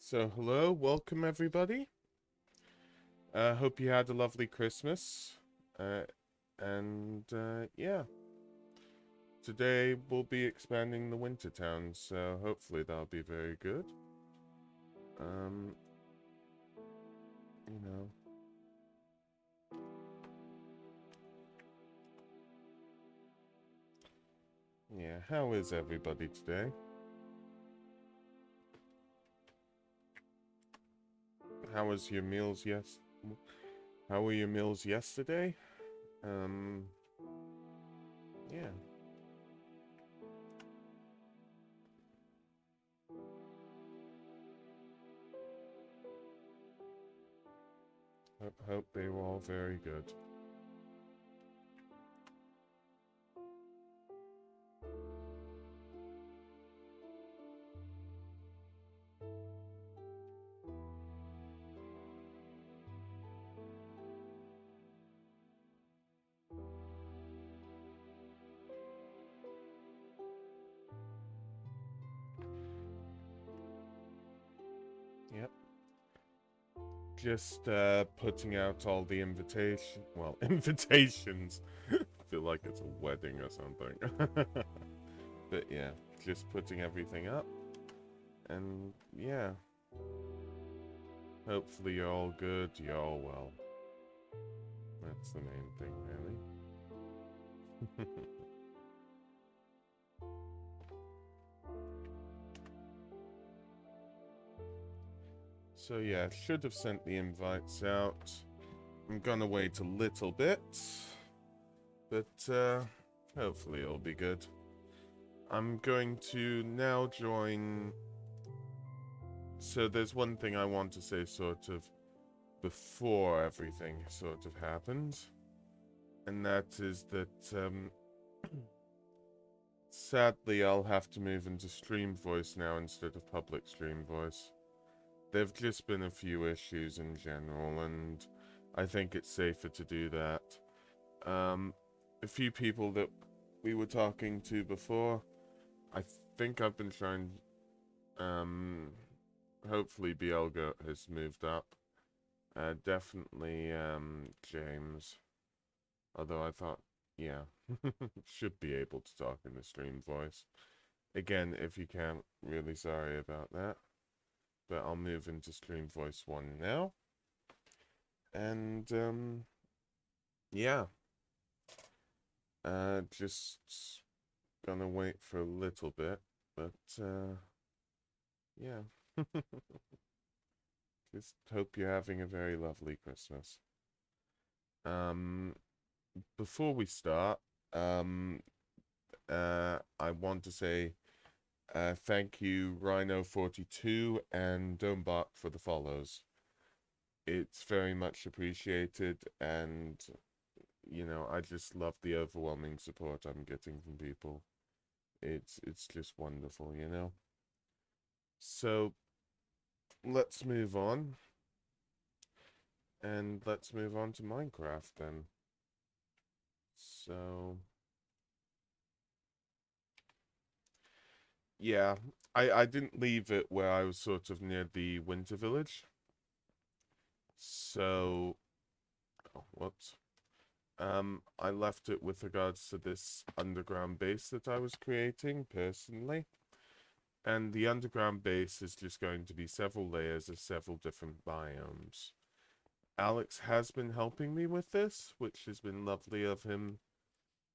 So, hello, welcome everybody. Hope you had a lovely Christmas. Yeah, today we'll be expanding the Winter Town, so hopefully that'll be very good. Um, you know, yeah, how is everybody today? How was your meals How were your meals yesterday? Um, yeah. Hope they were all very good. Yep. Just putting out all the invitations. Feel like it's a wedding or something. But yeah, just putting everything up. And yeah, hopefully you're all good, you're all well. That's the main thing, really. So yeah, should have sent the invites out. I'm gonna wait a little bit, but hopefully it'll be good. I'm going to now join. So there's one thing I want to say sort of before everything sort of happens, and that is that sadly I'll have to move into Stream Voice now instead of public Stream Voice. There've just been a few issues in general, and I think it's safer to do that. A few people that we were talking to before, I think I've been trying. Um, Hopefully Bielga has moved up. Definitely James. Although I thought, yeah, should be able to talk in the Stream Voice. Again, if you can't, really sorry about that. But I'll move into Stream Voice 1 now. And yeah, just gonna wait for a little bit, but yeah. Just hope you're having a very lovely Christmas. Um, Before we start, um, I want to say thank you, Rhino42 and Domebot for the follows. It's very much appreciated, and I just love the overwhelming support I'm getting from people. It's just wonderful. So let's move on, and let's move on to Minecraft then. So yeah, I didn't leave it where I was sort of near the Winter Village. So, oh, whoops. I left it with regards to this underground base that I was creating personally. And the underground base is just going to be several layers of several different biomes. Alex has been helping me with this, which has been lovely of him.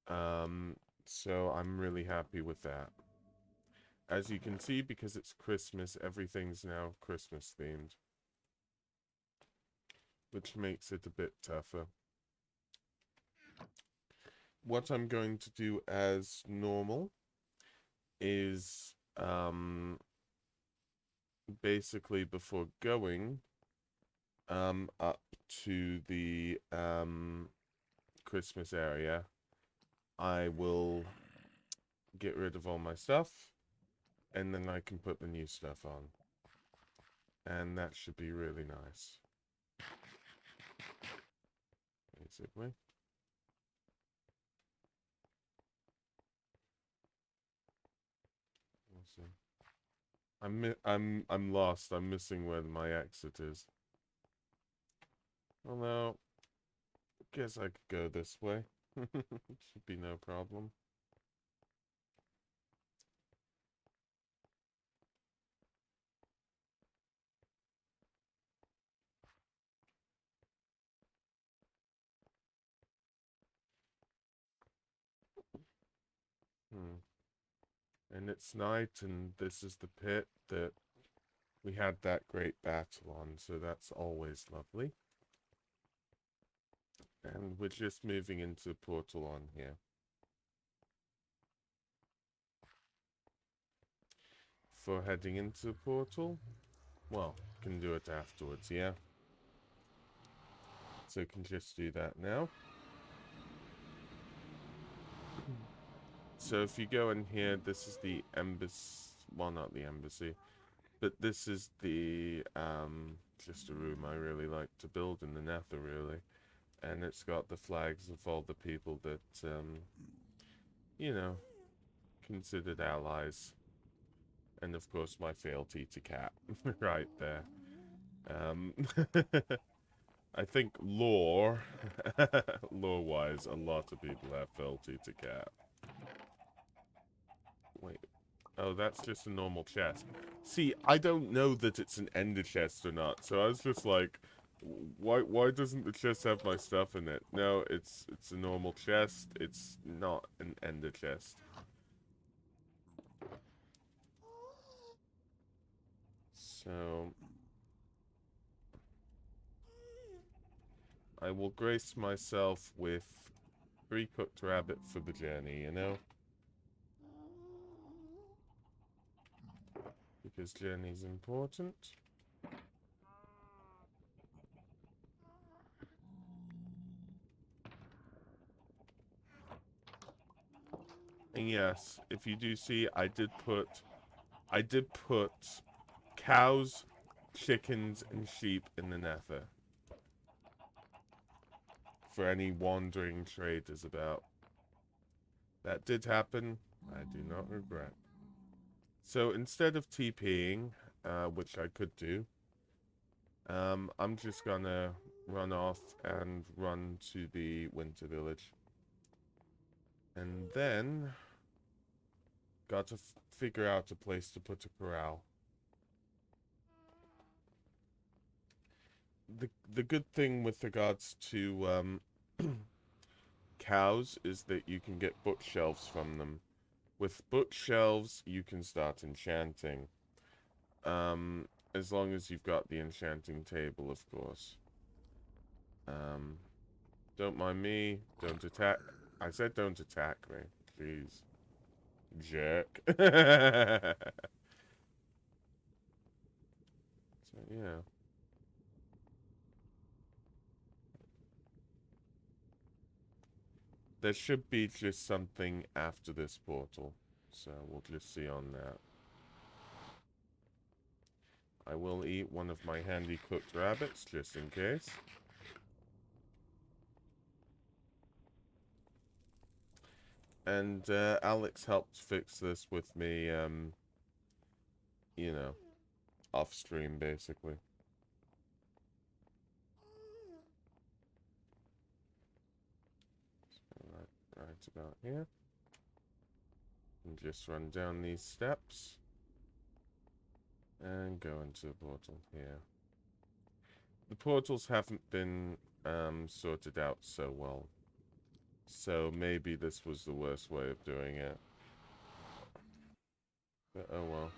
Um, so I'm really happy with that. As you can see, because it's Christmas, everything's now Christmas themed, which makes it a bit tougher. What I'm going to do as normal is basically before going up to the Christmas area, I will get rid of all my stuff, and then I can put the new stuff on. And that should be really nice, basically. We'll see. I'm lost. I'm missing where my exit is. Although, guess I could go this way. Should be no problem. Hmm. And it's night, and this is the pit that we had that great battle on, so that's always lovely. And we're just moving into portal on here. For heading into portal, well, can do it afterwards, yeah? So can just do that now. So if you go in here, this is the embassy, well, not the embassy, but this is the, just a room I really like to build in the Nether, really. And it's got the flags of all the people that, you know, considered allies. And of course my fealty to Cat, right there. I think lore-wise, a lot of people have fealty to Cat. Wait. Oh, that's just a normal chest. See, I don't know that it's an ender chest or not, so I was just like, why doesn't the chest have my stuff in it? No, it's a normal chest. It's not an ender chest. So I will grace myself with pre-cooked rabbit for the journey, you know? Because journey's important. And yes, if you do see, I did put cows, chickens, and sheep in the Nether. For any wandering traders about. That did happen. I do not regret. So instead of TPing, which I could do, I'm just gonna run off and run to the winter village. And then got to figure out a place to put a corral. The good thing with regards to cows is that you can get bookshelves from them. With bookshelves, you can start enchanting. As long as you've got the enchanting table, of course. Don't mind me. Don't attack. I said don't attack me. Jeez. Jerk. So, yeah. There should be just something after this portal. So we'll just see on that. I will eat one of my handy cooked rabbits, just in case. And Alex helped fix this with me, you know, off stream, basically. Right about here. And just run down these steps. And go into the portal here. The portals haven't been sorted out so well. So maybe this was the worst way of doing it. But oh well.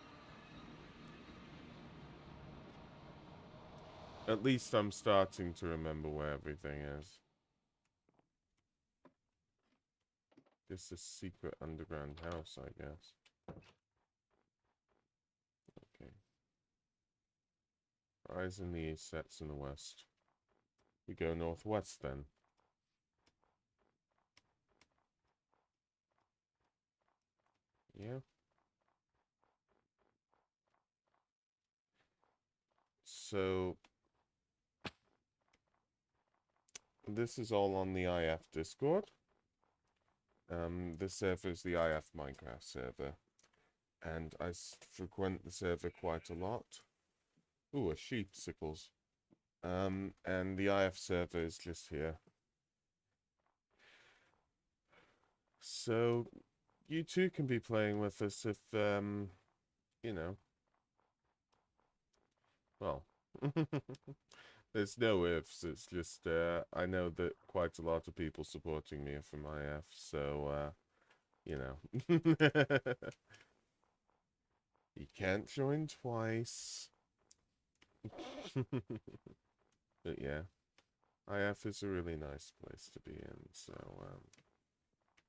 At least I'm starting to remember where everything is. Just a secret underground house, I guess. Okay. Rise in the east, sets in the west. We go northwest then. Yeah. So this is all on the IF Discord. This server is the IF Minecraft server. and I frequent the server quite a lot. Ooh, a sheep sickles. And the IF server is just here. So, you too can be playing with us if, you know, well, there's no ifs, it's just, I know that quite a lot of people supporting me are from IF, so, you know. You can't join twice. But yeah, IF is a really nice place to be in, so,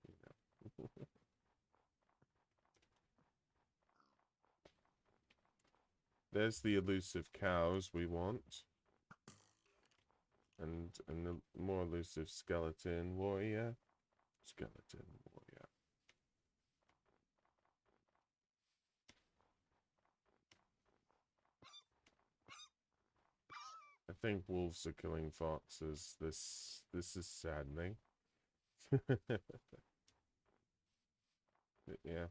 you know. There's the elusive cows we want. And the more elusive skeleton warrior. Skeleton warrior. I think wolves are killing foxes. This is saddening. But yeah.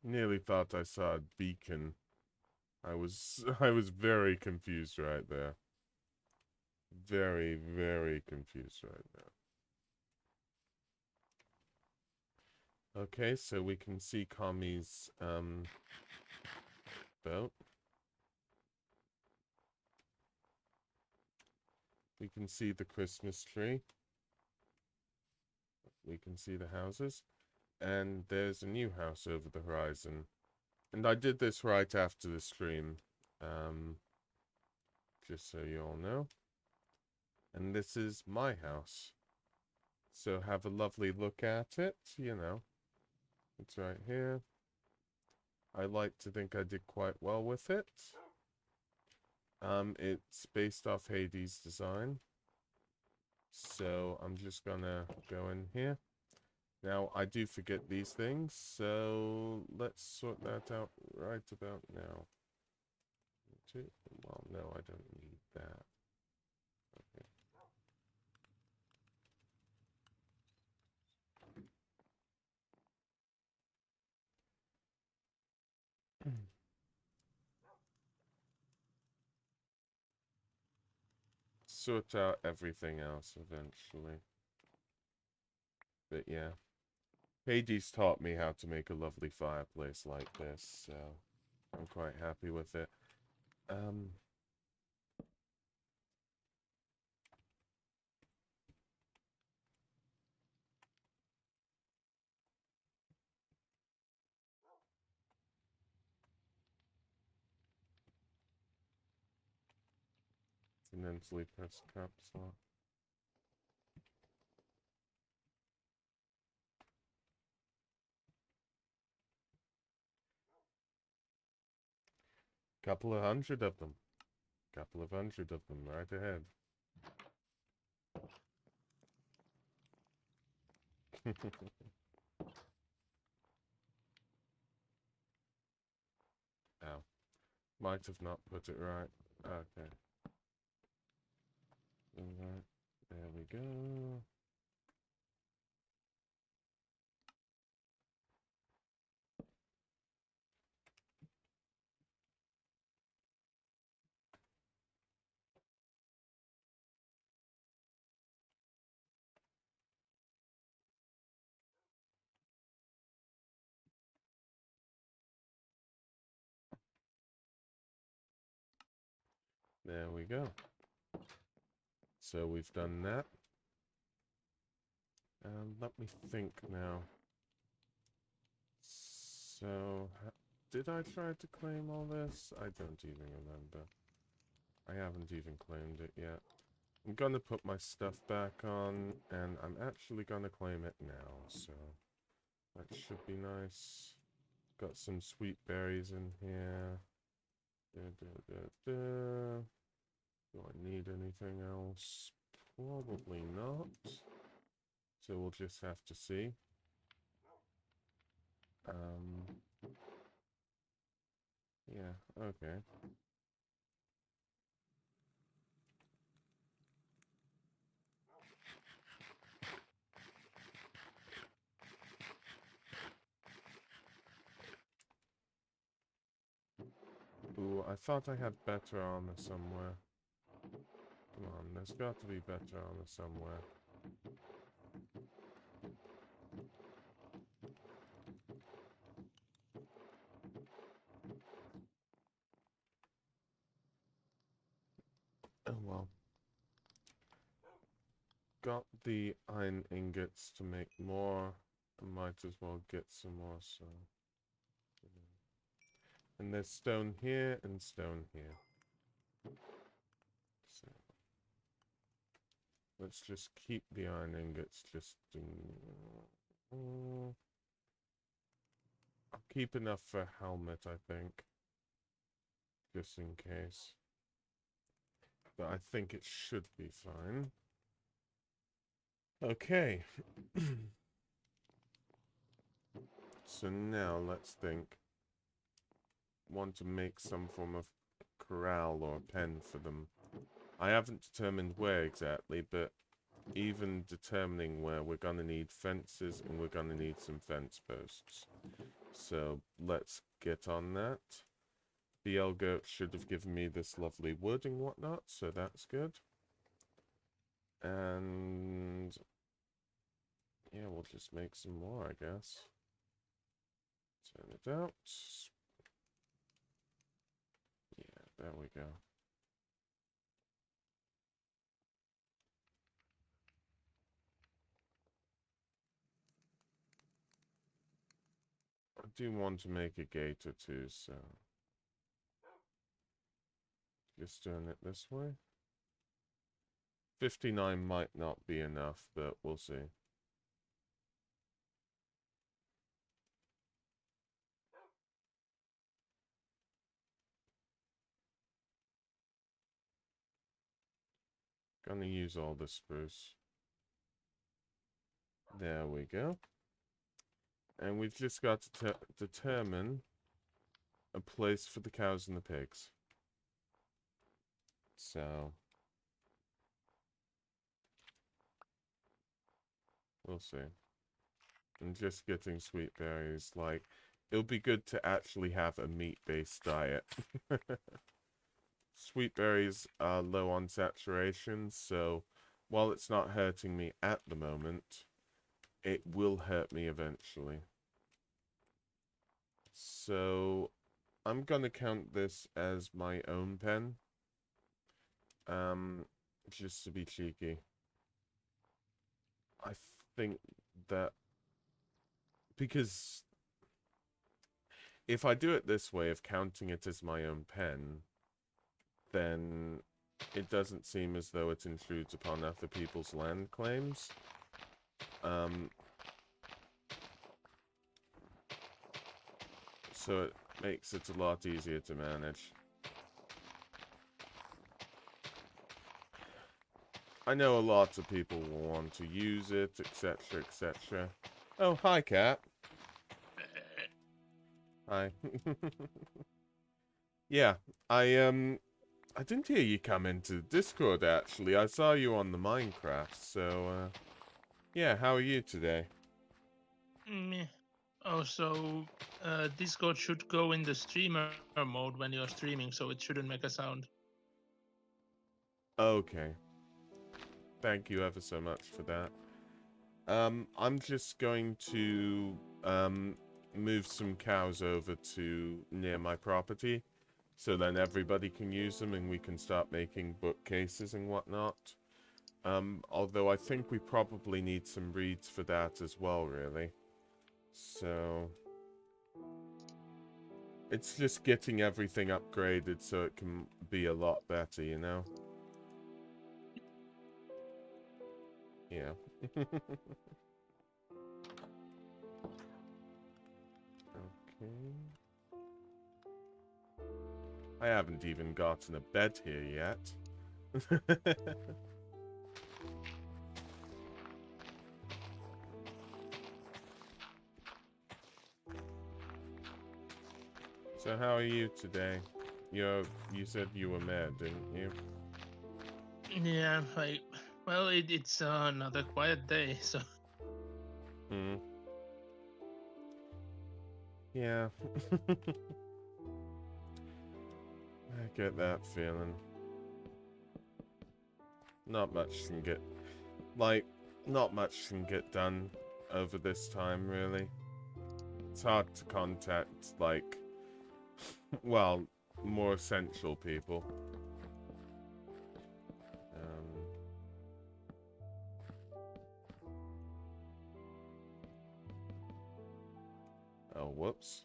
Nearly thought I saw a beacon. I was very confused right there. Very, very confused right now. Okay, so we can see Kami's boat. We can see the Christmas tree. We can see the houses. And there's a new house over the horizon. And I did this right after the stream. Just so you all know. And this is my house. So have a lovely look at it, you know. It's right here. I like to think I did quite well with it. It's based off Hades' design. So I'm just gonna go in here. Now, I do forget these things, so let's sort that out right about now. Well, no, I don't need that. Okay. Sort out everything else eventually. But yeah. Hades taught me how to make a lovely fireplace like this, so I'm quite happy with it. Mentally press caps lock. Couple of hundred of them. Couple of hundred of them right ahead. Ow. Might have not put it right. Okay. Alright. There we go. There we go. So we've done that. Let me think now. So, did I try to claim all this? I don't even remember. I haven't even claimed it yet. I'm gonna put my stuff back on, and I'm actually gonna claim it now, so that should be nice. Got some sweet berries in here. Do I need anything else? Probably not. So we'll just have to see. Yeah, okay. Ooh, I thought I had better armor somewhere. Come on, there's got to be better armor somewhere. Oh well. Got the iron ingots to make more. I might as well get some more, so... And there's stone here and stone here. So... Let's just keep the iron ingots just... I'll keep enough for a helmet, I think. Just in case. But I think it should be fine. Okay. So now let's think. Want to make some form of corral or pen for them. I haven't determined where exactly, but even determining where, we're gonna need fences and we're gonna need some fence posts. So let's get on that. BL Goat should have given me this lovely wood and whatnot, so that's good. And yeah, we'll just make some more, I guess. Turn it out. Yeah, there we go. I do want to make a gate or two, so... Just doing it this way. 59 might not be enough, but we'll see. Gonna use all the spruce. There we go. And we've just got to determine a place for the cows and the pigs. So... we'll see. And just getting sweet berries, like... It'll be good to actually have a meat-based diet. Sweet berries are low on saturation, so while it's not hurting me at the moment, it will hurt me eventually. So I'm gonna count this as my own pen. Just to be cheeky. I think that because if I do it this way of counting it as my own pen, then it doesn't seem as though it intrudes upon other people's land claims. So it makes it a lot easier to manage. I know a lot of people will want to use it, etc., etc. Oh, hi, cat. Hi. Yeah, I didn't hear you come into Discord, actually. I saw you on the Minecraft, so, yeah, how are you today? Oh, so Discord should go in the streamer mode when you're streaming, so it shouldn't make a sound. Okay. Thank you ever so much for that. I'm just going to, move some cows over to near my property, so then everybody can use them and we can start making bookcases and whatnot. Although I think we probably need some reeds for that as well, really. So... it's just getting everything upgraded so it can be a lot better, you know? Yeah. Okay. I haven't even gotten a bed here yet. So how are you today? You said you were mad, didn't you? Yeah, well, it's another quiet day, so. Hmm. Yeah. I get that feeling. Not much can get... Like, not much can get done over this time, really. It's hard to contact, like... well, more essential people. Oh, whoops.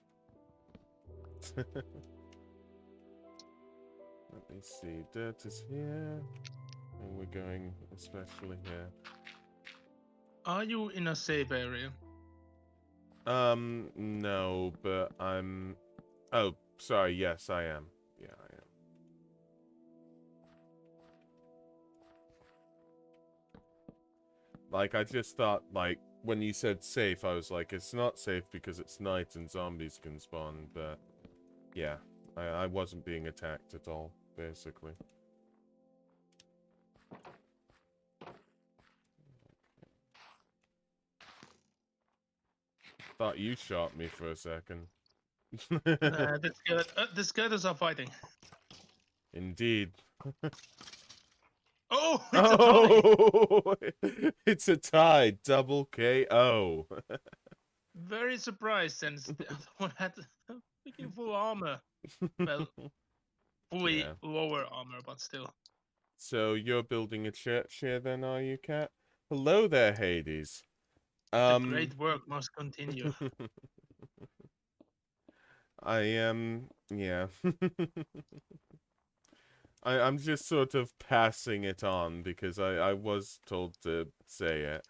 Let me see. Dirt is here. And we're going especially here. Are you in a safe area? No, but I'm... Oh, sorry, yes, I am. Yeah, I am. Like, I just thought, like, when you said safe, I was like, it's not safe because it's night and zombies can spawn, but... Yeah, I wasn't being attacked at all, basically. Thought you shot me for a second. The skeletons are fighting. Indeed. Oh, it's a tie! Oh, it's a tie. Double KO. Very surprised since the other one had freaking full armor. Well, fully Yeah. lower armor, but still. So you're building a church here then, are you, Cat? Hello there, Hades. The great work must continue. Yeah. I'm just sort of passing it on because I was told to say it.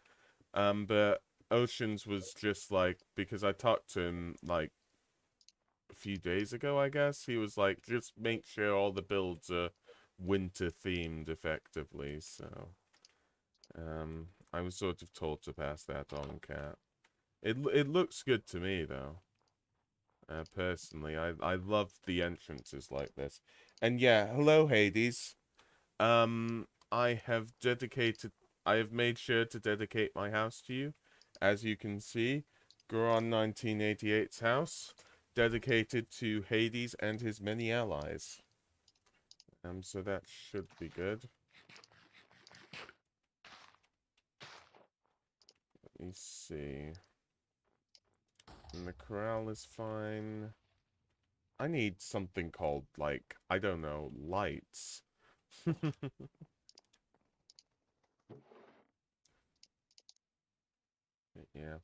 But Oceans was just like, because I talked to him like a few days ago, I guess. He was like, just make sure all the builds are winter themed effectively, so I was sort of told to pass that on, Cat. It looks good to me though. Personally, I love the entrances like this. And yeah, hello Hades. I have made sure to dedicate my house to you. As you can see, Goron 1988's house, dedicated to Hades and his many allies. So that should be good. Let me see. And the corral is fine. I need something called, like, I don't know, lights. Yeah.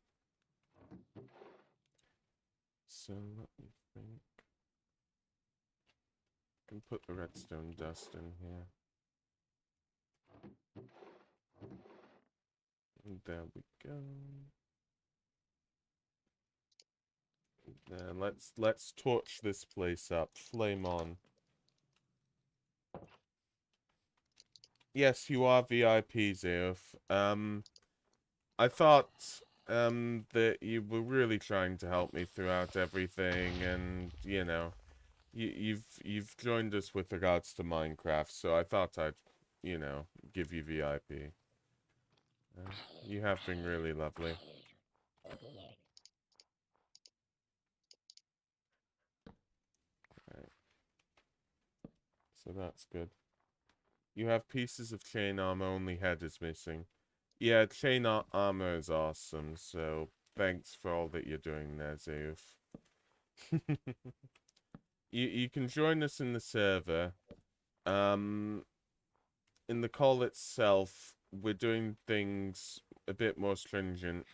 So, let me think. I can put the redstone dust in here. And there we go. And let's torch this place up. Flame on. Yes, you are VIP, Zeof. I thought that you were really trying to help me throughout everything, and you know, you've joined us with regards to Minecraft, so I thought I'd, you know, give you VIP. You have been really lovely. Right. So that's good. You have pieces of chain armor, only head is missing. Yeah, chain armor is awesome, so thanks for all that you're doing there, Zeus. You can join us in the server. In the call itself, we're doing things a bit more stringent,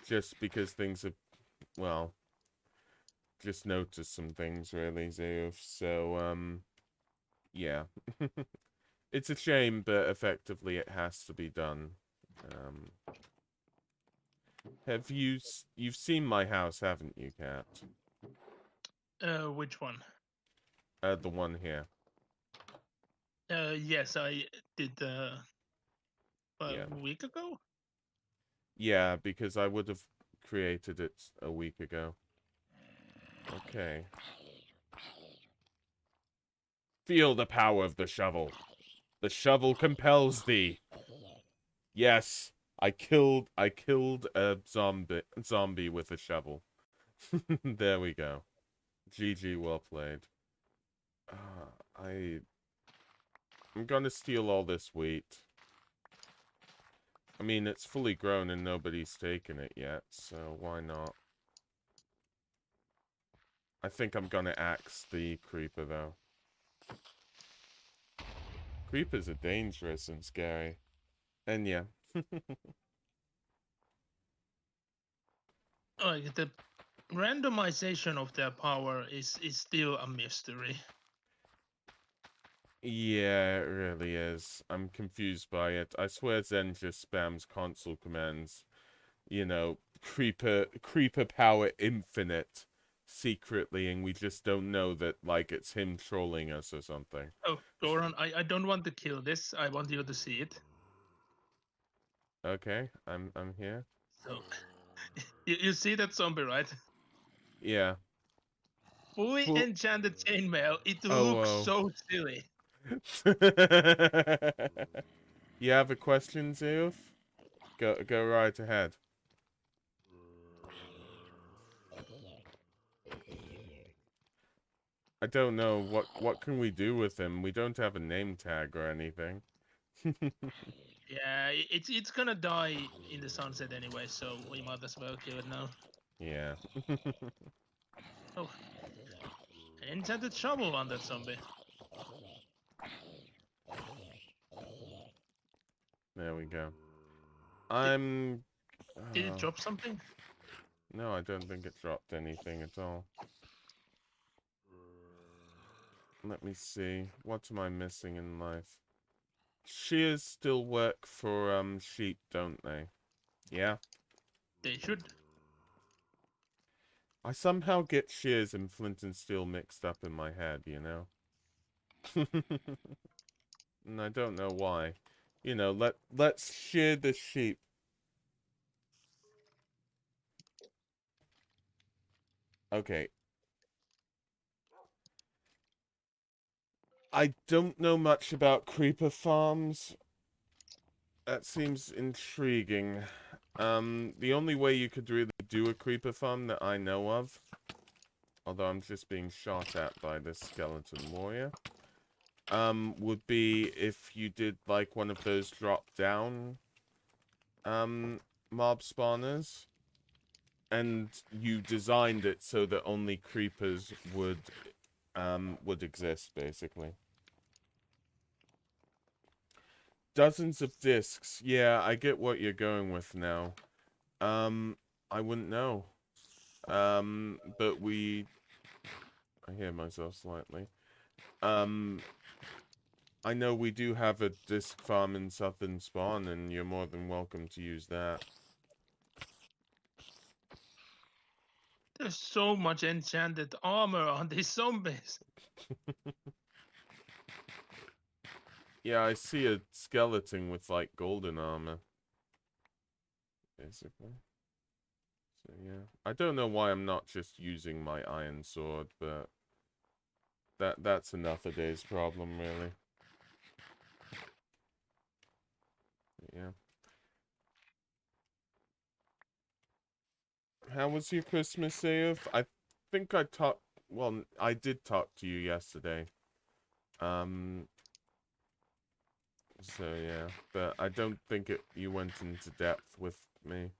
just because things have, well, just noticed some things really, Zeus. So, yeah. It's a shame, but effectively it has to be done. You've seen my house, haven't you, Cat? Which one? The one here. Yes, I did Yeah. a week ago. Yeah, because I would have created it a week ago. Okay. Feel the power of the shovel. The shovel compels thee. Yes, I killed a zombie with a shovel. There we go. GG, well played. I'm gonna steal all this wheat. I mean, it's fully grown and nobody's taken it yet, so why not? I think I'm gonna axe the creeper, though. Creepers are dangerous and scary. And yeah. Like the randomization of their power is still a mystery. Yeah, it really is. I'm confused by it. I swear Zen just spams console commands. You know, creeper power infinite secretly, and we just don't know that, like, it's him trolling us or something. Oh, Goran, I don't want to kill this. I want you to see it. Okay, I'm here. So you see that zombie, right? Yeah. Fully Well, enchanted chainmail. It oh, looks whoa. so silly. You have a question, Zeus? Go right ahead. I don't know what can we do with him. We don't have a name tag or anything. Yeah, it's gonna die in the sunset anyway, so we might as well kill it now. Yeah. Oh, an enchanted shovel on that zombie. There we go. Did, I'm did it drop something? no, I don't think it dropped anything at all. Let me see. What am I missing in life? Shears still work for sheep, don't they? Yeah. They should. I somehow get shears and flint and steel mixed up in my head, you know? And I don't know why. You know, let's shear the sheep. Okay. I don't know much about creeper farms. That seems intriguing. The only way you could really do a creeper farm that I know of, although I'm just being shot at by this skeleton warrior, would be if you did like one of those drop down mob spawners, and you designed it so that only creepers would exist, basically. Dozens of discs. Yeah, I get what you're going with now. I wouldn't know. But I hear myself slightly. I know we do have a disc farm in Southern Spawn, and you're more than welcome to use that. There's so much enchanted armor on these zombies. Yeah, I see a skeleton with, like, golden armor. Basically. So, yeah. I don't know why I'm not just using my iron sword, but that's enough a day's problem, really. Yeah. How was your Christmas, Eve? I think well, I did talk to you yesterday. So yeah, but I don't think you went into depth with me.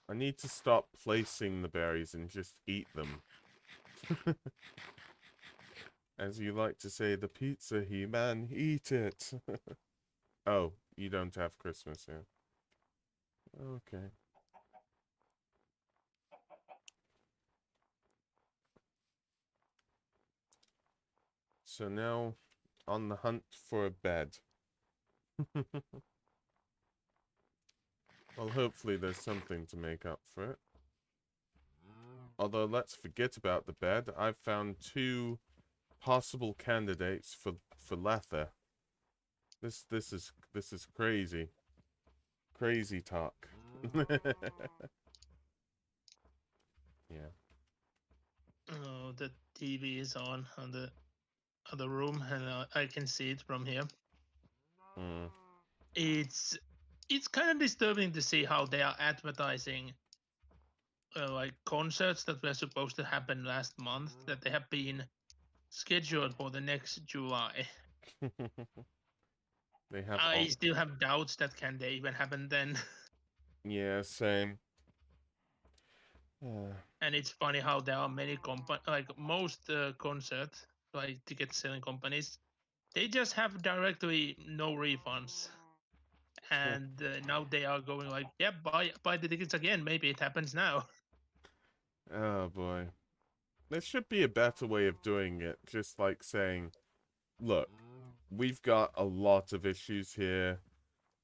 I need to stop placing the berries and just eat them. As you like to say, the pizza, He-Man, eat it. Oh, you don't have Christmas here. Okay. So now, on the hunt for a bed. Well, hopefully there's something to make up for it. Although, let's forget about the bed. I've found 2 possible candidates for leather. This is crazy. Crazy talk. Yeah. Oh, the TV is on the other room, and I can see it from here. Mm. It's it's kind of disturbing to see how they are advertising like concerts that were supposed to happen last month that they have been scheduled for the next July. They have I all. still have doubts that can they even happen then. Yeah, same. Uh, And it's funny how there are many like most concert like ticket selling companies, they just have directly no refunds. And now they are going like, yeah, buy the tickets again. Maybe it happens now. oh boy. There should be a better way of doing it. Just like saying, look, we've got a lot of issues here.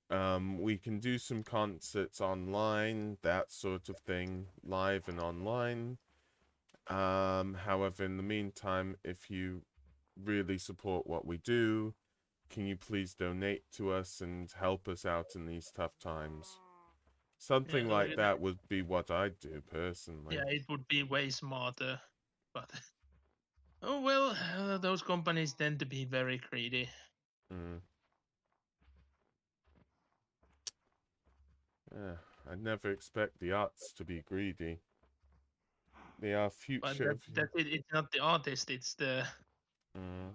We can do some concerts online, that sort of thing, live and online. However, in the meantime, if you really support what we do, can you please donate to us and help us out in these tough times? Yeah, Something like that would be what I'd do personally. yeah, it would be way smarter. But oh well, those companies tend to be very greedy. Mm. Yeah, I'd never expect the arts to be greedy. They are But future of. that it's not the artist; it's the Mm.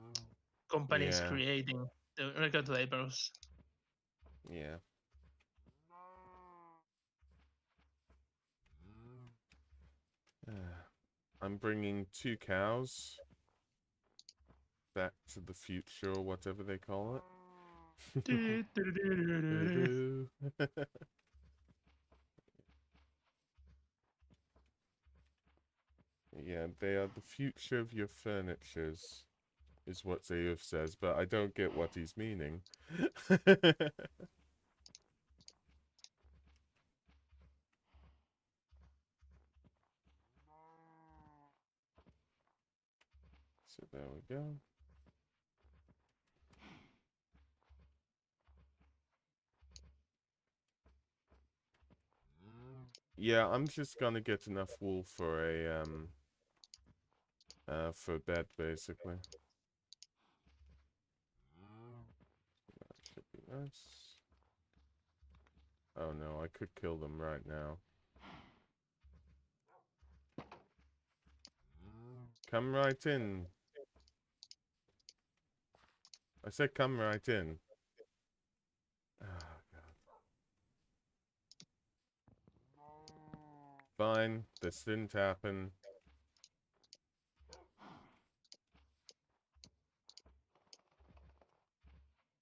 companies Yeah, creating the record labels. yeah. I'm bringing 2 cows back to the future, or whatever they call it. Doo-doo. Yeah, they are the future of your furnitures, is what Zayuf says, but I don't get what he's meaning. So there we go. Yeah, I'm just gonna get enough wool for a bed basically. That should be nice. Oh no, I could kill them right now. Come right in. I said come right in. Oh, God. Fine, this didn't happen.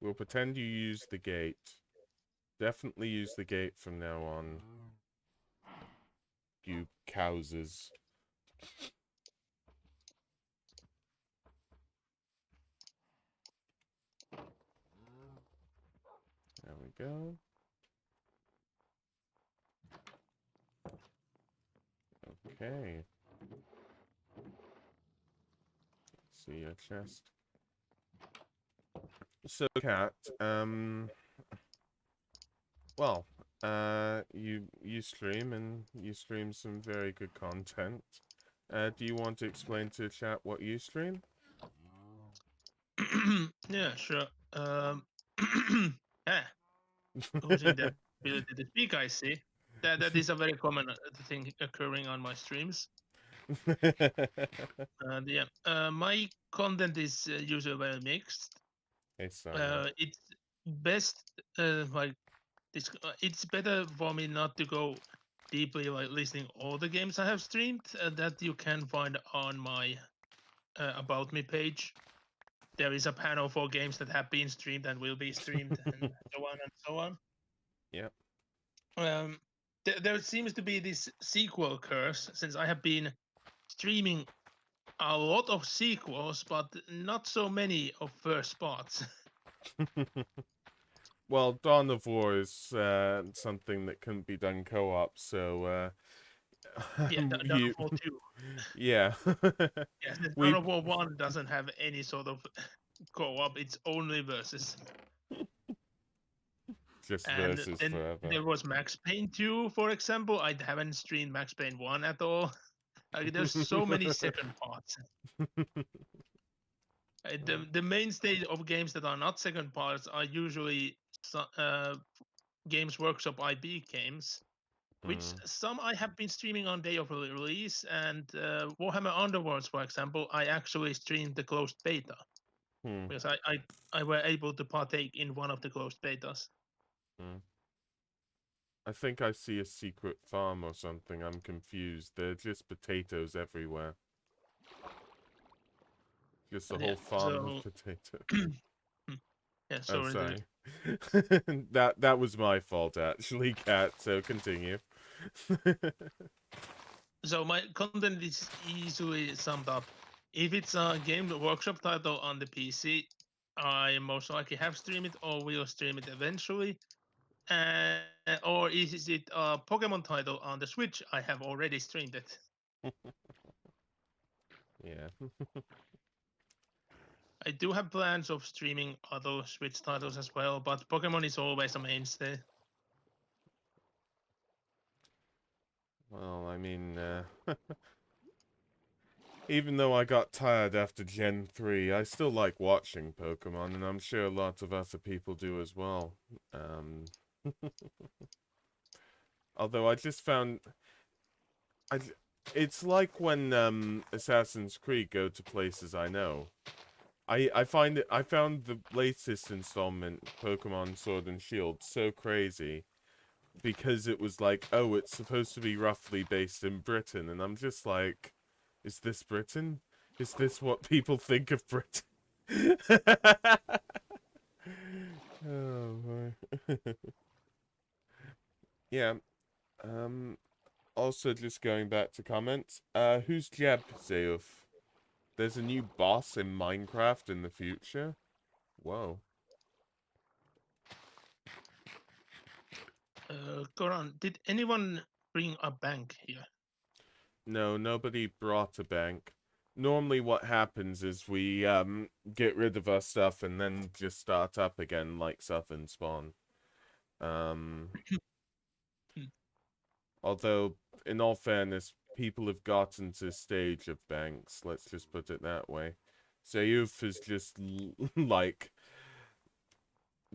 We'll pretend you used the gate. Definitely use the gate from now on. You cowses. There we go. Okay. See your chest. So, Cat, well, you stream and you stream some very good content. Do you want to explain to the chat what you stream? Yeah, sure. Yeah, losing the ability to speak, I see. That is a very common thing occurring on my streams. Yeah, my content is usually very mixed. Hey, Sonia. It's best like it's better for me not to go deeply like listing all the games I have streamed that you can find on my about me page. There is a panel for games that have been streamed and will be streamed and so on and so on. Yep. There seems to be this sequel curse since I have been streaming a lot of sequels, but not so many of first parts. Well, Dawn of War is something that couldn't be done co-op, so Yeah, Dawn of you, War 2. yeah, Yeah, since Dawn we of War 1 doesn't have any sort of co-op, it's only versus. just And versus then forever. there was Max Payne 2, for example. I haven't streamed Max Payne 1 at all. Like, there's so many second parts. The mainstay of games that are not second parts are usually Games Workshop IB games, which some I have been streaming on day of release, and Warhammer Underworlds, for example, I actually streamed the closed beta Hmm. because I were able to partake in one of the closed betas. I think I see a secret farm or something. I'm confused. There are just potatoes everywhere. Just a whole farm of So potatoes. yeah, Oh, sorry. sorry. that was my fault, actually, Cat. So continue. So my content is easily summed up. If it's a game workshop title on the PC, I most likely have streamed it or will stream it eventually. Or is it a Pokemon title on the Switch? I have already streamed it. Yeah. I do have plans of streaming other Switch titles as well, but Pokemon is always a mainstay. Well, I mean, even though I got tired after Gen 3, I still like watching Pokemon, and I'm sure a lot of other people do as well. Although I just found... it's like when Assassin's Creed go to places I know. I found the latest installment, Pokemon Sword and Shield, so crazy. Because it was like, oh, it's supposed to be roughly based in Britain, and I'm just like, is this Britain? Is this what people think of Britain? Oh my. Yeah. Also, just going back to comments, who's Jeb Zeuf? There's a new boss in Minecraft in the future? Whoa. Goran, did anyone bring a bank here? No, nobody brought a bank. Normally what happens is we get rid of our stuff and then just start up again like Southern Spawn. Although, in all fairness, people have gotten to stage of banks, let's just put it that way. Zayuf is just like...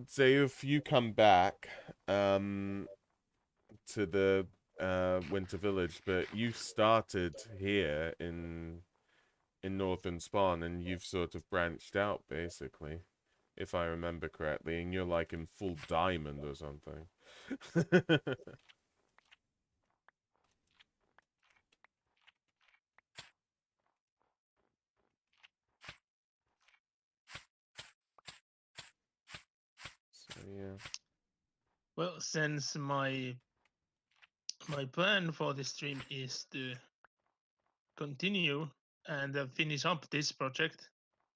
Zayuf, you come back to the Winter Village, but you started here in Northern Spawn, and you've sort of branched out, basically, if I remember correctly, and you're like in full diamond or something. So yeah. Well, since my plan for the stream is to continue and finish up this project,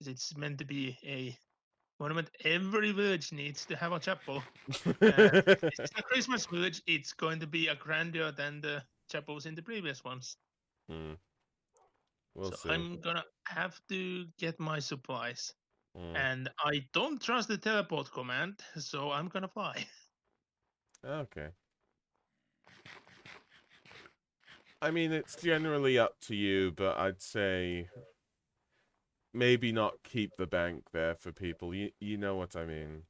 it's meant to be a monument. Every village needs to have a chapel. This is a Christmas village. It's going to be a grander than the chapels in the previous ones. We'll So see. I'm gonna have to get my supplies. Mm. And I don't trust the teleport command, so I'm gonna fly. Okay. I mean, it's generally up to you, but I'd say maybe not keep the bank there for people. You know what I mean.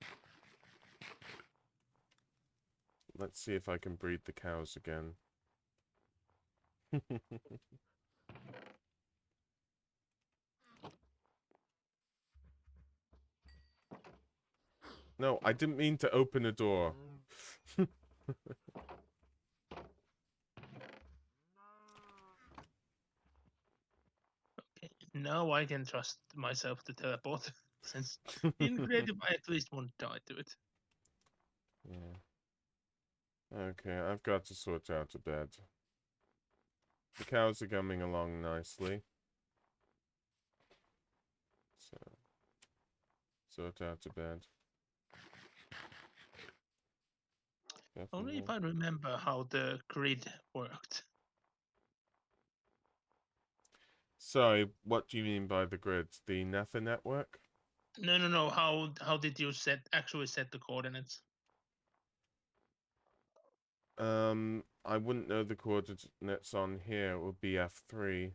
Let's see if I can breed the cows again. No, I didn't mean to open a door. Okay, now I can trust myself to teleport, since in creative I at least won't die to it. Yeah. Okay, I've got to sort out a bed. The cows are coming along nicely. So, sort out a bed. Only if Definitely. I remember how the grid worked. Sorry, what do you mean by the grid? The Nether network? No. How did you actually set the coordinates? I wouldn't know the coordinates on here. It would be F3.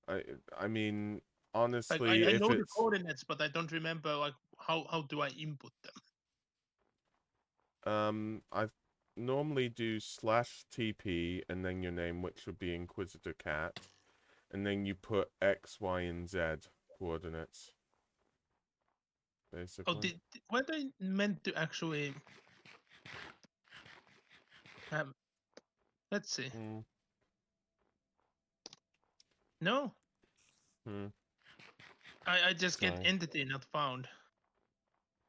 I mean, Like honestly, I if know the it's... coordinates, but I don't remember like how do I input them. I normally do /TP and then your name, which would be Inquisitor Cat, and then you put X, Y, and Z coordinates. Oh, Basically. were they meant to actually have? Let's see. Mm. No, Hmm. I just get Sorry. entity not found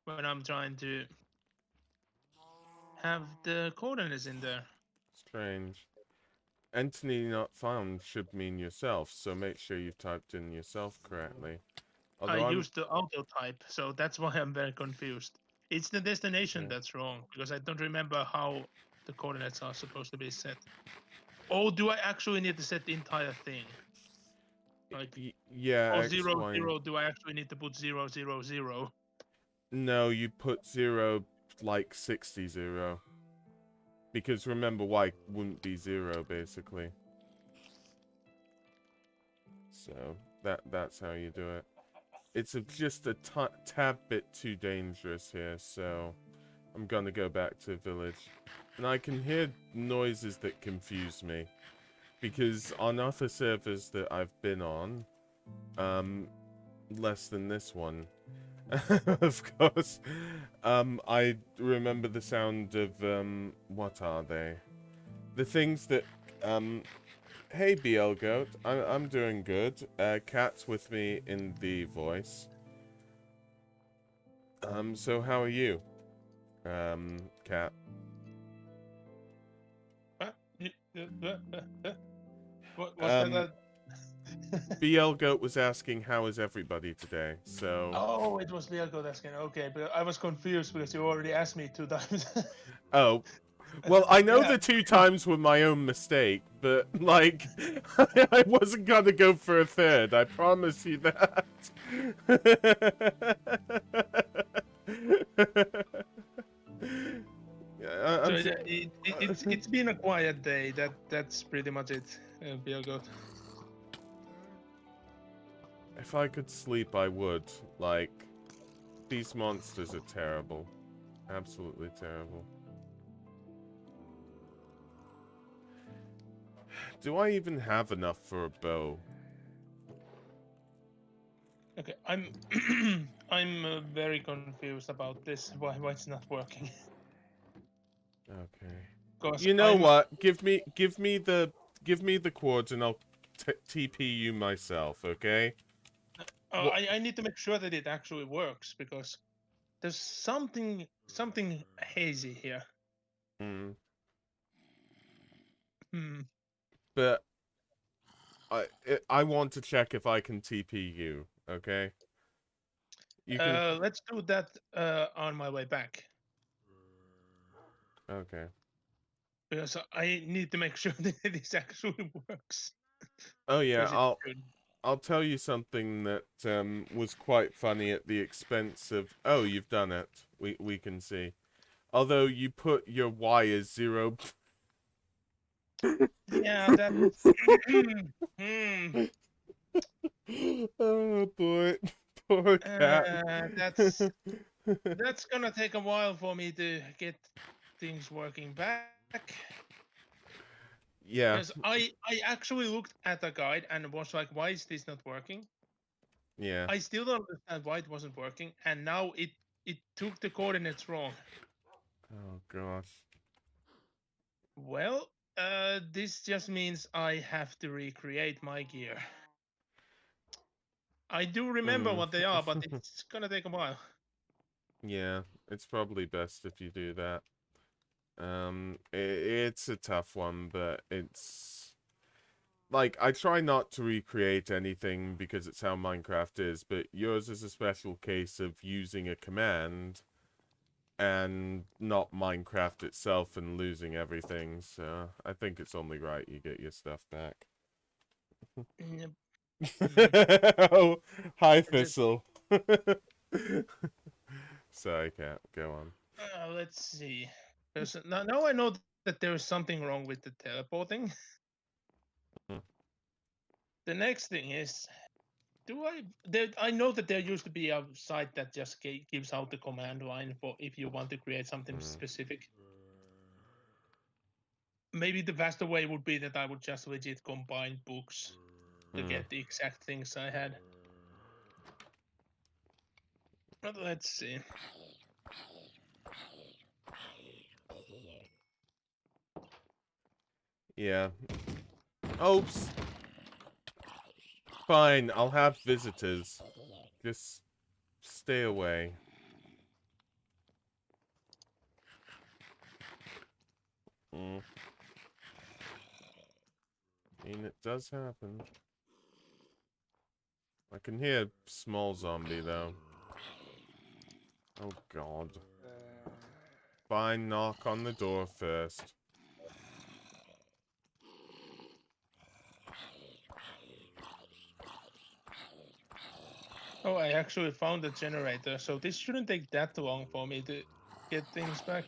when I'm trying to have the coordinates in there. Strange. Entity not found should mean yourself, so make sure you've typed in yourself correctly. I Although I'm used the auto type, so that's why I'm very confused. It's the destination okay. that's wrong because I don't remember how the coordinates are supposed to be set. Oh, do I actually need to set the entire thing? Like, Yeah, oh, X, 0, Y, and 0, do I actually need to put 0, 0, 0? no, you put 0 like 60 0. Because remember, Y wouldn't be 0 basically. So that's how you do it. It's just a tad bit too dangerous here, so I'm gonna go back to village. And I can hear noises that confuse me. Because on other servers that I've been on, less than this one, of course, I remember the sound of, what are they? The things that, hey BL Goat, I'm doing good. Cat's with me in the voice. So how are you, Cat? What? Was that Um, a... BL Goat was asking how is everybody today, so... Oh, it was Bielko asking. Okay, but I was confused because you already asked me 2 times. Oh, well, I know Yeah. the 2 times were my own mistake, but, like, I wasn't gonna go for a third, I promise you that. Yeah, So I'm so, it's been a quiet day. That's pretty much it, Bielko. if I could sleep, I would. Like, these monsters are terrible. Absolutely terrible. Do I even have enough for a bow? Okay, I'm I'm very confused about this. Why it's not working? Okay. Because You know I'm... what? Give me the cords and I'll TP you myself, okay? What? I need to make sure that it actually works because there's something hazy here. Mm, Hmm. but I want to check if I can TP you, okay? You can. Let's do that on my way back Okay. because I need to make sure that this actually works. Oh yeah, Because it should. I'll tell you something that was quite funny at the expense of. Oh, you've done it. We can see. Although you put your Y as 0. Yeah, that. Hmm. Oh boy, poor cat. That's gonna take a while for me to get things working back. Yeah, Because I actually looked at the guide and was like, why is this not working? yeah. I still don't understand why it wasn't working, and now it took the coordinates wrong. Oh gosh. Well, this just means I have to recreate my gear. I do remember Mm. what they are, but it's gonna take a while. Yeah, it's probably best if you do that. It's a tough one, but it's like I try not to recreate anything because it's how Minecraft is, but yours is a special case of using a command and not Minecraft itself and losing everything, so I think it's only right you get your stuff back. Yep. Mm, Oh, hi I just Thistle. Sorry, Cat, go on. let's see. Now I know that there is something wrong with the teleporting. Hmm. The next thing is Do I? I know that there used to be a site that just gives out the command line for if you want to create something specific. Maybe the faster way would be that I would just legit combine books to get the exact things I had. But let's see. Yeah. Oops. Fine, I'll have visitors. Just stay away. I mean, it does happen. I can hear a small zombie, though. Oh, God. Fine, knock on the door first. Oh, I actually found a generator, so this shouldn't take that long for me to get things back.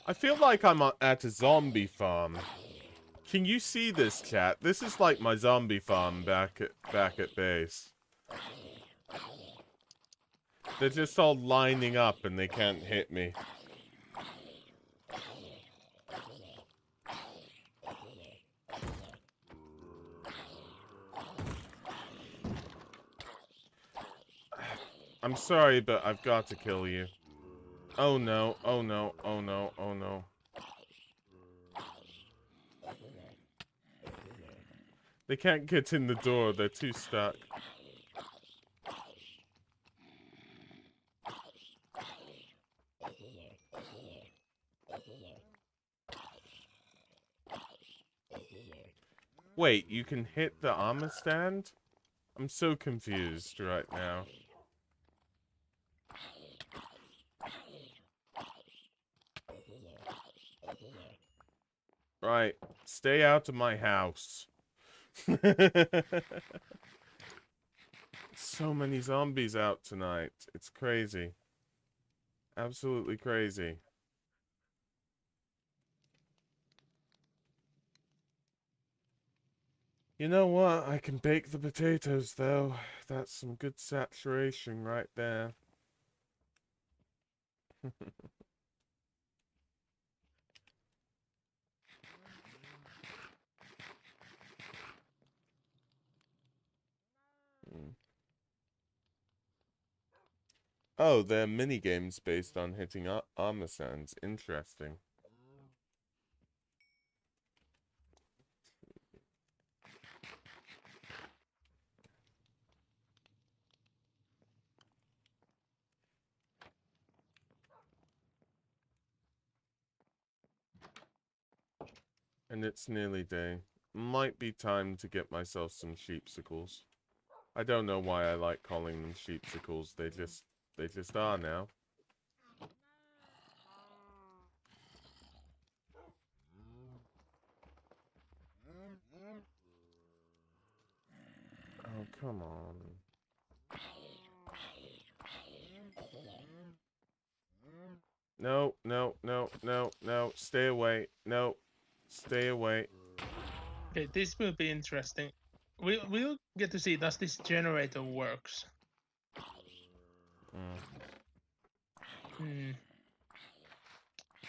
I feel like I'm at a zombie farm. Can you see this, chat? This is like my zombie farm back at base. They're just all lining up and they can't hit me. I'm sorry, but I've got to kill you. Oh no, oh no, oh no, oh no. They can't get in the door, they're too stuck. Wait, you can hit the armor stand? I'm so confused right now. Right, stay out of my house. So many zombies out tonight. It's crazy. Absolutely crazy. You know what? I can bake the potatoes, though. That's some good saturation right there. Oh, they're mini games based on hitting armor sands. Interesting. And it's nearly day. Might be time to get myself some sheepsicles. I don't know why I like calling them sheepsicles. They just are now. Oh, come on. No, no, no, no, no. Stay away. No. Stay away. Okay, this will be interesting. We'll get to see does this generator works.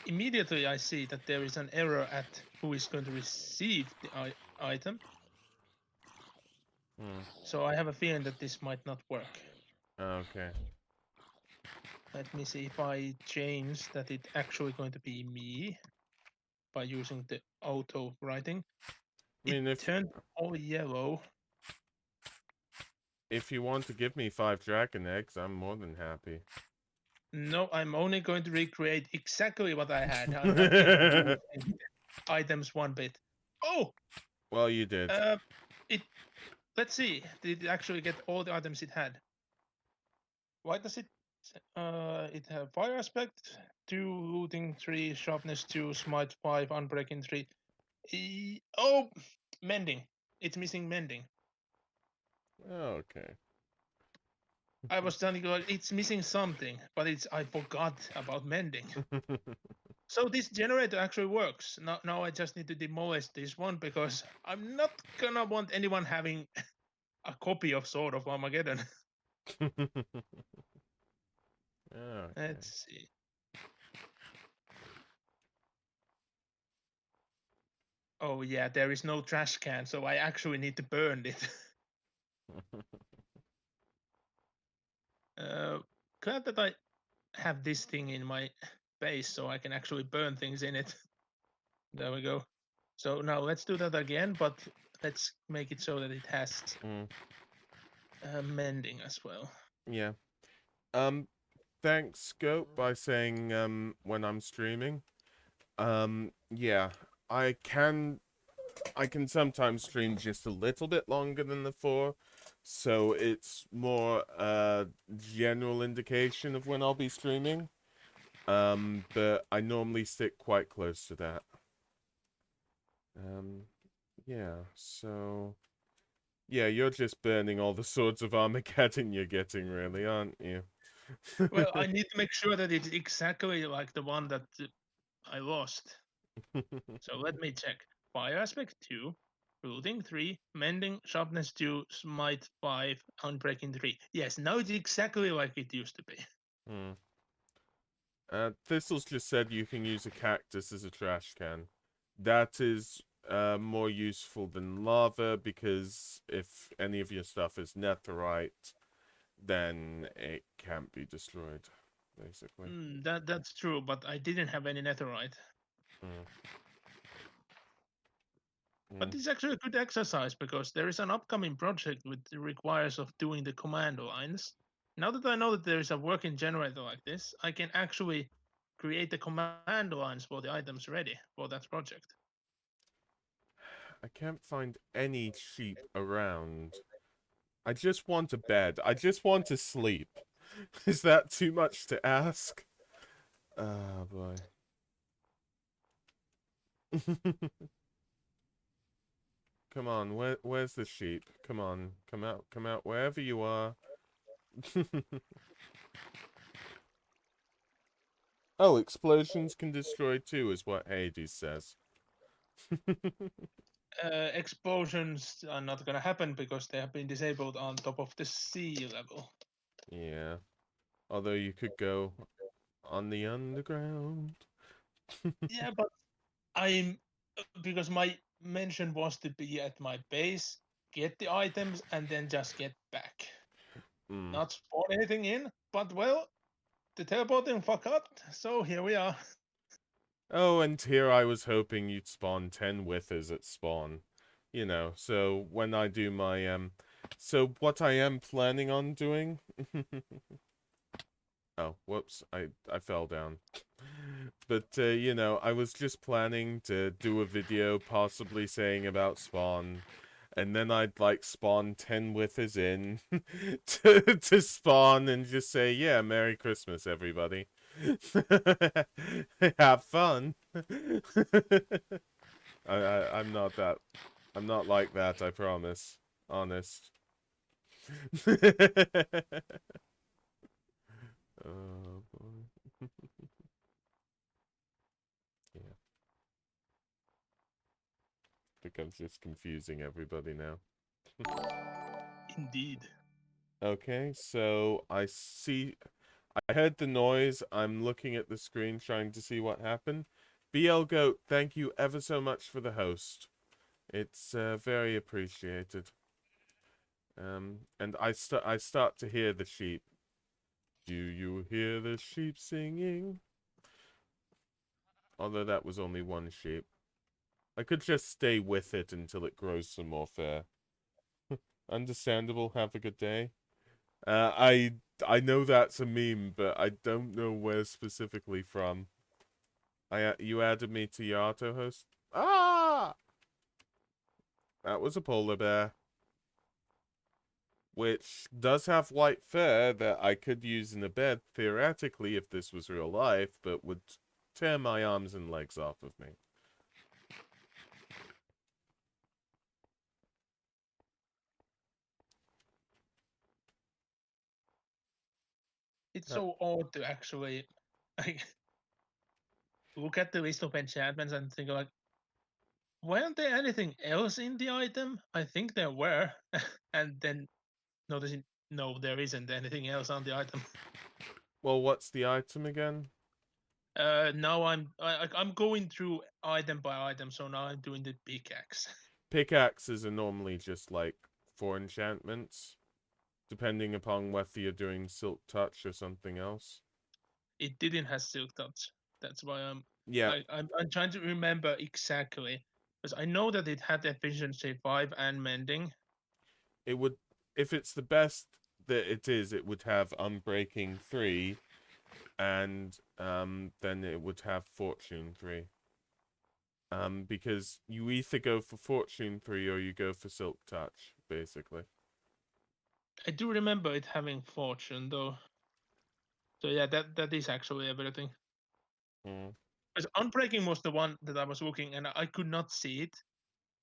Immediately I see that there is an error at who is going to receive the item. So I have a feeling that this might not work. Okay. Let me see if I change that it's actually going to be me by using the auto writing. I mean, it turned all yellow. If you want to give me 5 dragon eggs, I'm more than happy. No, I'm only going to recreate exactly what I had. I'm not going to change items one bit. Oh! Well, you did. Let's see. Did it actually get all the items it had? Why does it? It have fire aspect, 2, looting 3, sharpness 2, smite 5, unbreaking 3. Oh, mending. It's missing mending. Okay. I was telling you like, it's missing something, but I forgot about mending. So this generator actually works. Now I just need to demolish this one because I'm not gonna want anyone having a copy of Sword of Armageddon. Okay. Let's see. Oh yeah, there is no trash can, so I actually need to burn it. uh, Glad that I have this thing in my base, so I can actually burn things in it. There we go. So now let's do that again, but let's make it so that it has Mm, mending as well. yeah. Thanks, Scope, by saying when I'm streaming. Yeah, I can I can sometimes stream just a little bit longer than the 4, so it's more a general indication of when I'll be streaming. But I normally stick quite close to that. Um, yeah, so yeah, you're just burning all the swords of Armageddon you're getting, really, aren't you? Well, I need to make sure that it's exactly like the one that I lost. So let me check. Fire aspect 2, looting 3, mending, sharpness 2, smite 5, unbreaking 3. Yes, now it's exactly like it used to be. Hmm. Thistle's just said you can use a cactus as a trash can. That is more useful than lava because if any of your stuff is netherite, then it can't be destroyed, basically. That's true, but I didn't have any netherite. Mm. But Mm. this is actually a good exercise because there is an upcoming project which requires of doing the command lines. Now that I know that there is a working generator like this, I can actually create the command lines for the items ready for that project. I can't find any sheep around. I just want a bed. I just want to sleep. Is that too much to ask? Oh boy. Come on, where's the sheep? Come on, come out, wherever you are. Oh, explosions can destroy too, is what Hades says. Explosions are not going to happen because they have been disabled on top of the sea level. Yeah. Although you could go on the underground. Yeah, but I'm because my mention was to be at my base, get the items, and then just get back. Mm. Not spawn anything in, but well, the teleporting fuck up, so here we are. Oh, and here I was hoping you'd spawn 10 withers at spawn. You know, so when I do my, so what I am planning on doing... Oh, whoops, I fell down. But, you know, I was just planning to do a video possibly saying about spawn, and then I'd, like, spawn 10 withers in to spawn and just say, yeah, Merry Christmas, everybody. Have fun. I'm not that. I'm not like that, I promise. Honest. Oh, boy. Yeah. Think I'm just confusing everybody now. Indeed. Okay, so I see... I heard the noise. I'm looking at the screen trying to see what happened. BL Goat, thank you ever so much for the host. It's very appreciated. And I start to hear the sheep. Do you hear the sheep singing? Although that was only one sheep. I could just stay with it until it grows some more fur. Understandable. Have a good day. I know that's a meme, but I don't know where specifically from. You added me to your auto host. Ah, that was a polar bear, which does have white fur that I could use in a bed theoretically if this was real life, but would tear my arms and legs off of me. It's Uh, so odd to actually like look at the list of enchantments and think like, weren't there anything else in the item? I think there were, and then noticing no, there isn't anything else on the item. well, what's the item again? Now I'm going through item by item, so now I'm doing the pickaxe. Pickaxes are normally just like 4 enchantments, depending upon whether you're doing Silk Touch or something else. It didn't have silk touch. That's why Yeah, I'm trying to remember exactly because I know that it had efficiency 5 and mending. it would, if it's the best that it is, it would have Unbreaking 3, and then it would have Fortune 3. Because you either go for Fortune 3 or you go for Silk Touch, basically. I do remember it having fortune though. So yeah, that is actually everything. Mm. Because Unbreaking was the one that I was looking and I could not see it.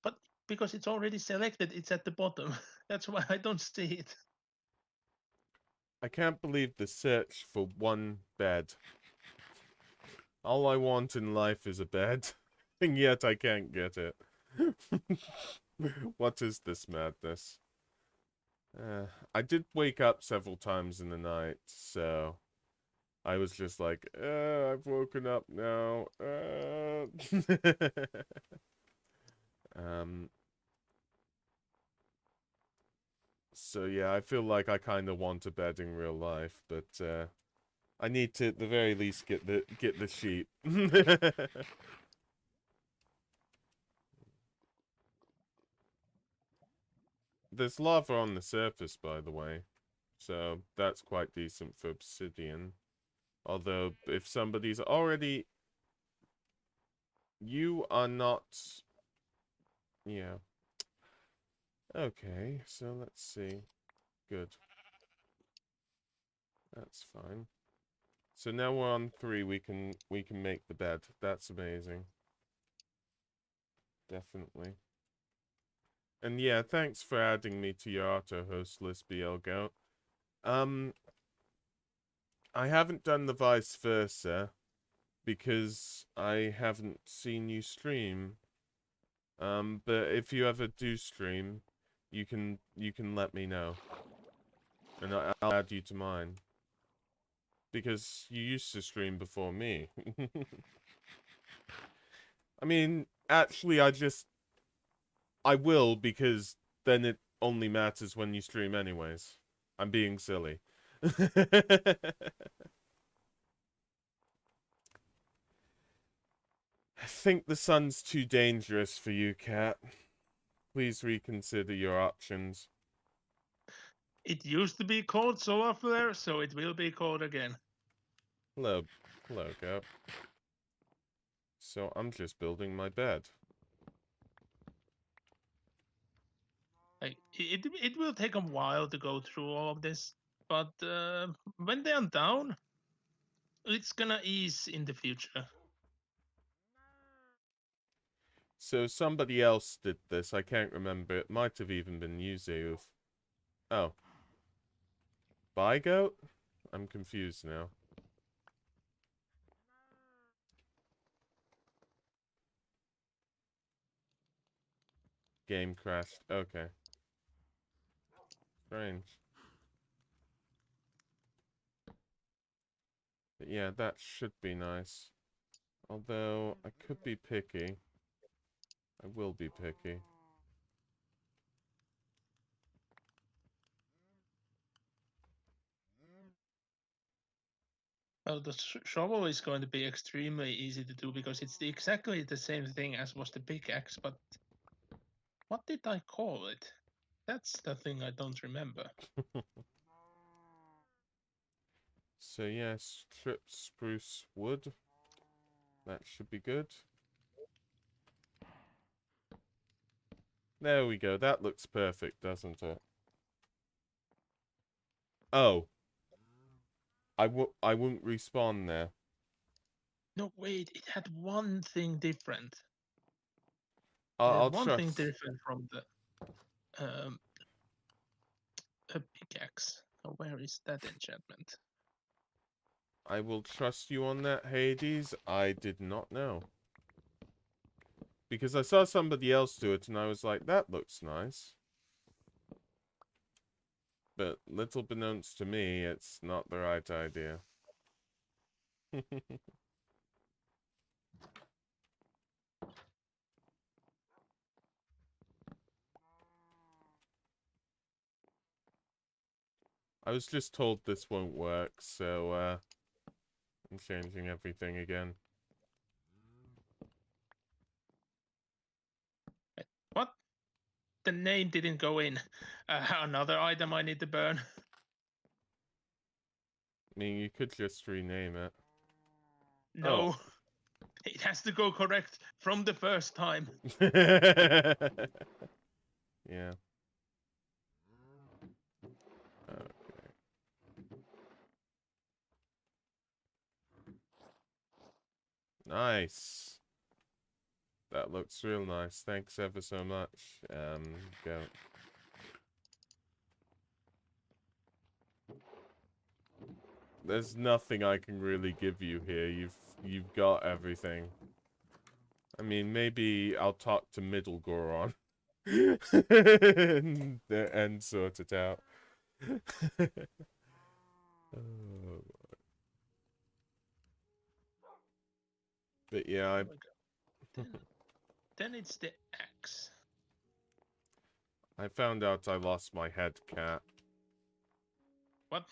But because it's already selected, it's at the bottom. That's why I don't see it. I can't believe the search for one bed. All I want in life is a bed, and yet I can't get it. What is this madness? I did wake up several times in the night, so I was just like, I've woken up now. um, so yeah, I feel like I kind of want a bed in real life, but I need to at the very least get the sheep. There's lava on the surface, by the way, so that's quite decent for obsidian. Although, if somebody's already... You are not... Yeah. Okay, so let's see. Good. That's fine. So now we're on 3, we can make the bed. That's amazing. Definitely. And yeah, thanks for adding me to your auto host list, BLGoat. I haven't done the vice versa because I haven't seen you stream. But if you ever do stream, you can let me know, and I'll add you to mine because you used to stream before me. I mean, actually, I will because then it only matters when you stream anyways. I'm being silly. I think the sun's too dangerous for you, Cat. Please reconsider your options. It used to be called solar flare, so it will be called again. Hello, Gap. So I'm just building my bed. Like it will take a while to go through all of this, but when they are down, it's gonna ease in the future. So somebody else did this. I can't remember. It might have even been you, Zeus. Oh. Bygoat? I'm confused now. Game crashed. Okay. Strange. But yeah, that should be nice. Although, I could be picky. I will be picky. Well, the shovel is going to be extremely easy to do because it's exactly the same thing as was the pickaxe, but what did I call it? That's the thing I don't remember. So yeah, strip spruce wood. That should be good. There we go. That looks perfect, doesn't it? Oh. I won't respawn there. No, wait, it had one thing different. I'll One thing trust. different from the a pickaxe. Oh, where is that enchantment? I will trust you on that, Hades. I did not know. Because I saw somebody else do it, and I was like, that looks nice. But little beknownst to me, it's not the right idea. I was just told this won't work, so, I'm changing everything again. What? The name didn't go in. Another item I need to burn. I mean, you could just rename it. No. It has to go correct from the first time. Yeah. Okay. Nice. That looks real nice. Thanks ever so much. Go. There's nothing I can really give you here. You've got everything. I mean, maybe I'll talk to Middle Goron and sort it out. Oh. But yeah, Then it's the axe. I found out I lost my head, cat. What?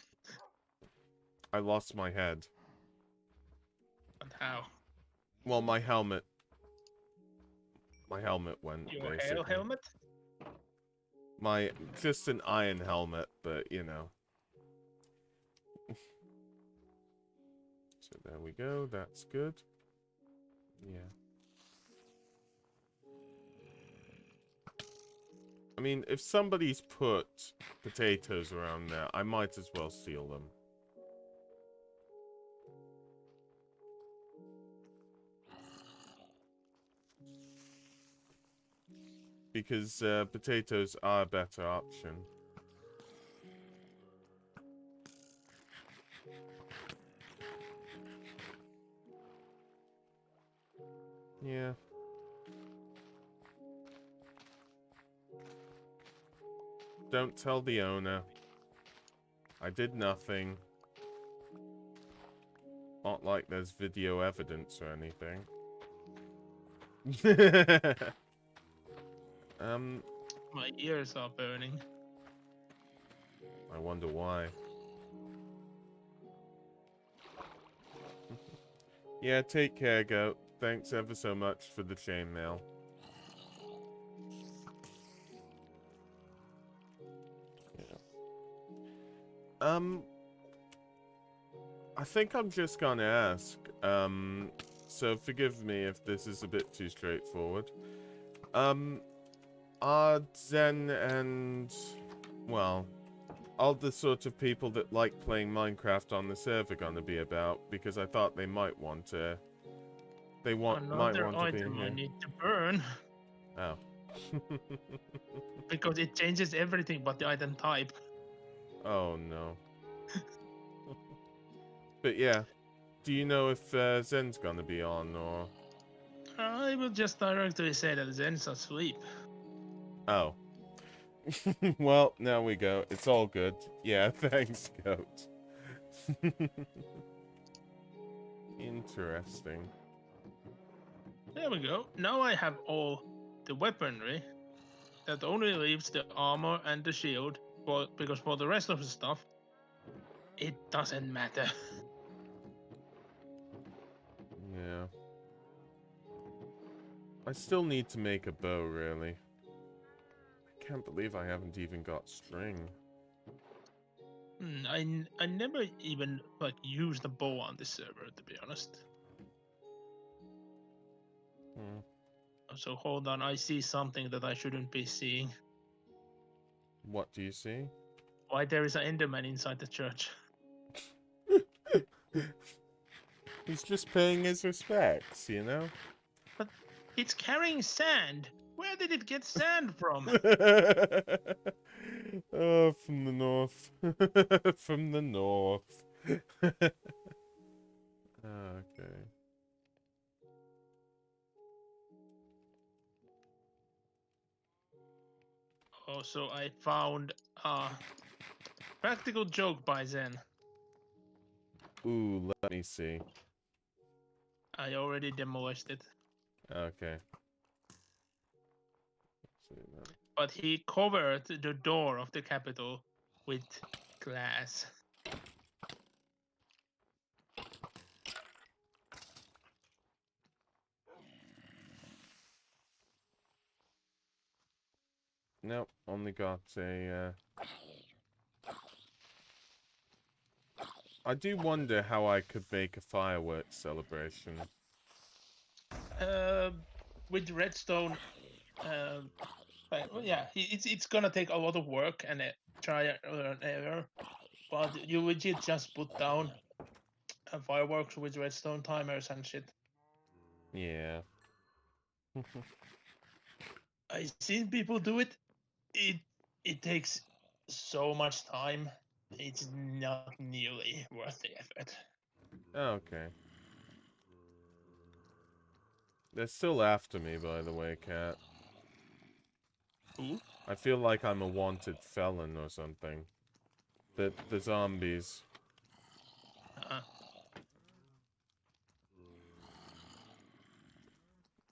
I lost my head. And how? Well, my helmet. My helmet went, Your basically. helmet? Just an iron helmet, but, you know. So there we go, that's good. Yeah. I mean, if somebody's put potatoes around there, I might as well steal them. Because potatoes are a better option. Yeah. Don't tell the owner. I did nothing. Not like there's video evidence or anything. My ears are burning. I wonder why. Yeah, take care, Goat. Thanks ever so much for the chainmail. Yeah. I think I'm just gonna ask. So forgive me if this is a bit too straightforward. Are Zen and, well, all the sort of people that like playing Minecraft on the server gonna be about? Because I thought they might want to. Might Another want to be item I here. need to burn. Oh. Because it changes everything but the item type. Oh no. But yeah, do you know if Zen's gonna be on or? I will just directly say that Zen's asleep. Oh. Well, now we go. It's all good. Yeah, thanks, Goat. Interesting. There we go. Now I have all the weaponry. That only leaves the armor and the shield. Because for the rest of the stuff, it doesn't matter. Yeah. I still need to make a bow, really. I can't believe I haven't even got string. I never even like used a bow on this server, to be honest. Hmm. So hold on, I see something that I shouldn't be seeing. What do you see? Why there is an Enderman inside the church? He's just paying his respects, you know? But it's carrying sand. Where did it get sand from? Oh, from the north. From the north. Okay. Also, I found a practical joke by Zen. Ooh, let me see. I already demolished it. Okay. Let's see that. But he covered the door of the Capitol with glass. Nope, only got a. I do wonder how I could make a fireworks celebration. With redstone, well, yeah, it's gonna take a lot of work and trial and error. But you would just put down fireworks with redstone timers and shit. Yeah. I've seen people do it. It takes so much time. It's not nearly worth the effort. Okay. They're still after me, by the way, Cat. Who? I feel like I'm a wanted felon or something. The zombies. Uh,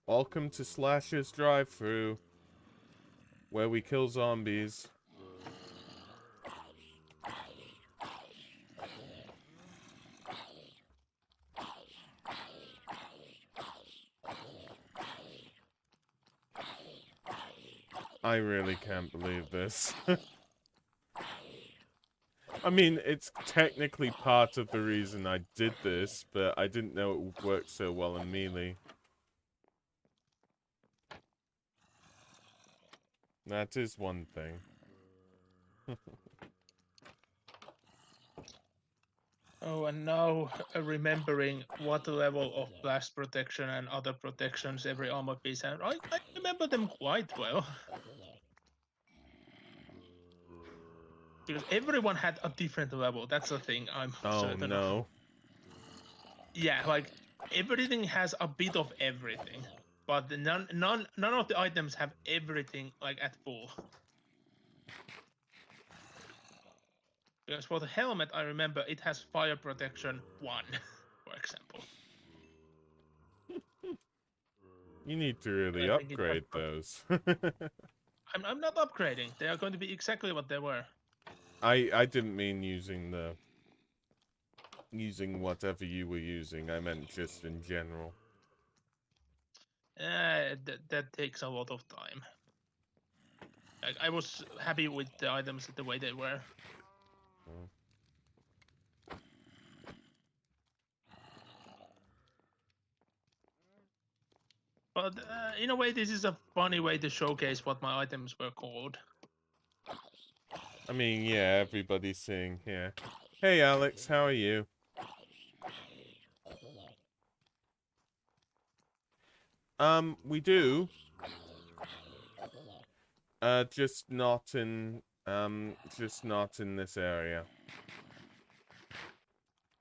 Welcome to Slash's Drive-Thru, where we kill zombies. I really can't believe this. I mean, it's technically part of the reason I did this, but I didn't know it would work so well in Melee. That is one thing. oh, and now remembering what level of blast protection and other protections every armor piece had, I remember them quite well. Because everyone had a different level. That's the thing I'm Oh certain of. no. Yeah, like everything has a bit of everything, but none of the items have everything like at full. Because for the helmet, I remember it has fire protection 1, for example. You need to really I think it has. upgrade those. I'm not upgrading. They are going to be exactly what they were. I didn't mean using whatever you were using. I meant just in general. That takes a lot of time. Like, I was happy with the items the way they were. Oh. But in a way, this is a funny way to showcase what my items were called. I mean, yeah, everybody's saying here. Hey Alex, how are you? We do. Just not in this area.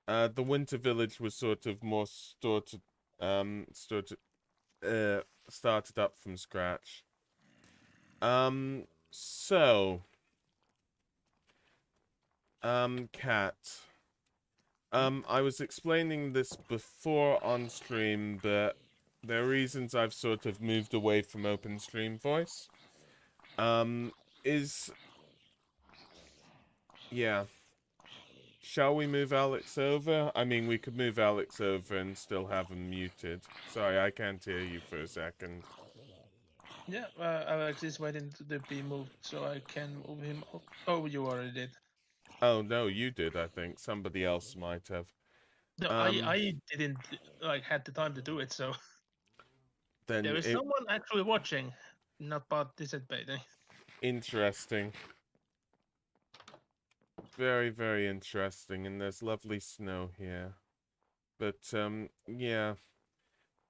The Winter Village was sort of more started up from scratch. So, Cat. I was explaining this before on stream, but there are reasons I've sort of moved away from open stream voice. Yeah. Shall we move Alex over? I mean, we could move Alex over and still have him muted. Sorry, I can't hear you for a second. Yeah, Alex is waiting to be moved, so I can move him up. Oh, you already did. Oh, no, you did, I think. Somebody else might have. No, I didn't like had the time to do it, so Then there is someone actually watching, not participating. Interesting. Very, very interesting, and there's lovely snow here. But, yeah.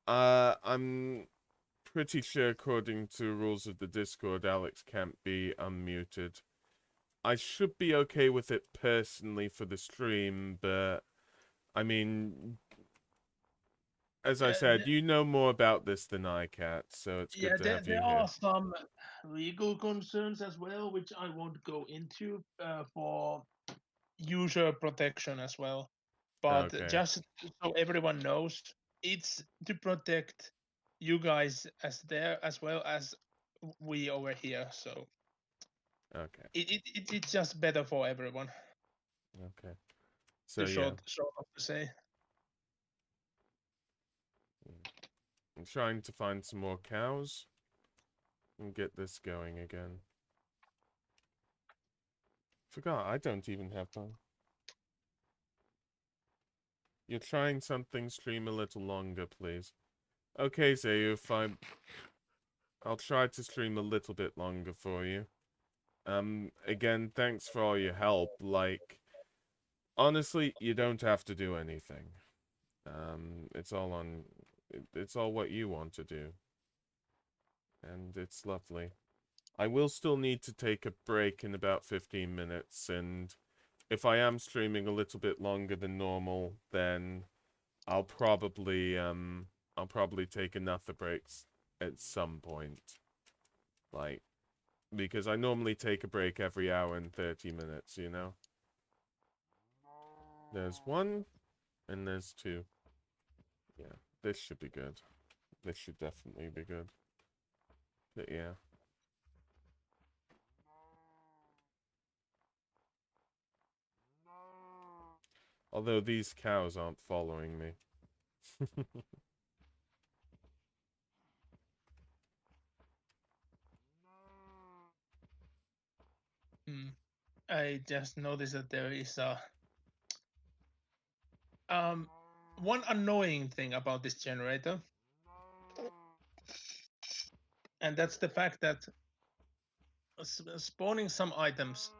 I'm pretty sure according to rules of the Discord, Alex can't be unmuted. I should be okay with it personally for the stream, but, I mean, as I said, you know more about this than I, Cat, so it's yeah, good to have there you are here. some legal concerns as well, which I won't go into for user protection as well. But Okay. just so everyone knows, it's to protect you guys as there as well as we over here. So Okay. it's just better for everyone. Okay. So The yeah, short of to say. I'm trying to find some more cows and get this going again. Forgot, I don't even have them. You're trying something, stream a little longer, please. Okay, Zayuf, I'll try to stream a little bit longer for you. Again, thanks for all your help. Like, honestly, you don't have to do anything. It's all on, it's all what you want to do. And it's lovely. I will still need to take a break in about 15 minutes, and if I am streaming a little bit longer than normal, then I'll probably take another break at some point. Like, because I normally take a break every hour and 30 minutes, you know? There's one, and there's two. Yeah, this should be good. This should definitely be good. But yeah. Although these cows aren't following me. I just noticed that there is a one annoying thing about this generator, and that's the fact that spawning some items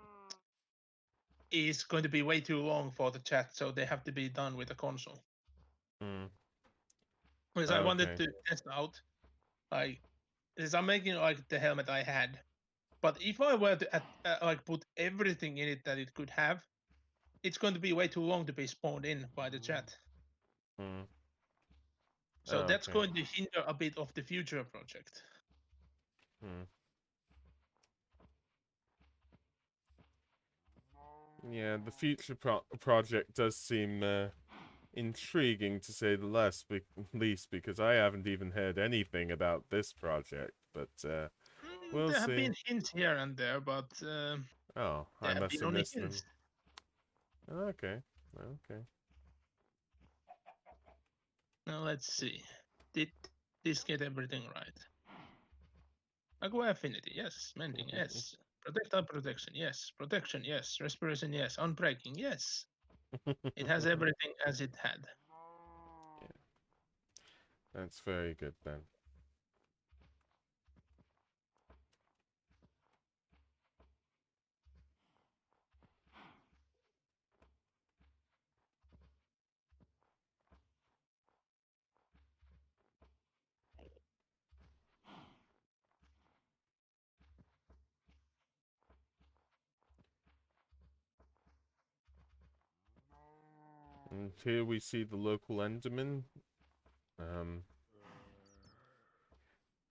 is going to be way too long for the chat, so they have to be done with the console. Hmm. Because I wanted Okay. to test out, like, because I'm making like the helmet I had, but if I were to like put everything in it that it could have, it's going to be way too long to be spawned in by the chat. Hmm. So that's Okay. going to hinder a bit of the future project. Hmm. Yeah, the future project does seem intriguing to say the least, because I haven't even heard anything about this project. But we'll There have see. been hints here and there, but Oh, I there have must been have only missed them. hints. Okay. Okay. Now let's see. Did this get everything right? Aqua affinity, yes. Mending, yes. Projectile protection, yes. Protection, yes. Respiration, yes. Unbreaking, yes. It has everything as it had. Yeah, that's very good then. And here we see the local Enderman, um,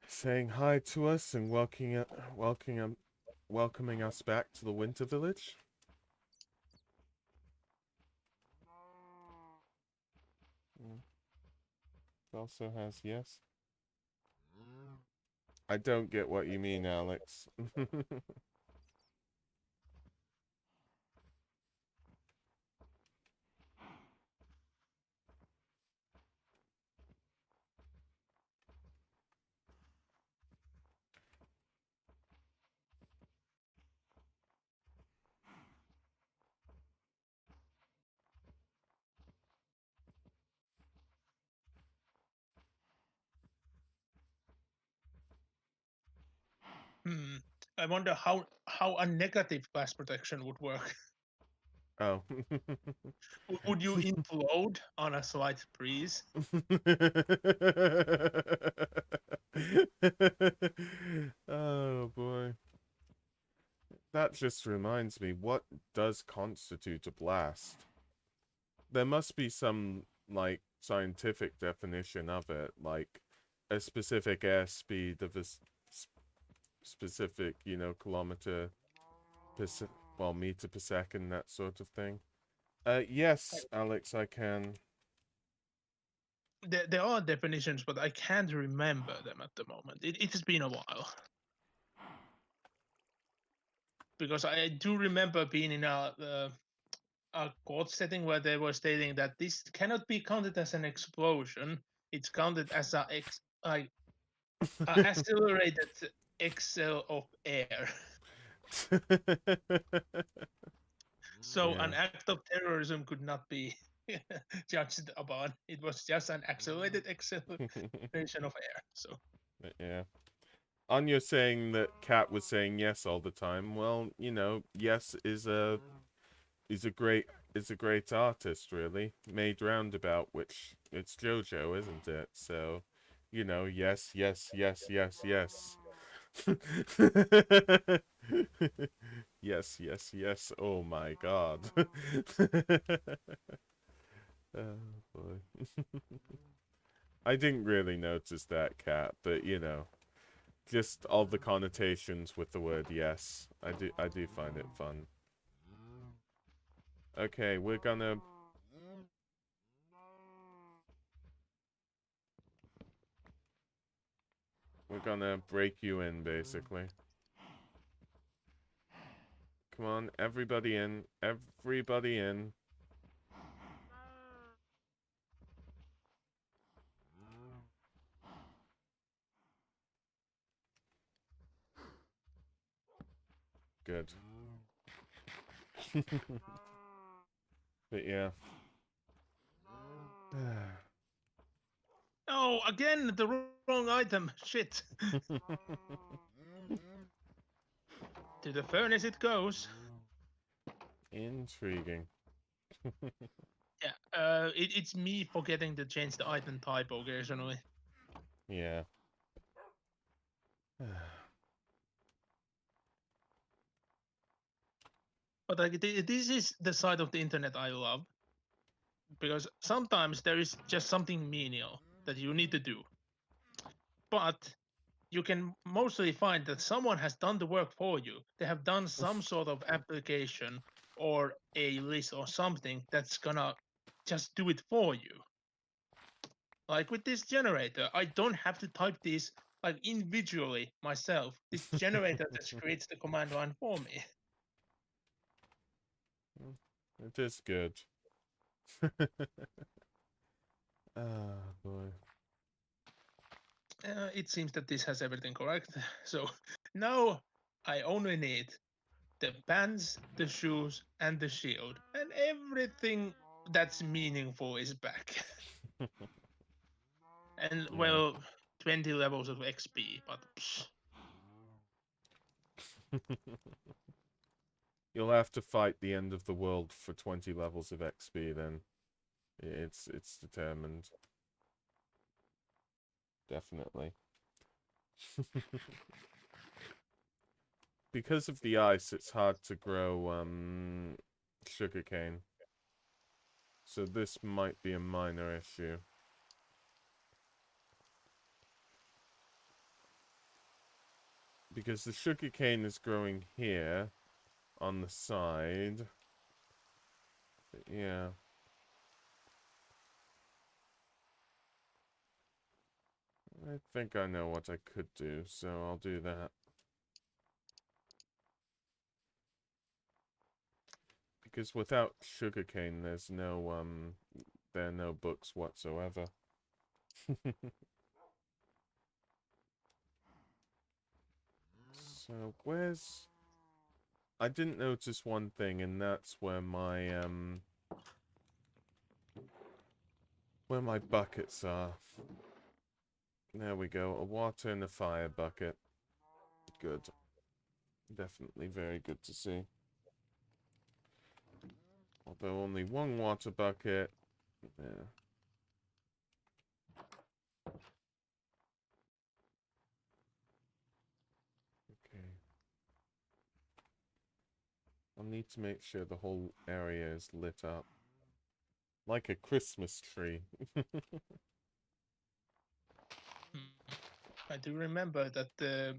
saying hi to us and welcoming us back to the Winter Village. It also has yes. I don't get what you mean, Alex. Hmm. I wonder how a negative glass protection would work. Oh. Would you implode on a slight breeze? Oh boy. That just reminds me, what does constitute a blast? There must be some like scientific definition of it, like a specific airspeed of a specific, you know, kilometer per meter per second, that sort of thing. Yes, Alex, I can. There are definitions, but I can't remember them at the moment. It has been a while. Because I do remember being in a court setting where they were stating that this cannot be counted as an explosion. It's counted as a accelerated exhale of air. So Yeah. an act of terrorism could not be judged upon. It was just an accelerated acceleration of air. So Yeah. Anya saying that Kat was saying yes all the time. Well, you know, yes is a great artist, really. Made Roundabout, which it's JoJo, isn't it? So, you know, yes, yes, yes, yes, yes. Yes, yes, yes. Oh my god. Oh boy. I didn't really notice that, Cat, but you know, just all the connotations with the word yes. I do find it fun. Okay, we're gonna break you in, basically. Come on, everybody in. Everybody in. Good. But yeah. oh, again the wrong item. Shit. To the furnace it goes. Intriguing. Yeah, it's me forgetting to change the item type occasionally. Yeah. But like, this is the side of the internet I love because sometimes there is just something menial that you need to do, but you can mostly find that someone has done the work for you. They have done some sort of application or a list or something that's gonna just do it for you. Like with this generator, I don't have to type this like individually myself. This generator just creates the command line for me. It is good. Ah, boy. It seems that this has everything correct. So now I only need the pants, the shoes, and the shield, and everything that's meaningful is back. And Yeah. well, 20 levels of XP, but You'll have to fight the end of the world for 20 levels of XP then. It's determined. Definitely. Because of the ice, it's hard to grow sugarcane. So this might be a minor issue. Because the sugarcane is growing here on the side. But yeah. I think I know what I could do, so I'll do that. Because without sugarcane, there are no books whatsoever. So where's... I didn't notice one thing, and that's where my buckets are. There we go, a water and a fire bucket. Good. Definitely very good to see. Although only one water bucket. Yeah. Okay. I'll need to make sure the whole area is lit up. Like a Christmas tree. I do remember that the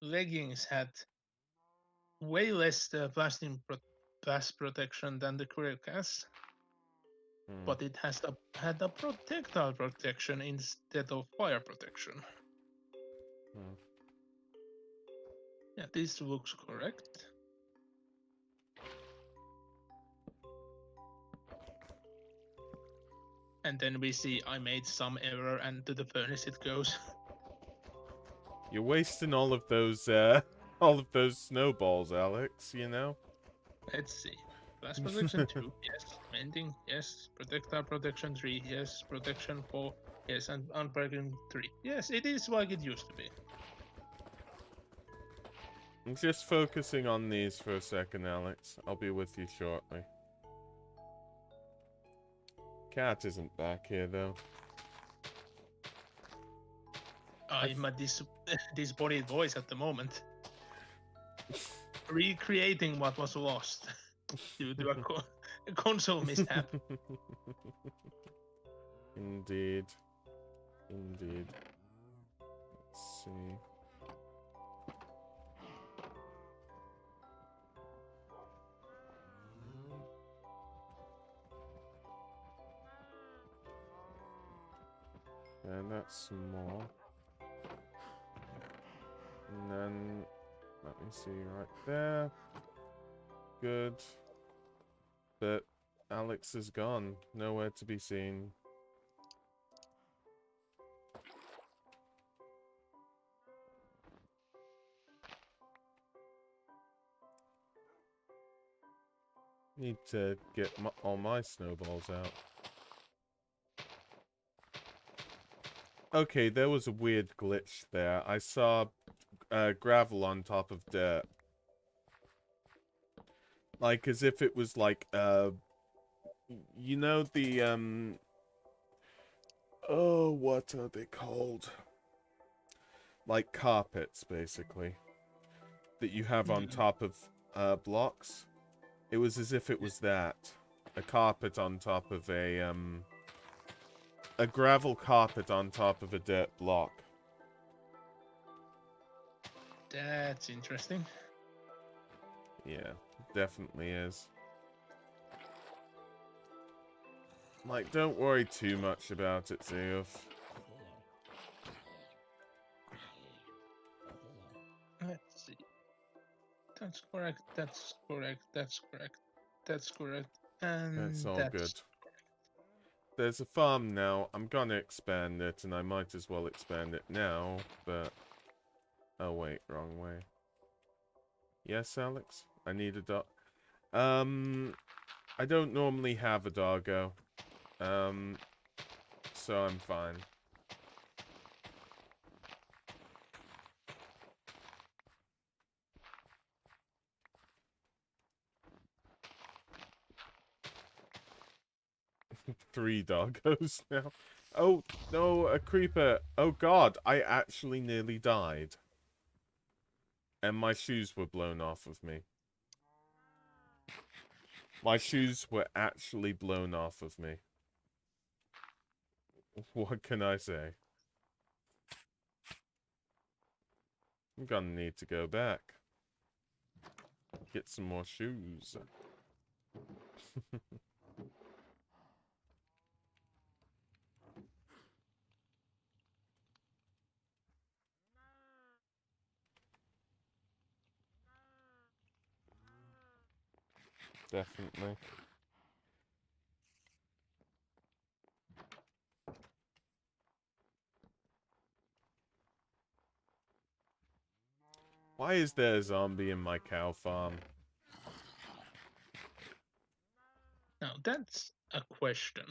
leggings had way less blast protection than the Kurilkas, Hmm. but it had a projectile protection instead of fire protection. Hmm. Yeah, this looks correct. And then we see I made some error and to the furnace it goes. You're wasting all of those snowballs, Alex, you know? Let's see. Blast protection 2, yes. Mending, yes. Projectile protection 3, yes. Protection 4, yes. And unbreaking 3. Yes, it is like it used to be. I'm just focusing on these for a second, Alex. I'll be with you shortly. Cat isn't back here, though. I'm at this disembodied voice at the moment. Recreating what was lost due to a console mishap. Indeed. Indeed. Let's see. And that's small. And then, let me see, right there. Good. But Alex is gone. Nowhere to be seen. Need to get all my snowballs out. Okay, there was a weird glitch there. I saw gravel on top of dirt. Like, as if it was like, you know the, oh, what are they called? Like carpets, basically. That you have on top of, blocks. It was as if it was that. A carpet on top of a gravel carpet on top of a dirt block. That's interesting. Yeah, definitely is. Like, don't worry too much about it, Zeof. Let's see. That's correct. That's correct. That's correct. That's correct. That's And all that's good. There's a farm now. I'm gonna expand it, and I might as well expand it now, but... Oh, wait, wrong way. Yes, Alex? I need a dog. I don't normally have a doggo. So I'm fine. Three doggos now. Oh, no, a creeper. Oh, God, I actually nearly died. And my shoes were blown off of me. My shoes were actually blown off of me. What can I say? I'm gonna need to go back. Get some more shoes. Definitely. Why is there a zombie in my cow farm? now that's a question.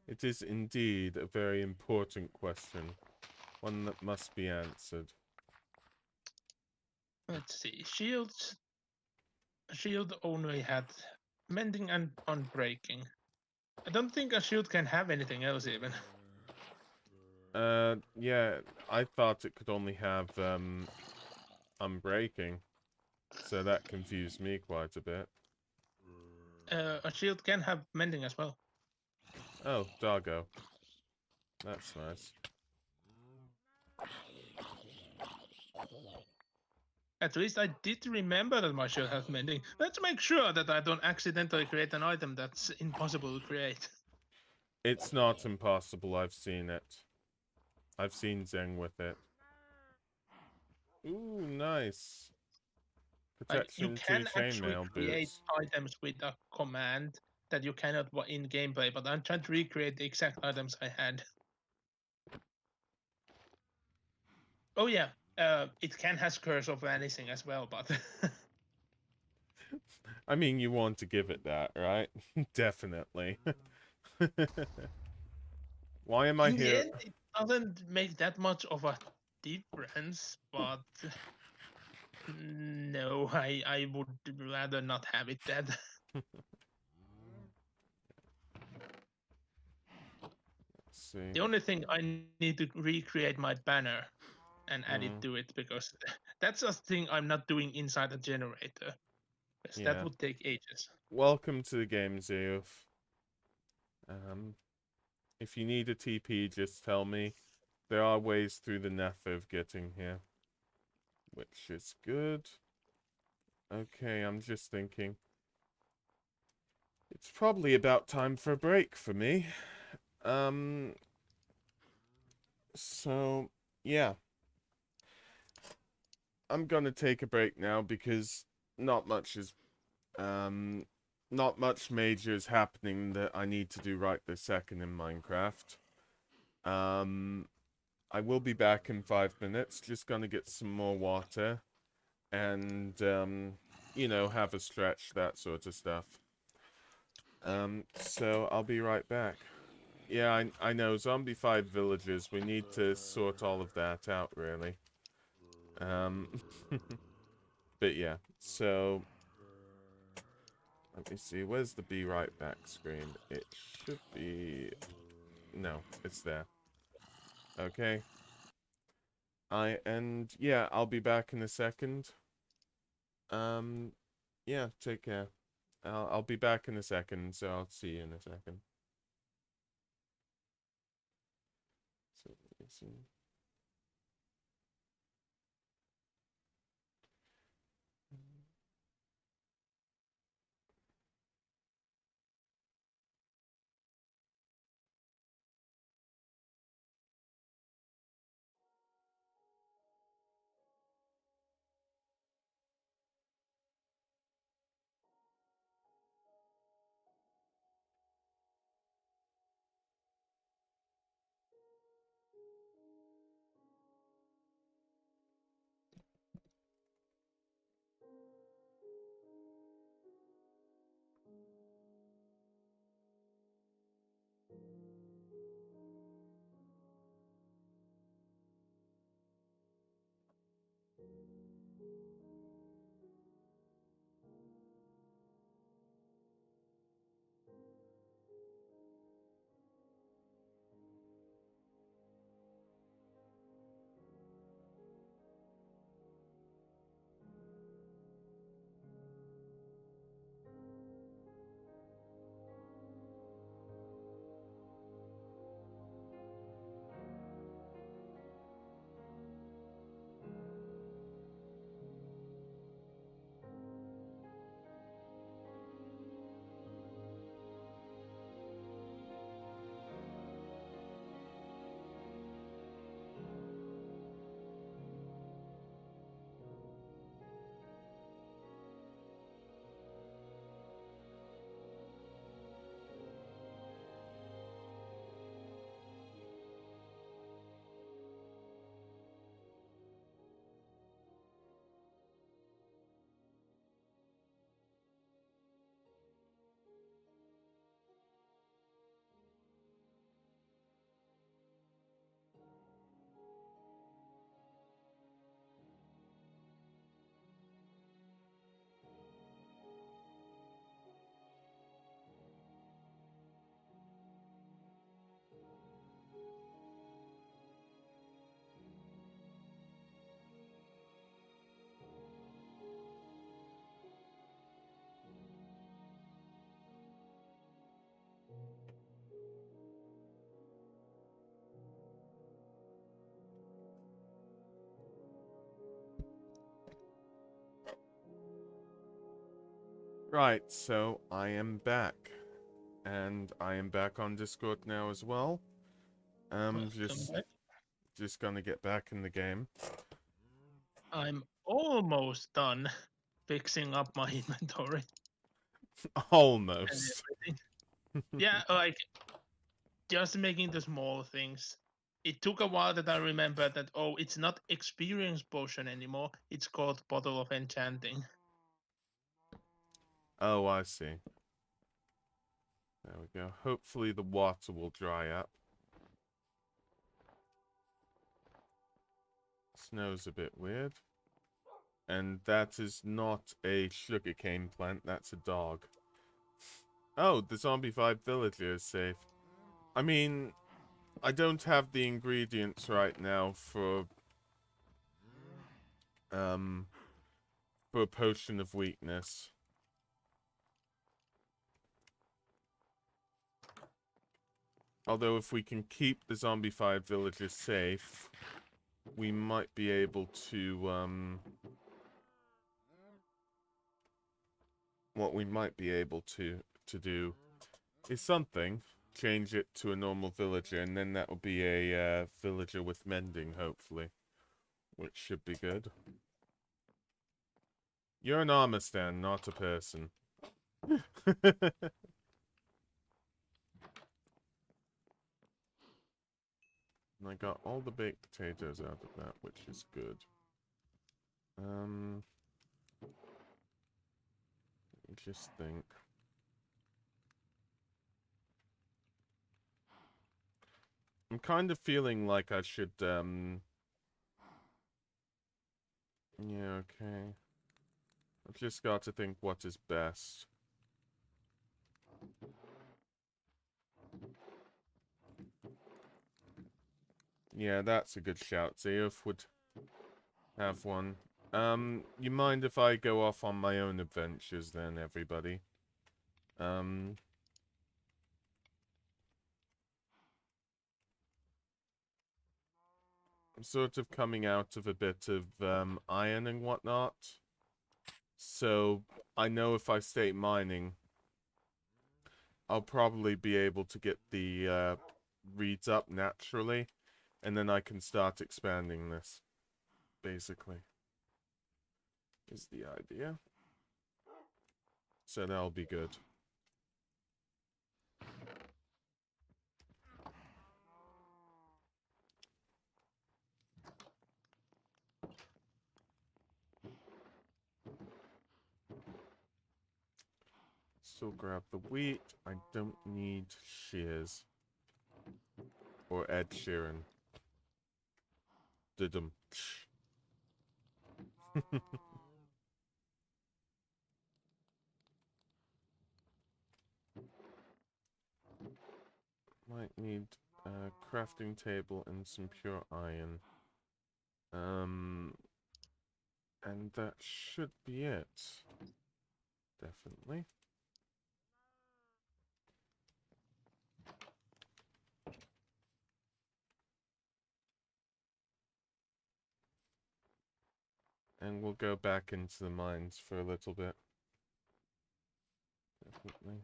It is indeed a very important question. One that must be answered. Let's see. Shield only had mending and unbreaking. I don't think a shield can have anything else even. Yeah, I thought it could only have, unbreaking. So that confused me quite a bit. a shield can have mending as well. Oh, doggo. That's nice. At least I did remember that my shield has mending. Let's make sure that I don't accidentally create an item that's impossible to create. It's not impossible. I've seen it. I've seen Zeng with it. Ooh, nice. Like you Protection 2 can actually chainmail create boots. items with a command that you cannot in gameplay, but I'm trying to recreate the exact items I had. Oh yeah, it can has Curse of Vanishing as well, but I mean, you want to give it that, right? Definitely. Why am I in the here? end it doesn't make that much of a difference. But no, I would rather not have it dead. Let's see. The only thing I need to recreate my banner and add it Mm, to it, because that's a thing I'm not doing inside the generator. Because that yeah. would take ages. Welcome to the game, Zeus. If you need a TP, just tell me. There are ways through the Nether of getting here, which is good. Okay, I'm just thinking. It's probably about time for a break for me. So, yeah. I'm gonna take a break now because not much is, not much major is happening that I need to do right this second in Minecraft. I will be back in 5 minutes. Just gonna get some more water and, you know, have a stretch, that sort of stuff. So I'll be right back. Yeah, I know, Zombie 5 villages, we need to sort all of that out, really. But yeah, so let me see, where's the be right back screen? It should be, no, it's there. Okay. And yeah, I'll be back in a second. Yeah, take care. I'll be back in a second, so I'll see you in a second. So let me see. Right, so I am back. And I am back on Discord now as well. Welcome Just back. gonna get back in the game. I'm almost done fixing up my inventory and Almost. everything. Yeah, like just making the small things. It took a while that I remembered that it's not experience potion anymore. It's called bottle of enchanting. Oh, I see. There we go. Hopefully the water will dry up. Snow's a bit weird. And that is not a sugarcane plant, that's a dog. Oh, the zombie vibe villager is safe. I mean, I don't have the ingredients right now for a potion of weakness. Although if we can keep the zombified villagers safe, we might be able to, what we might be able to do is something. Change it to a normal villager, and then that will be a villager with mending, hopefully. Which should be good. You're an armor stand, not a person. And I got all the baked potatoes out of that, which is good. Let me just think. I'm kind of feeling like I should, yeah, okay. I've just got to think what is best. Yeah, that's a good shout. Zeof would have one. You mind if I go off on my own adventures then, everybody? I'm sort of coming out of a bit of, iron and whatnot. So, I know if I stay mining, I'll probably be able to get the, reeds up naturally. And then I can start expanding this, basically. Is the idea. So that'll be good. Still grab the wheat. I don't need shears. Or Ed Sheeran. Didum. Might need a crafting table and some pure iron. And that should be it. Definitely. And we'll go back into the mines for a little bit. Definitely.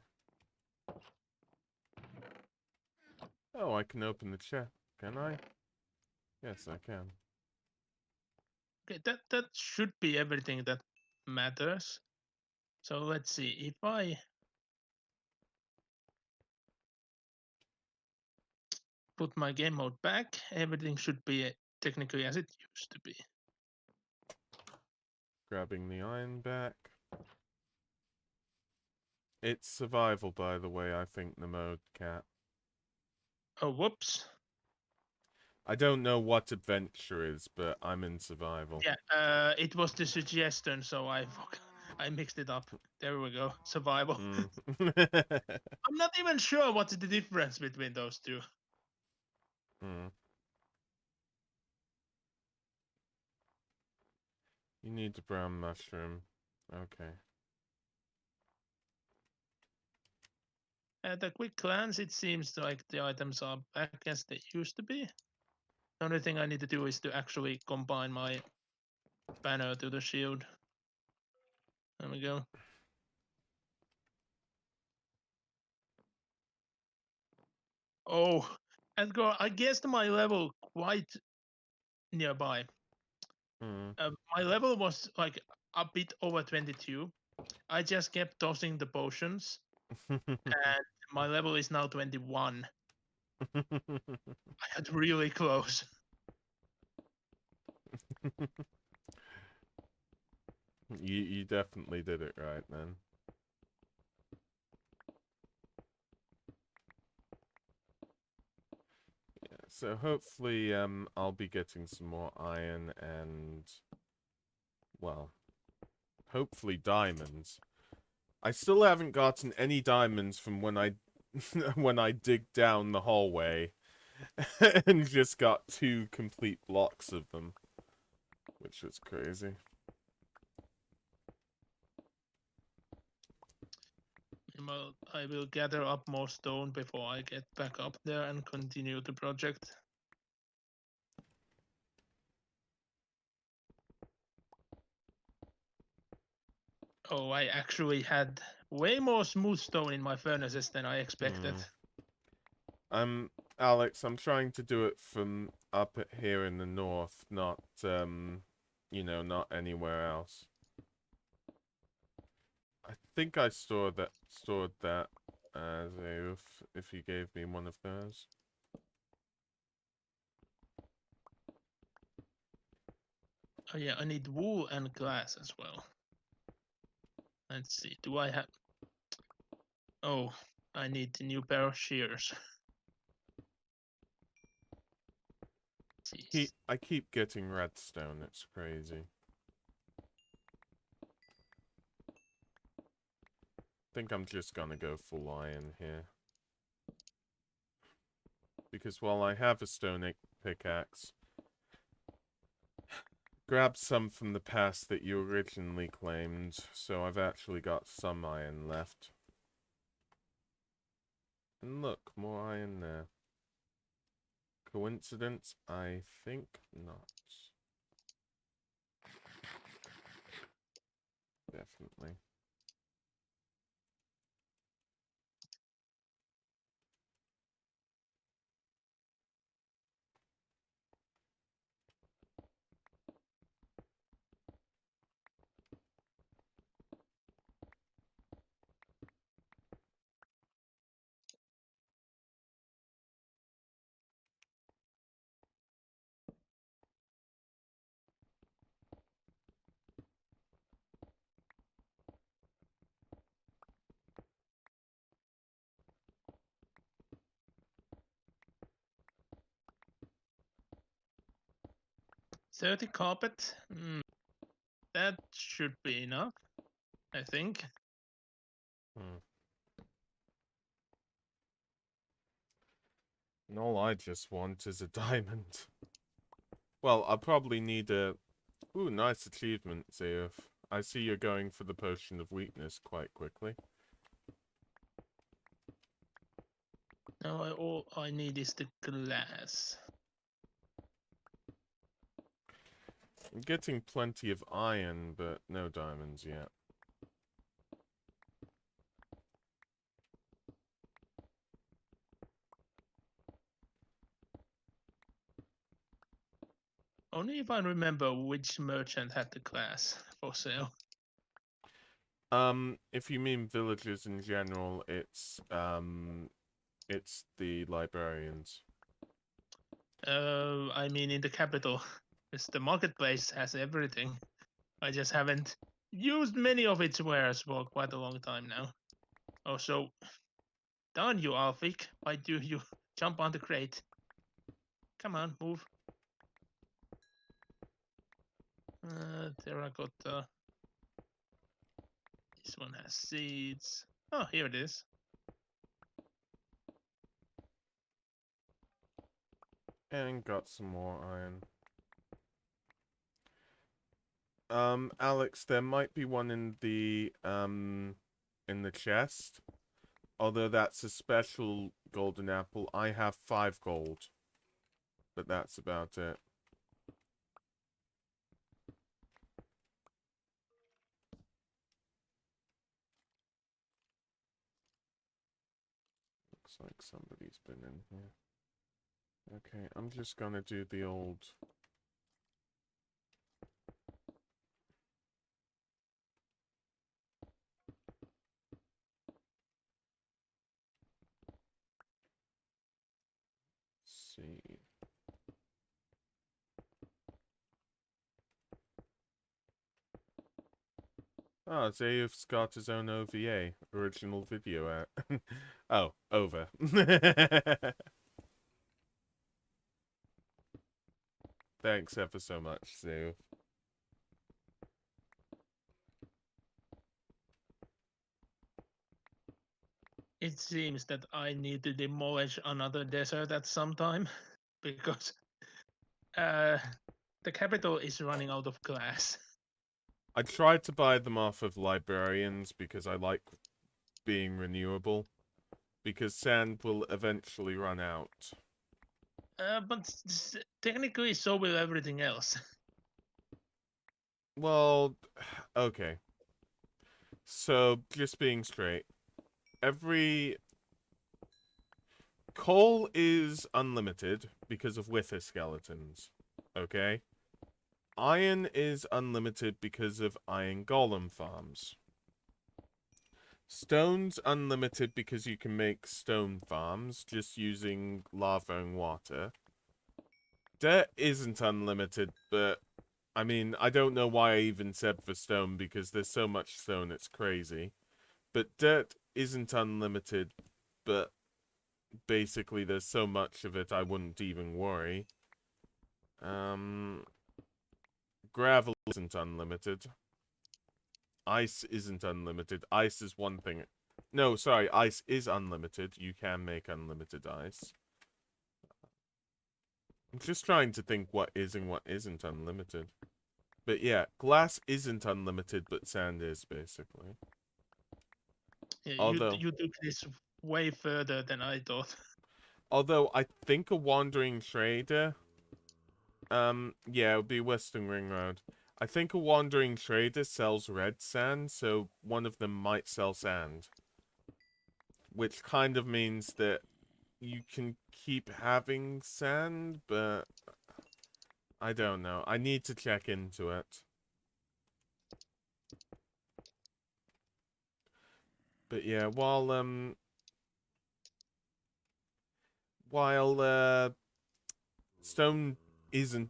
Oh, I can open the chest, can I? Yes, I can. Okay, that should be everything that matters. So let's see if I put my game mode back, everything should be technically as it used to be. Grabbing the iron back. It's survival, by the way, I think, the mode, Cat. Oh, whoops. I don't know what adventure is, but I'm in survival. Yeah, it was the suggestion, so I mixed it up. There we go. Survival. I'm not even sure what's the difference between those two. You need the brown mushroom. Okay. At a quick glance, it seems like the items are back as they used to be. The only thing I need to do is to actually combine my banner to the shield. There we go. Oh, and go. I guessed my level quite nearby. Hmm. My level was like a bit over 22. I just kept tossing the potions, and my level is now 21. I had really close. You definitely did it right then. Yeah, so hopefully I'll be getting some more iron and, well, hopefully diamonds. I still haven't gotten any diamonds from when I when I dig down the hallway and just got 2 complete blocks of them, which was crazy. Well, I will gather up more stone before I get back up there and continue the project. Oh, I actually had way more smooth stone in my furnaces than I expected. Alex, I'm trying to do it from up here in the north, not not anywhere else. I think I stored that as if you gave me one of those. Oh yeah, I need wool and glass as well. Let's see, do I have... Oh, I need a new pair of shears. Jeez. I keep getting redstone, it's crazy. Think I'm just gonna go full iron here. Because while I have a stone pickaxe, grab some from the past that you originally claimed, so I've actually got some iron left. And look, more iron there. Coincidence? I think not. Definitely. $30 carpet? That should be enough, I think. Hmm. And all I just want is a diamond. Well, I'll probably need a... Ooh, nice achievement, Zeof. I see you're going for the potion of weakness quite quickly. Now all I need is the glass. I'm getting plenty of iron, but no diamonds yet. Only if I remember which merchant had the glass for sale. If you mean villagers in general, it's the librarians. I mean in the capital. It's the marketplace has everything. I just haven't used many of its wares for quite a long time now. Also, darn you, Alfik. Why do you jump on the crate? Come on, move. Terracotta. This one has seeds. Oh, here it is. And got some more iron. Alex, there might be one in the chest. Although that's a special golden apple. I have 5 gold. But that's about it. Looks like somebody's been in here. Okay, I'm just gonna do the old... see. Oh, Zayuf's got his own OVA, original video out. Oh, over. Thanks ever so much, Zayuf. It seems that I need to demolish another desert at some time because the capital is running out of glass. I tried to buy them off of librarians because I like being renewable. Because sand will eventually run out. But technically, so will everything else. Well, okay. So, just being straight. Coal is unlimited because of wither skeletons. Okay? Iron is unlimited because of iron golem farms. Stone's unlimited because you can make stone farms just using lava and water. Dirt isn't unlimited, but I mean, I don't know why I even said for stone because there's so much stone it's crazy. But dirt isn't unlimited, but basically there's so much of it I wouldn't even worry. Gravel isn't unlimited. Ice isn't unlimited. Ice is one thing. No, sorry, ice is unlimited. You can make unlimited ice. I'm just trying to think what is and what isn't unlimited. But yeah, glass isn't unlimited, but sand is, basically. Yeah, Although, you took this way further than I thought. although I think a wandering trader... yeah, it would be Western Ring Road. I think a wandering trader sells red sand, so one of them might sell sand. Which kind of means that you can keep having sand, but... I don't know. I need to check into it. But yeah, while stone isn't...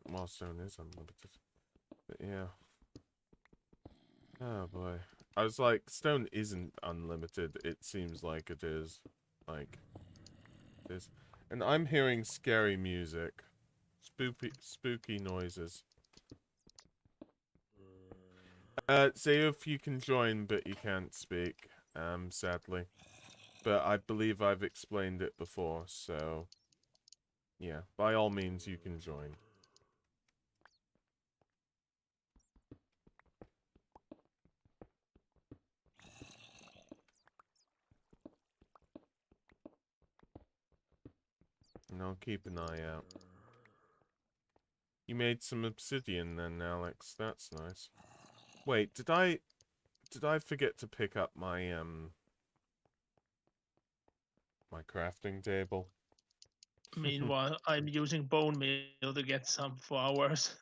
well, stone is unlimited. But yeah. Oh boy. I was like, stone isn't unlimited. It seems like it is. Like, this. And I'm hearing scary music. Spooky noises. Zayuf, you can join, but you can't speak, sadly. But I believe I've explained it before, so... yeah, by all means, you can join. And I'll keep an eye out. You made some obsidian then, Alex. That's nice. Wait, did I forget to pick up my my crafting table? Meanwhile, I'm using bone meal to get some flowers.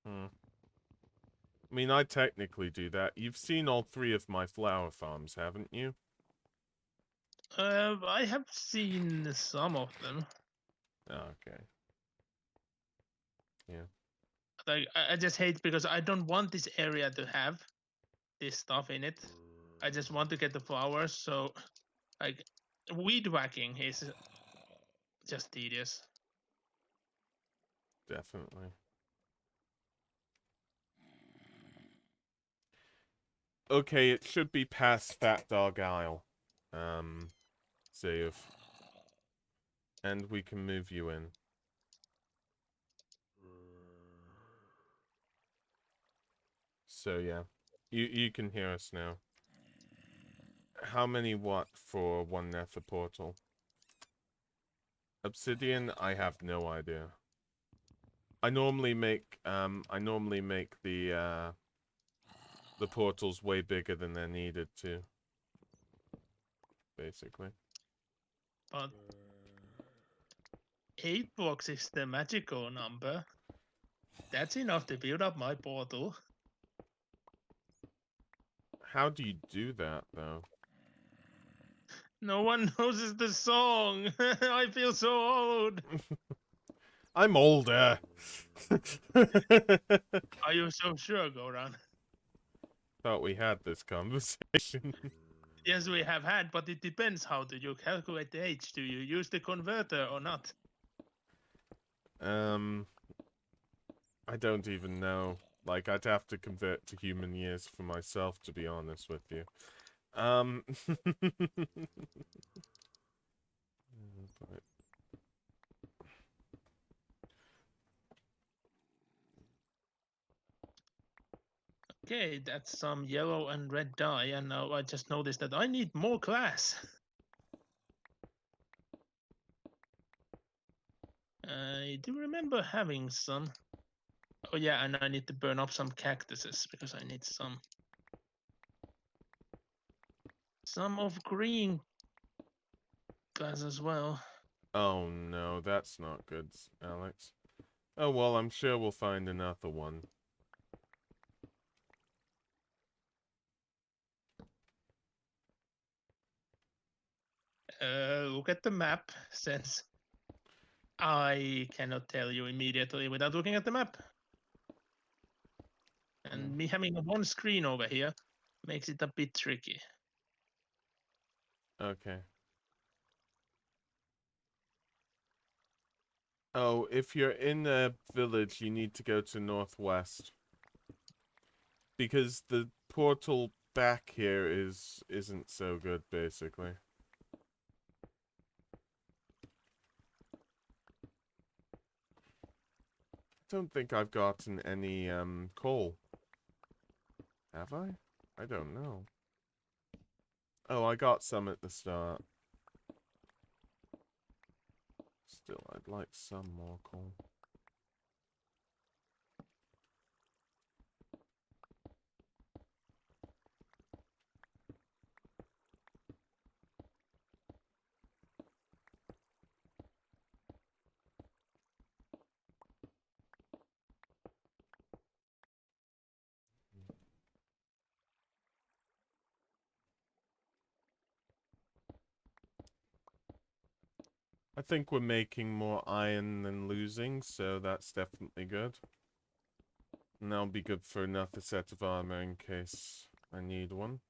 I mean, I technically do that. You've seen all 3 of my flower farms, haven't you? I have seen some of them. Okay. Yeah. Like I just hate because I don't want this area to have this stuff in it. I just want to get the flowers. So, like, weed whacking is just tedious. Definitely. Okay, it should be past Fat Dog Isle. Save. And we can move you in. So yeah. You can hear us now. How many what for one nether portal? Obsidian, I have no idea. I normally make the portals way bigger than they're needed to. basically. But 8 blocks is the magical number. That's enough to build up my portal. How do you do that, though? No one knows the song. I feel so old. I'm older. Are you so sure, Goran? Thought we had this conversation. Yes, we have had, but it depends. How do you calculate the age? Do you use the converter or not? I don't even know. Like, I'd have to convert to human years for myself, to be honest with you. But Okay, that's some yellow and red dye, and now I just noticed that I need more glass. I do remember having some. Oh yeah, and I need to burn up some cactuses because I need some of green glass as well. oh no, that's not good, Alex. Oh well, I'm sure we'll find another one. Look at the map, since I cannot tell you immediately without looking at the map. And me having one screen over here makes it a bit tricky. Okay. Oh, if you're in a village, you need to go to northwest. Because the portal back here isn't so good, basically. Don't think I've gotten any, coal. Have I? I don't know. Oh, I got some at the start. Still, I'd like some more coal. I think we're making more iron than losing, so that's definitely good. And that'll be good for another set of armor in case I need one.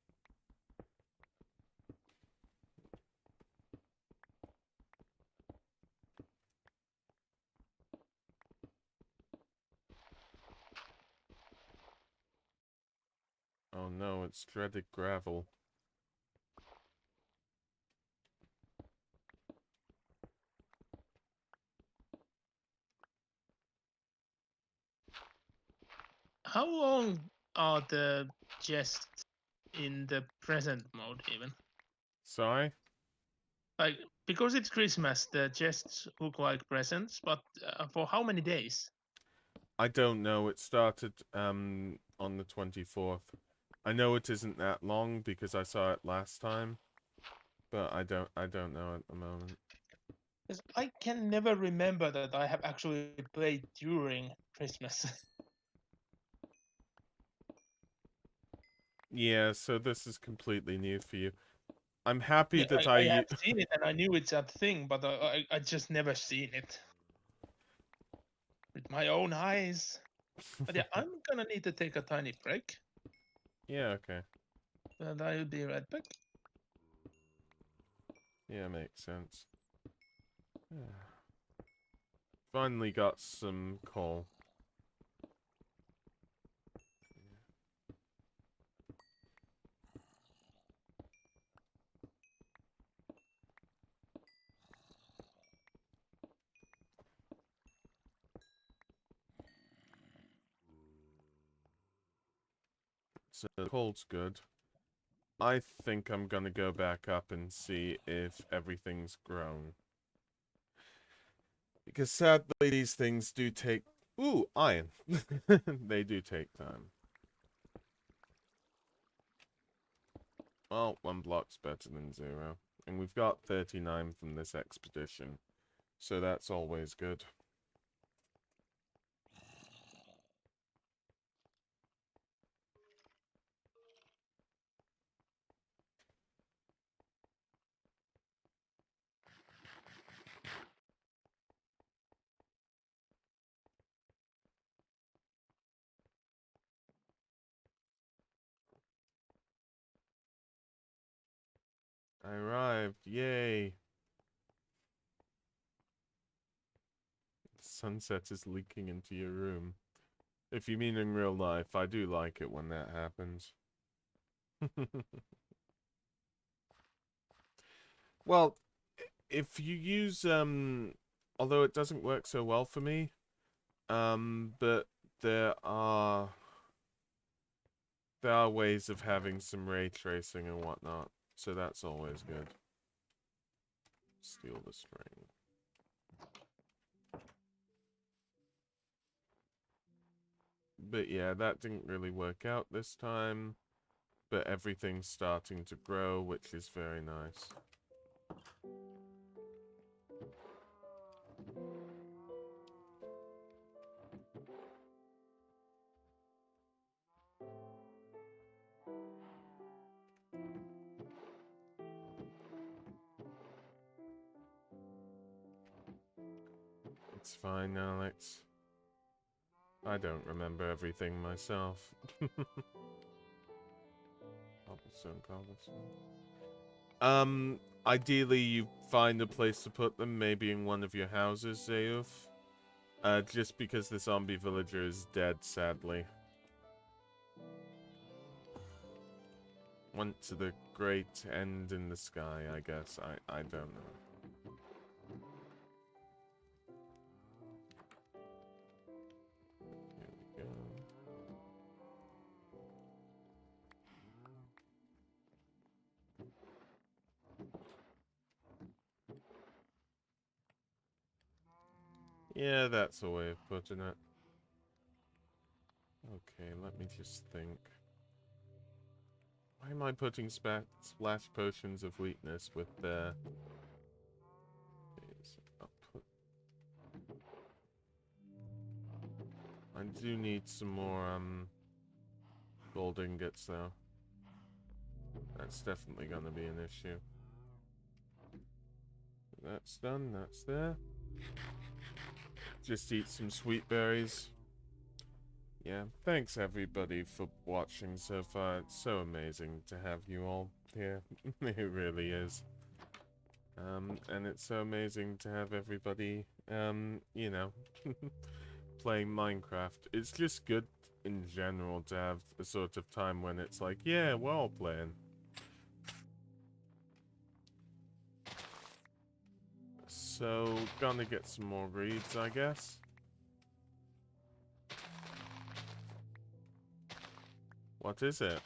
Oh no, it's dreaded gravel. How long are the chests in the present mode even? Sorry? Like, because it's Christmas, the chests look like presents, but for how many days? I don't know. It started on the 24th. I know it isn't that long because I saw it last time, but I don't know at the moment. 'Cause I can never remember that I have actually played during Christmas. Yeah, so this is completely new for you. I'm happy Yeah, that I have seen it and I knew it's a thing, but I just never seen it with my own eyes. But yeah, I'm gonna need to take a tiny break, Yeah, okay. and I'll be right back. Yeah, makes sense. Finally got some coal. So the coal's good. I think I'm gonna go back up and see if everything's grown. Because sadly these things do take... Ooh, iron. They do take time. Well, 1 block's better than 0. And we've got 39 from this expedition. So that's always good. I arrived. Yay. The sunset is leaking into your room. If you mean in real life, I do like it when that happens. Well, if you use, although it doesn't work so well for me, but there are ways of having some ray tracing and whatnot, so that's always good. Steal the string. But yeah, that didn't really work out this time, but everything's starting to grow, which is very nice. It's fine, Alex. I don't remember everything myself. Cobblestone. Ideally you find a place to put them, maybe in one of your houses, Zayuf. Just because the zombie villager is dead, sadly. Went to the great end in the sky, I guess. I don't know. Here we go. Yeah, that's a way of putting it. Okay, let me just think. Why am I putting splash potions of weakness with the... I do need some more, gold ingots, though. That's definitely gonna be an issue. That's done, that's there. Just eat some sweet berries. Yeah, thanks everybody for watching so far. It's so amazing to have you all here. It really is. And it's so amazing to have everybody, you know, playing Minecraft. It's just good in general to have a sort of time when it's like, yeah, we're all playing. So, gonna get some more reeds, I guess. What is it?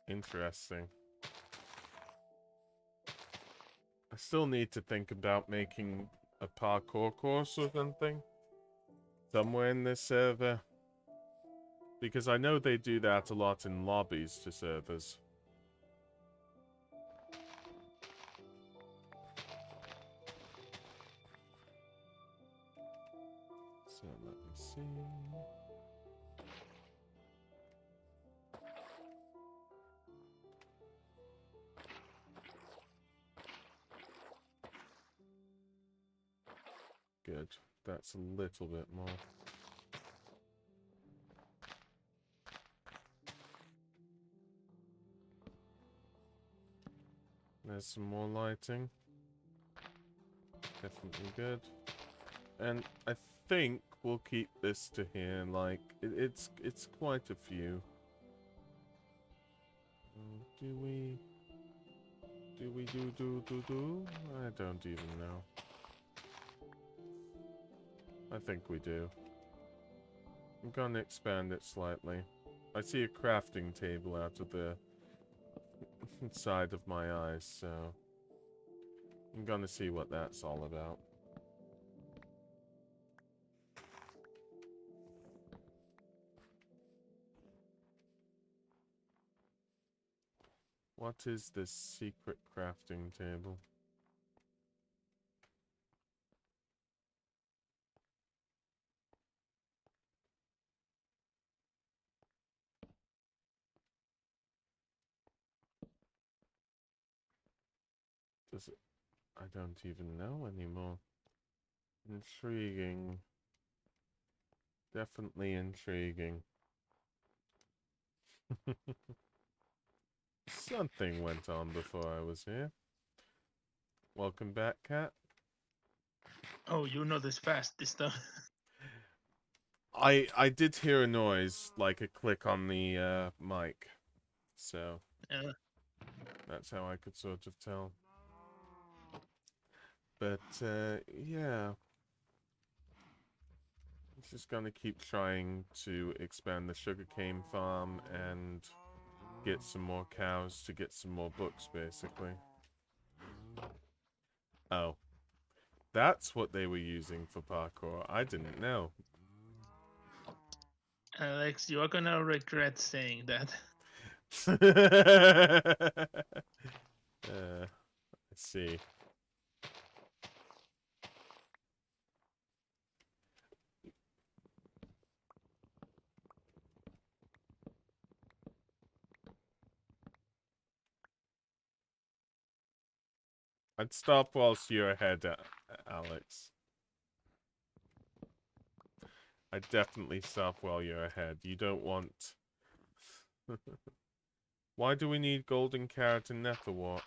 Interesting. I still need to think about making a parkour course or something. Somewhere in this server. Because I know they do that a lot in lobbies to servers. So let me see. Good. That's a little bit more. There's some more lighting. Definitely good. And I think we'll keep this to here. Like, it's quite a few. Do we do? I don't even know. I think we do. I'm gonna expand it slightly. I see a crafting table out of the side of my eyes, so I'm gonna see what that's all about. What is this secret crafting table? Does it? I don't even know anymore. Intriguing. Definitely intriguing. Something went on before I was here. Welcome back, Cat. Oh, you know this fast this time. I did hear a noise, like a click on the mic. So Yeah. that's how I could sort of tell. But yeah. Just gonna keep trying to expand the sugarcane farm and get some more cows to get some more books, basically. Oh. That's what they were using for parkour. I didn't know. Alex, you are gonna regret saying that. Let's see. I'd stop whilst you're ahead, Alex. I'd definitely stop while you're ahead. You don't want... Why do we need golden carrot and netherwort?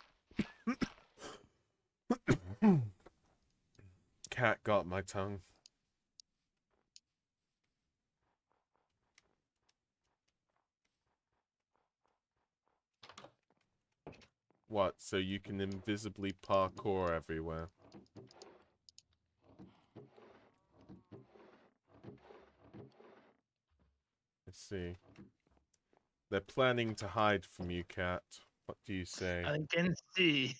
Cat got my tongue. What, so you can invisibly parkour everywhere? I see. They're planning to hide from you, Cat. What do you say? I can see,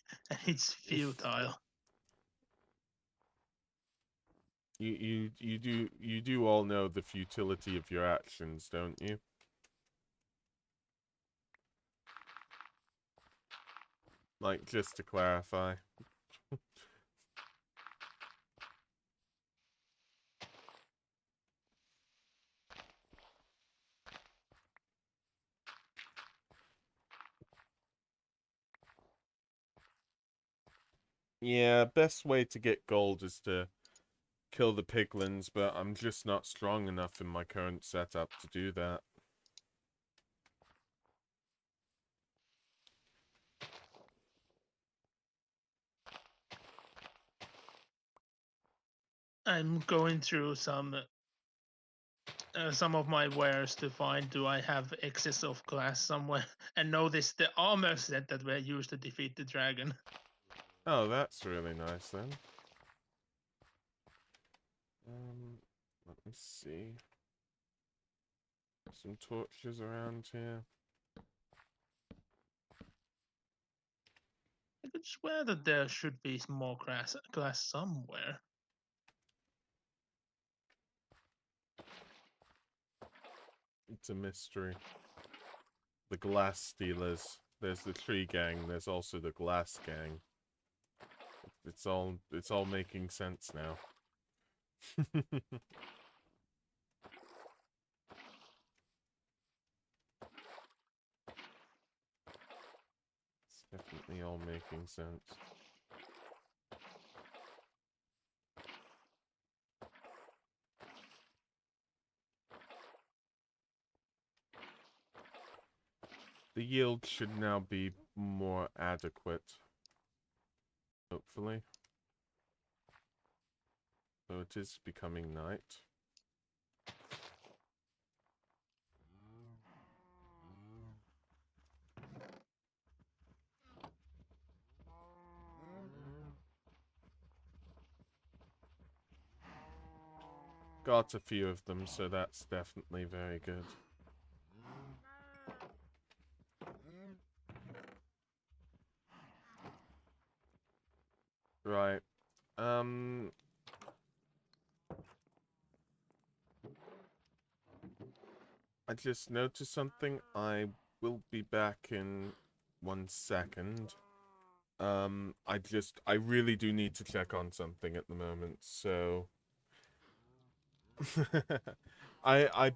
it's futile. You do all know the futility of your actions, don't you? Like, just to clarify. Yeah, best way to get gold is to kill the piglins, but I'm just not strong enough in my current setup to do that. I'm going through some of my wares to find do I have excess of glass somewhere, and notice the armor set that were used to defeat the dragon. Oh, that's really nice then. Let me see. Some torches around here. I could swear that there should be more glass somewhere. It's a mystery. The glass stealers. There's the tree gang. There's also the glass gang. It's all making sense now. It's definitely all making sense. The yield should now be more adequate. Hopefully. So it is becoming night. Got a few of them, so that's definitely very good. Right. I just noticed something. I will be back in 1 second. I really do need to check on something at the moment, so I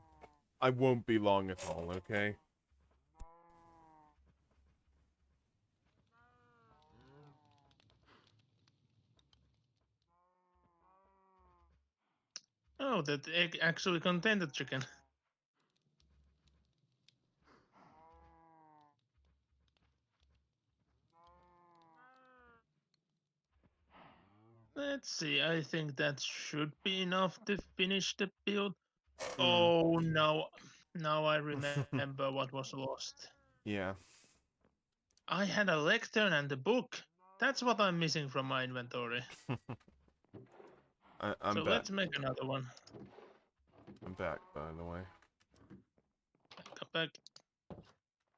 I won't be long at all, okay? Oh, that egg actually contained the chicken. Let's see. I think that should be enough to finish the build. Mm, Oh no! Now I remember what was lost. yeah. I had a lectern and a book. That's what I'm missing from my inventory. I'm So back. let's make another one. I'm back, by the way. Come back.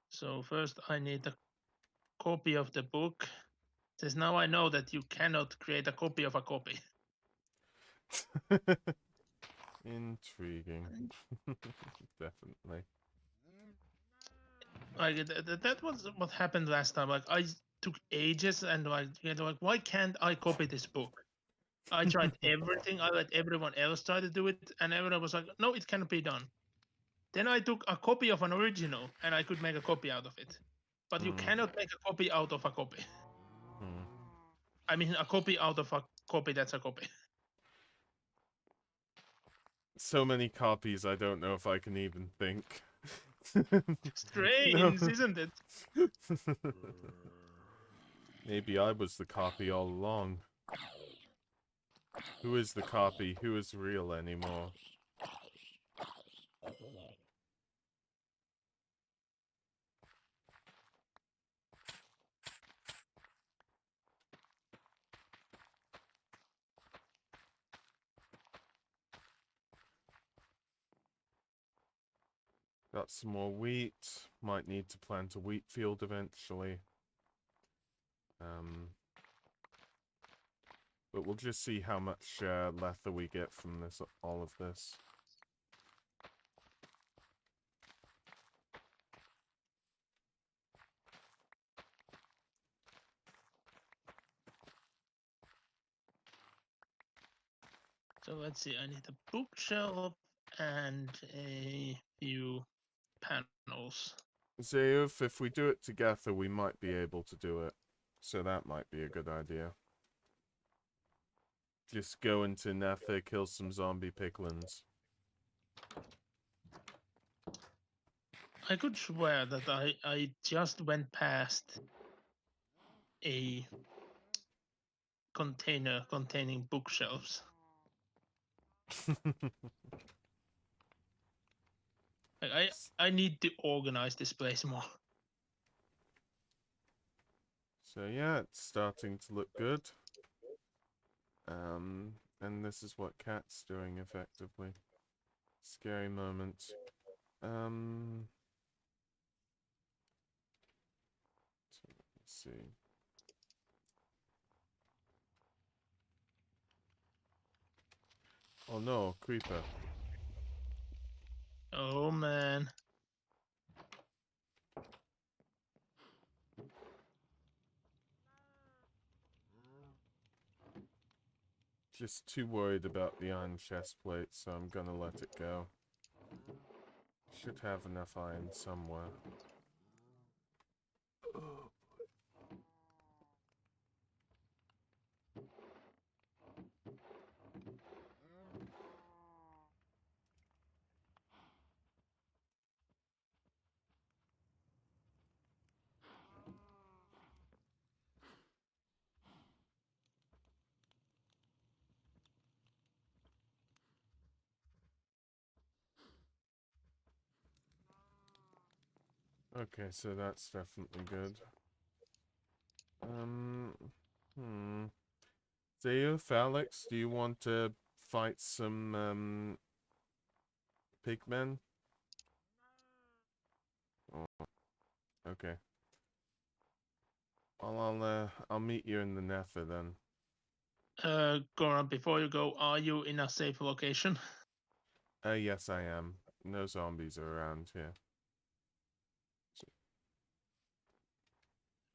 So first I need a copy of the book. Since now I know that you cannot create a copy of a copy. Intriguing. Definitely. Like that was what happened last time. Like I took ages and like why can't I copy this book? I tried everything. I let everyone else try to do it, and everyone was like, "No, it cannot be done." Then I took a copy of an original, and I could make a copy out of it. But you Mm, cannot make a copy out of a copy. mm. I mean, a copy out of a copy that's a copy. So many copies, I don't know if I can even think. No. Strange, isn't it? Maybe I was the copy all along. Who is the copy? Who is real anymore? Got some more wheat. Might need to plant a wheat field eventually. But we'll just see how much leather we get from this, all of this. So let's see. I need a bookshelf and a few panels. Zeus, if we do it together, we might be able to do it. So that might be a good idea. Just go into Nether, kill some zombie piglins. I could swear that I just went past a container containing bookshelves. Like I need to organize this place more. So yeah, it's starting to look good. And this is what Cat's doing effectively. Scary moment. So let's see. Oh no, creeper. Oh man. Just too worried about the iron chest plate, so I'm gonna let it go. Should have enough iron somewhere. Okay, so that's definitely good. Zeus, Alex, do you want to fight some pigmen? Oh, okay. Well, I'll meet you in the Nether then. Goran, before you go, are you in a safe location? Yes, I am. No zombies are around here.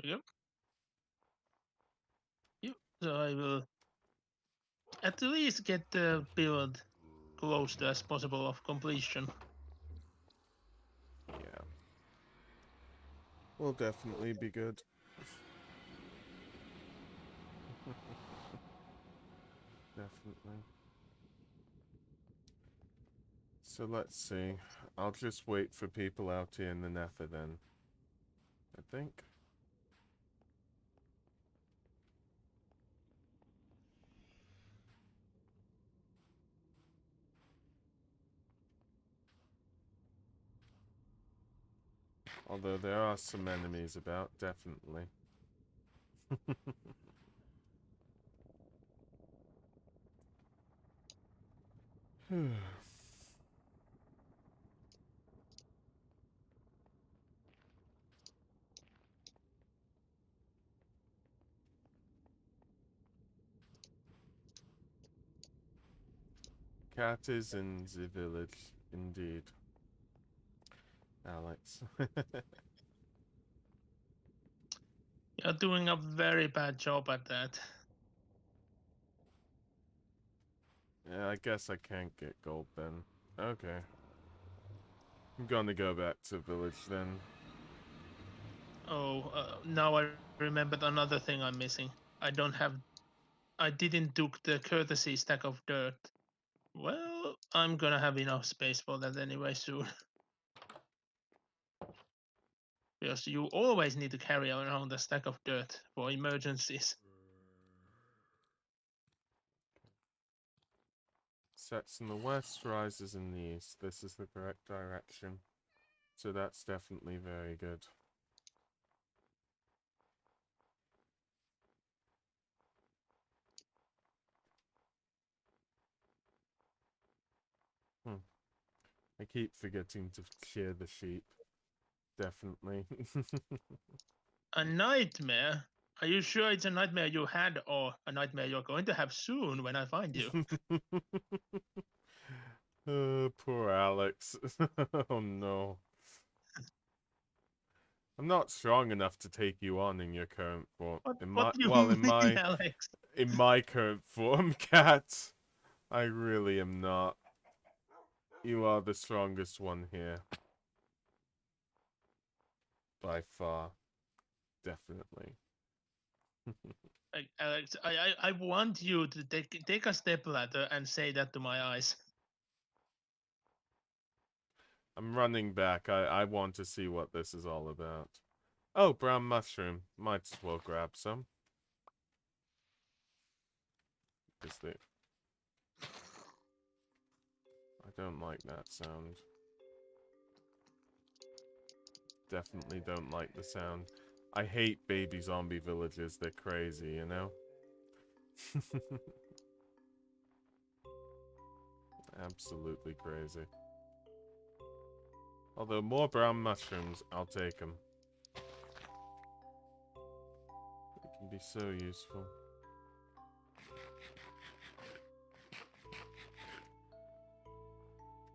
Yep. Yep. So I will at least get the build close to as possible of completion. Yeah. Will definitely be good. Definitely. So let's see. I'll just wait for people out here in the Nether then. I think. Although there are some enemies about, definitely. Cat is in the village, indeed. Alex. You're doing a very bad job at that. Yeah, I guess I can't get gold then. Okay. I'm gonna go back to village then. Oh, now I remembered another thing I'm missing. I don't have. I didn't do the courtesy stack of dirt. Well, I'm gonna have enough space for that anyway soon. Because you always need to carry around a stack of dirt for emergencies. Sets in the west, rises in the east. This is the correct direction. So that's definitely very good. I keep forgetting to shear the sheep. Definitely. A nightmare? Are you sure it's a nightmare you had or a nightmare you're going to have soon when I find you? Poor Alex. Oh no. I'm not strong enough to take you on in your current form. What do you mean, Alex? In my current form, Cat. I really am not. You are the strongest one here. By far. Definitely. Alex, I want you to take a step ladder and say that to my eyes. I'm running back. I want to see what this is all about. Oh, brown mushroom. Might as well grab some. Is they... I don't like that sound. Definitely don't like the sound. I hate baby zombie villages. They're crazy, you know? Absolutely crazy. Although more brown mushrooms, I'll take them. They can be so useful.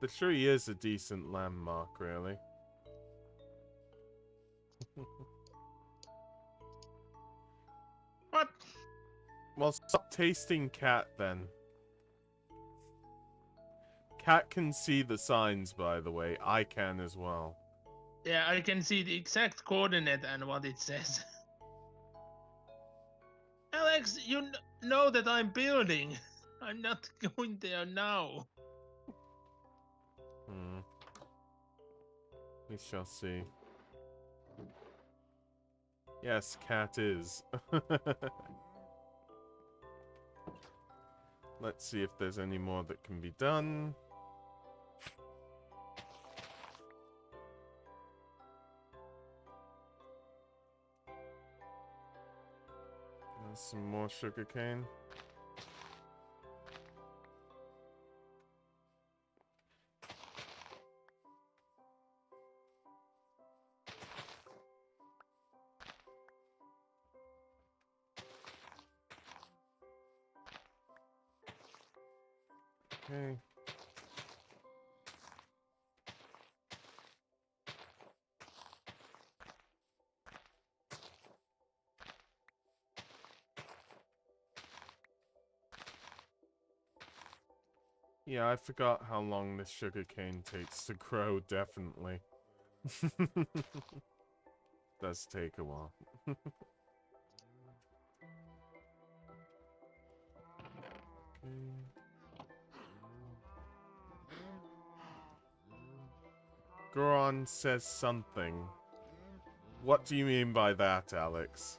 The tree is a decent landmark, really. What? Well, stop tasting cat, then. Cat can see the signs, by the way. I can as well. Yeah, I can see the exact coordinate and what it says. Alex, you know that I'm building. I'm not going there now. We shall see. Yes, cat is. Let's see if there's any more that can be done. There's some more sugarcane. Okay. Yeah, I forgot how long this sugarcane takes to grow, definitely. Does take a while. Goron says something. What do you mean by that, Alex?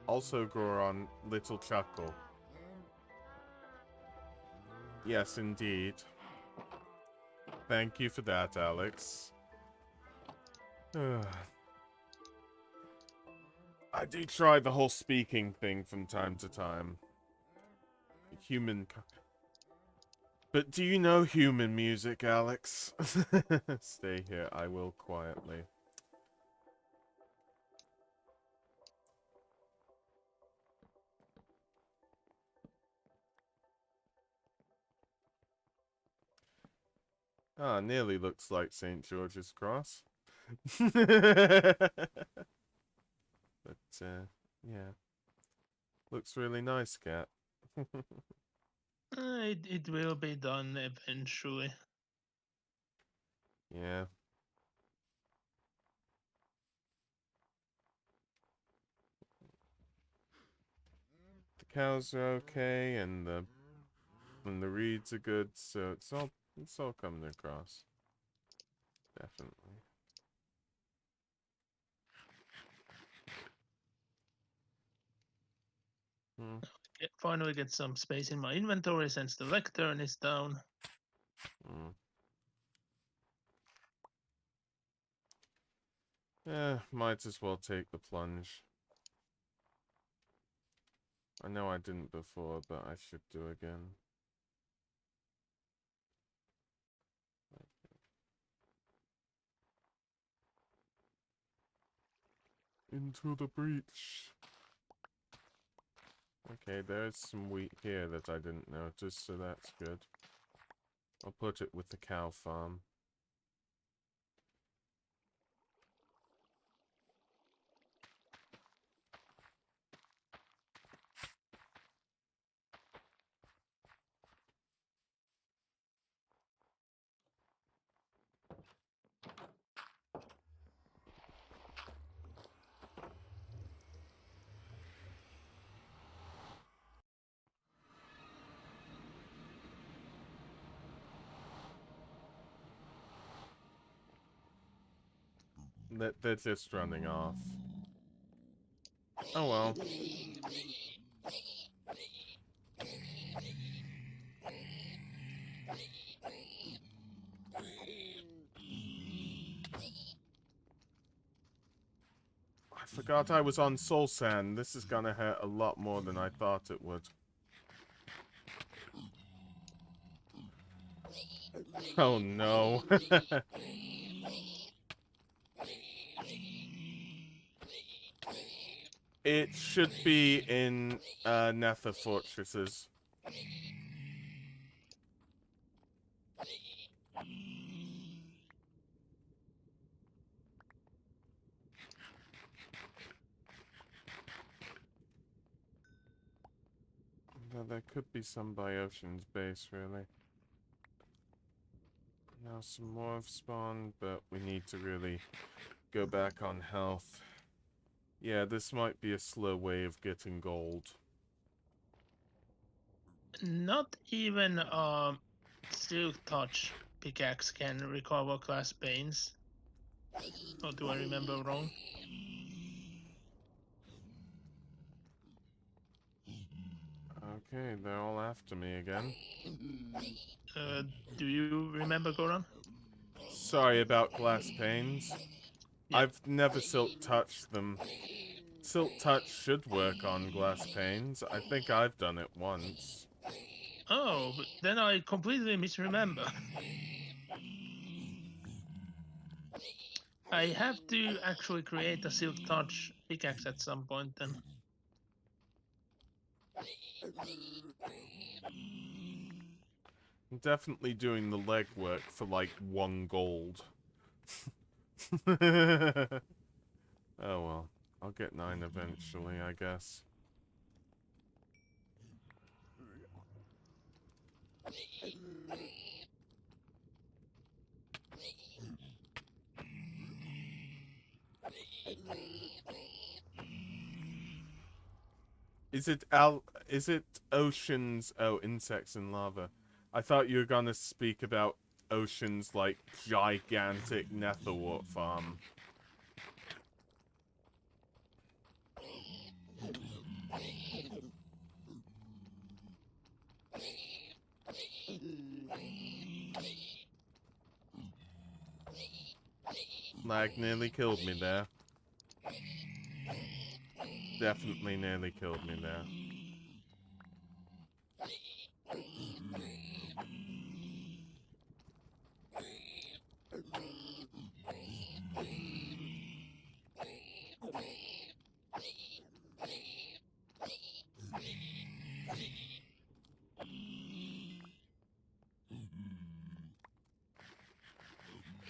Also, Goron, little chuckle. Yes, indeed. Thank you for that, Alex. I do try the whole speaking thing from time to time. Human... But do you know human music, Alex? Stay here, I will quietly. Ah, nearly looks like St. George's Cross. But, yeah. Looks really nice, Cat. It will be done eventually. Yeah. The cows are okay, and the reeds are good, so it's all coming across. Definitely. Finally get some space in my inventory since the lectern is down. Might as well take the plunge. I know I didn't before, but I should do again. Into the breach. Okay, there's some wheat here that I didn't notice, so that's good. I'll put it with the cow farm. They're just running off. Oh well. I forgot I was on Soul Sand. This is gonna hurt a lot more than I thought it would. Oh no. It should be in Nether Fortresses. There could be some by Ocean's Base, really. Now some more have spawned, but we need to really go back on health. Yeah, this might be a slow way of getting gold. Not even Silk Touch pickaxe can recover glass panes. Or do I remember wrong? Okay, they're all after me again. Do you remember, Goran? Sorry about glass panes. Yeah. I've never silk touched them. Silk touch should work on glass panes. I think I've done it once. Oh, but then I completely misremember. I have to actually create a Silk Touch pickaxe at some point then. I'm definitely doing the legwork for like 1 gold. Oh well. I'll get 9 eventually, I guess. Is it oceans? Oh, insects and lava. I thought you were gonna speak about oceans like gigantic netherwort farm. Lag nearly killed me there. Definitely nearly killed me there.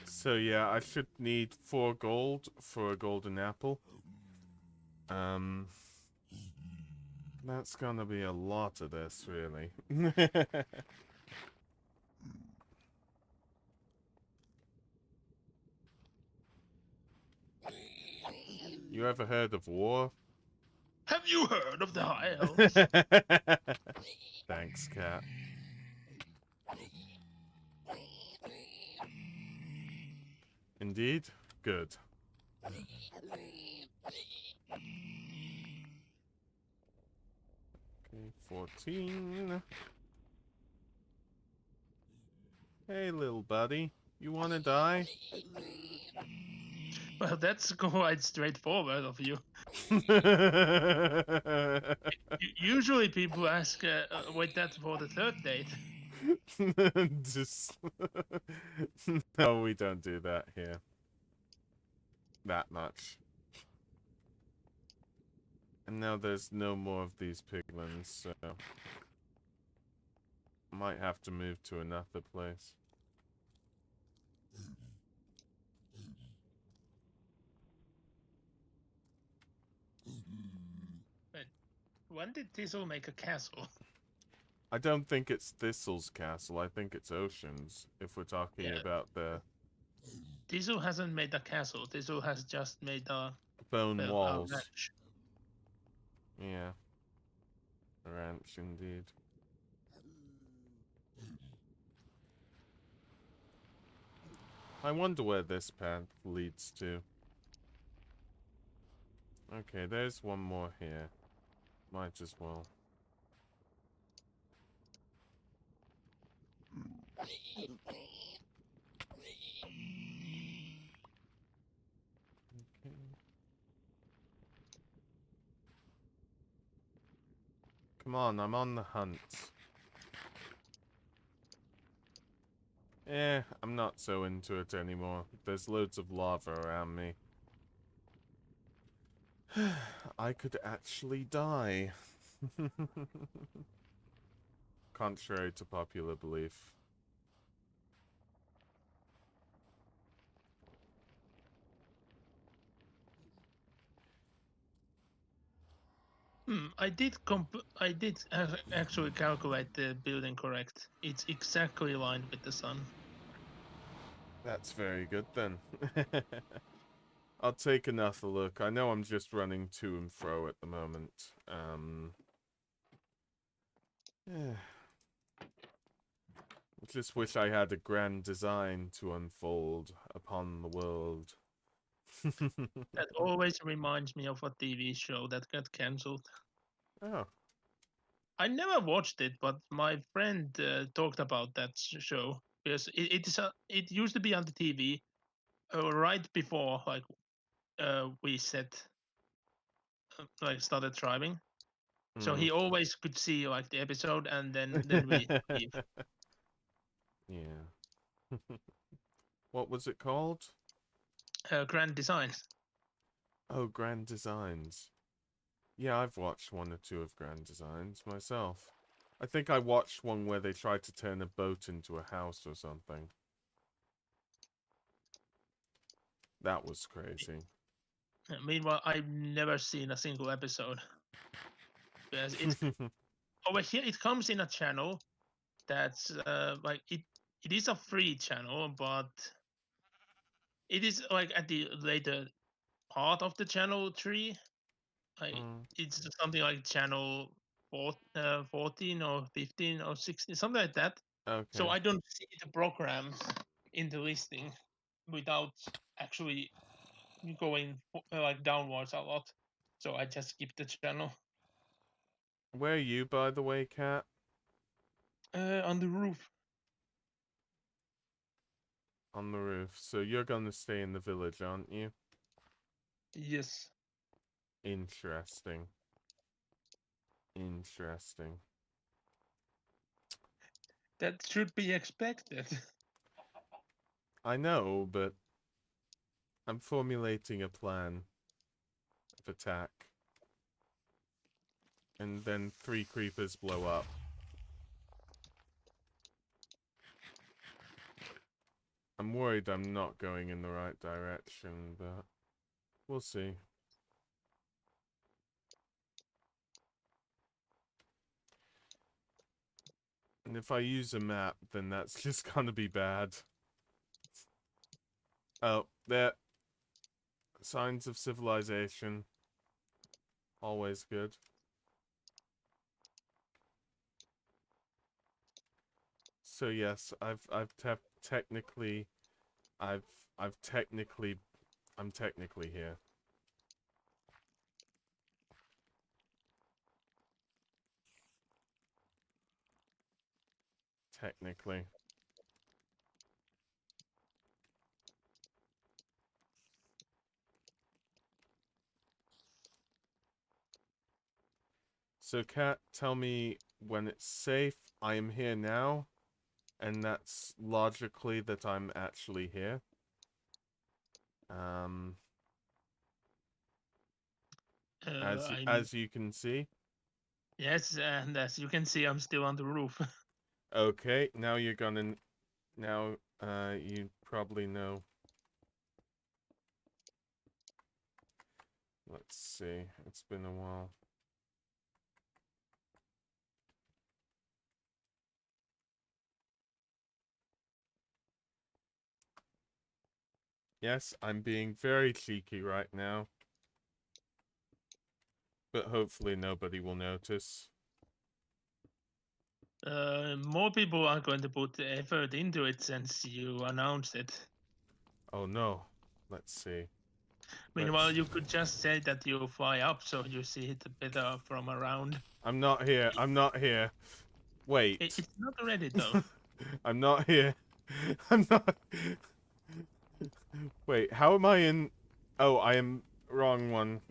So yeah, I should need 4 gold for a golden apple. That's gonna be a lot of this, really. You ever heard of war? Have you heard of the High Elves? Thanks, cat. Indeed? Good. Okay, 14. Hey, little buddy. You wanna die? Well, that's quite straightforward of you. Usually people ask, wait, that for the third date. Just... No, we don't do that here. That much. And now there's no more of these piglins, so... Might have to move to another place. When did Thistle make a castle? I don't think it's Thistle's castle, I think it's Ocean's, if we're talking Yeah. about the Thistle hasn't made a castle. Thistle has just made a bone walls. ranch. Yeah. A ranch, indeed. I wonder where this path leads to. Okay, there's one more here. Might as well. Okay. Come on, I'm on the hunt. I'm not so into it anymore. There's loads of lava around me. I could actually die. Contrary to popular belief. I did actually calculate the building correct. It's exactly aligned with the sun. That's very good then. I'll take another look. I know I'm just running to and fro at the moment. Yeah. I just wish I had a grand design to unfold upon the world. That always reminds me of a TV show that got cancelled. Oh. I never watched it, but my friend talked about that show because it used to be on the TV right before we started driving. So he always could see like the episode and then we leave. Yeah. What was it called? Grand Designs. Oh, Grand Designs. Yeah, I've watched 1 or 2 of Grand Designs myself. I think I watched one where they tried to turn a boat into a house or something. That was crazy. Meanwhile, I've never seen a single episode. Because it's over here, it comes in a channel that's like it is a free channel, but it is like at the later part of the channel tree. Like Mm, it's something like channel 14 or 15 or 16, something like that. So okay. I don't see the programs in the listing without actually going like downwards a lot. So I just skip the channel. Where are you, by the way, Cat? On the roof. On the roof. So you're gonna stay in the village, aren't you? Yes. Interesting. Interesting. That should be expected. I know, but I'm formulating a plan of attack. And then 3 creepers blow up. I'm worried I'm not going in the right direction, but we'll see. And if I use a map, then that's just gonna be bad. Oh, there. Signs of civilization. Always good. So yes, technically, I've I've technically, I'm technically here. Technically. So Cat, tell me when it's safe. I am here now, and that's logically that I'm actually here. Um, I as you can see. Yes, and as you can see, I'm still on the roof. Okay, now you're gonna now you probably know. Let's see. It's been a while. Yes, I'm being very cheeky right now. But hopefully nobody will notice. More people are going to put the effort into it since you announced it. Oh no. Let's see. Meanwhile, you could just say that you fly up so you see it better from around. I'm not here. I'm not here. Wait. It's not ready though. I'm not here. I'm not. Wait, how am I in? Oh, I am wrong one.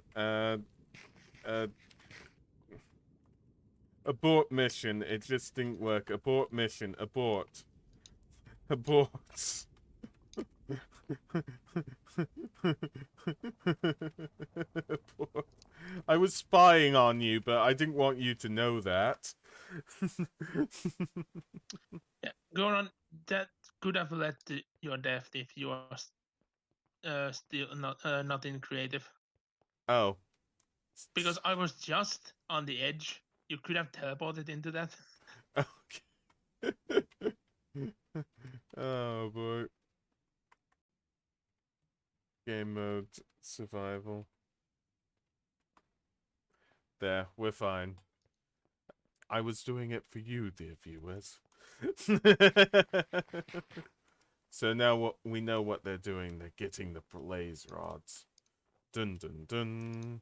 Abort mission. It just didn't work. Abort mission. Abort. Abort. Abort. I was spying on you, but I didn't want you to know that. Yeah, Goran, that could have led to your death if you are still not in creative. Oh. Because I was just on the edge. You could have teleported into that. Okay. Oh boy. Game mode survival. There, we're fine. I was doing it for you, dear viewers. So now we know what they're doing. They're getting the blaze rods. Dun dun dun.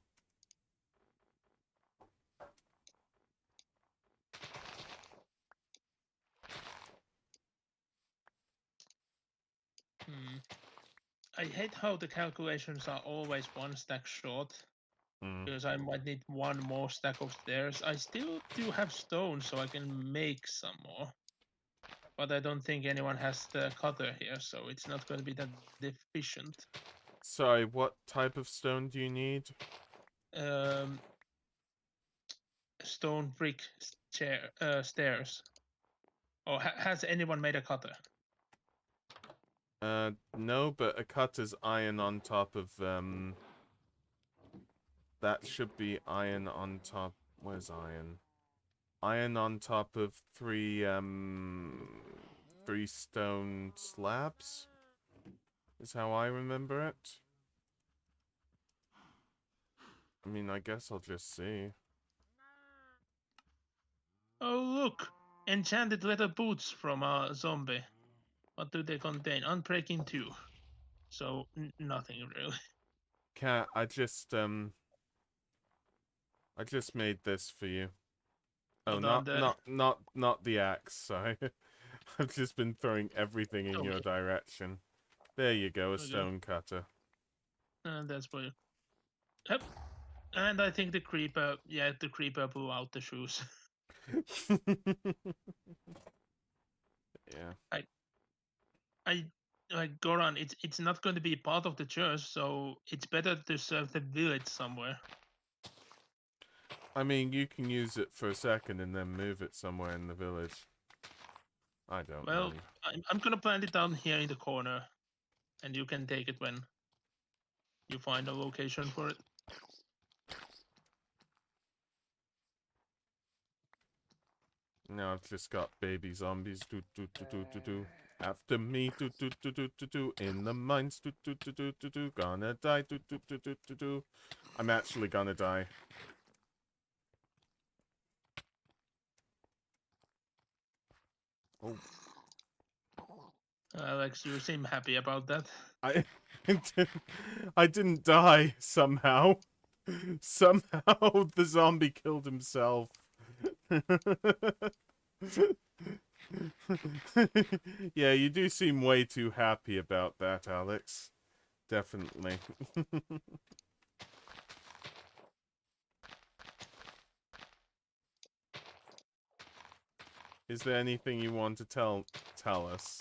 I hate how the calculations are always one stack short. Mm. Because I might need one more stack of stairs. I still do have stone, so I can make some more. But I don't think anyone has the cutter here, so it's not going to be that efficient. Sorry, what type of stone do you need? Um, stone brick stairs. Or has anyone made a cutter? No, but a cut is iron on top of, that should be iron on top. Where's iron? iron on top of three stone slabs. Is how I remember it. I mean, I guess I'll just see. Oh, look! Enchanted leather boots from a zombie. What do they contain? Unbreaking 2. So, nothing really. Cat, I just made this for you. Oh, Hold on there. not the axe, sorry. I've just been throwing everything in your Okay. direction. There you go, a There we go. stone cutter. And that's for you. Yep. And I think the creeper, the creeper blew out the shoes. Yeah. I like Goran. It's not going to be part of the church, so it's better to serve the village somewhere. I mean, you can use it for a second and then move it somewhere in the village. I don't Well, mind. I'm gonna plant it down here in the corner, and you can take it when you find a location for it. Now I've just got baby zombies. Do do do do do do. After me. Do do do do do do. In the mines. Do do do do do do. Gonna die. Do do do do do do. I'm actually gonna die. Oh. Alex, you seem happy about that. I didn't die somehow. Somehow the zombie killed himself. Yeah, you do seem way too happy about that, Alex. Definitely. Is there anything you want to tell us?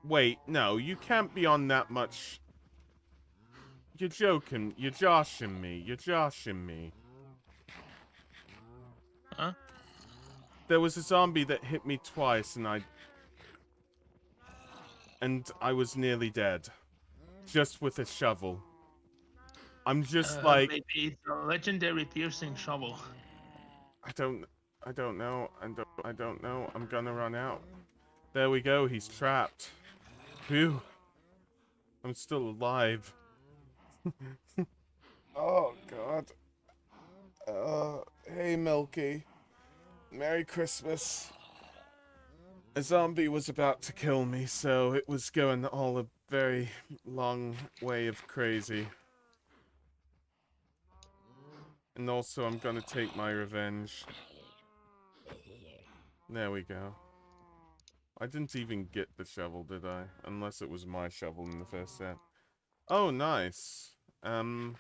Wait, no, you can't be on that much. You're joking. You're joshing me. You're joshing me. Huh? There was a zombie that hit me twice and I was nearly dead. Just with a shovel. I'm just like, Maybe it's a legendary piercing shovel. I don't know. I don't know. I'm gonna run out. There we go. He's trapped. Phew. I'm still alive. Oh, God. Hey, Milky. Merry Christmas. A zombie was about to kill me, so it was going all a very long way of crazy. And also, I'm gonna take my revenge. There we go. I didn't even get the shovel, did I? Unless it was my shovel in the first set. Oh, nice. Oh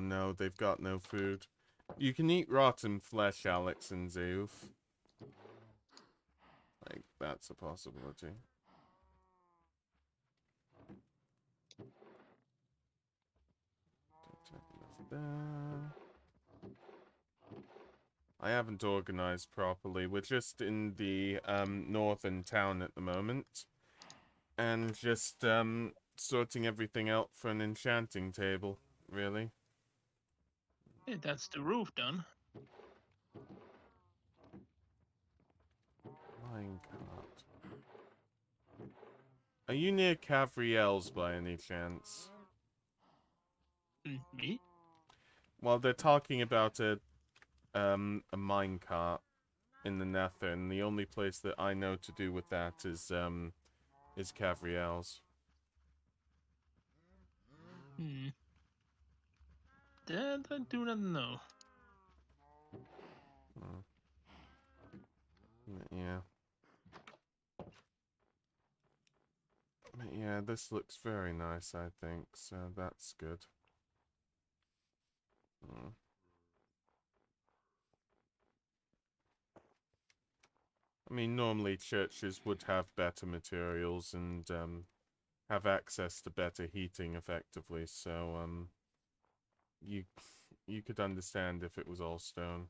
no, they've got no food. You can eat rotten flesh, Alex and Zeus. Like, that's a possibility. I haven't organized properly. We're just in the northern town at the moment. And just sorting everything out for an enchanting table, really. Hey, that's the roof done. Minecart. Are you near Cavriel's by any chance? Me? Well, they're talking about a minecart in the Nether, and the only place that I know to do with that is Cavriel's. That I do not know. Hmm. Yeah. Yeah, this looks very nice, I think, so that's good. Hmm. I mean, normally churches would have better materials and have access to better heating effectively, so you you could understand if it was all stone,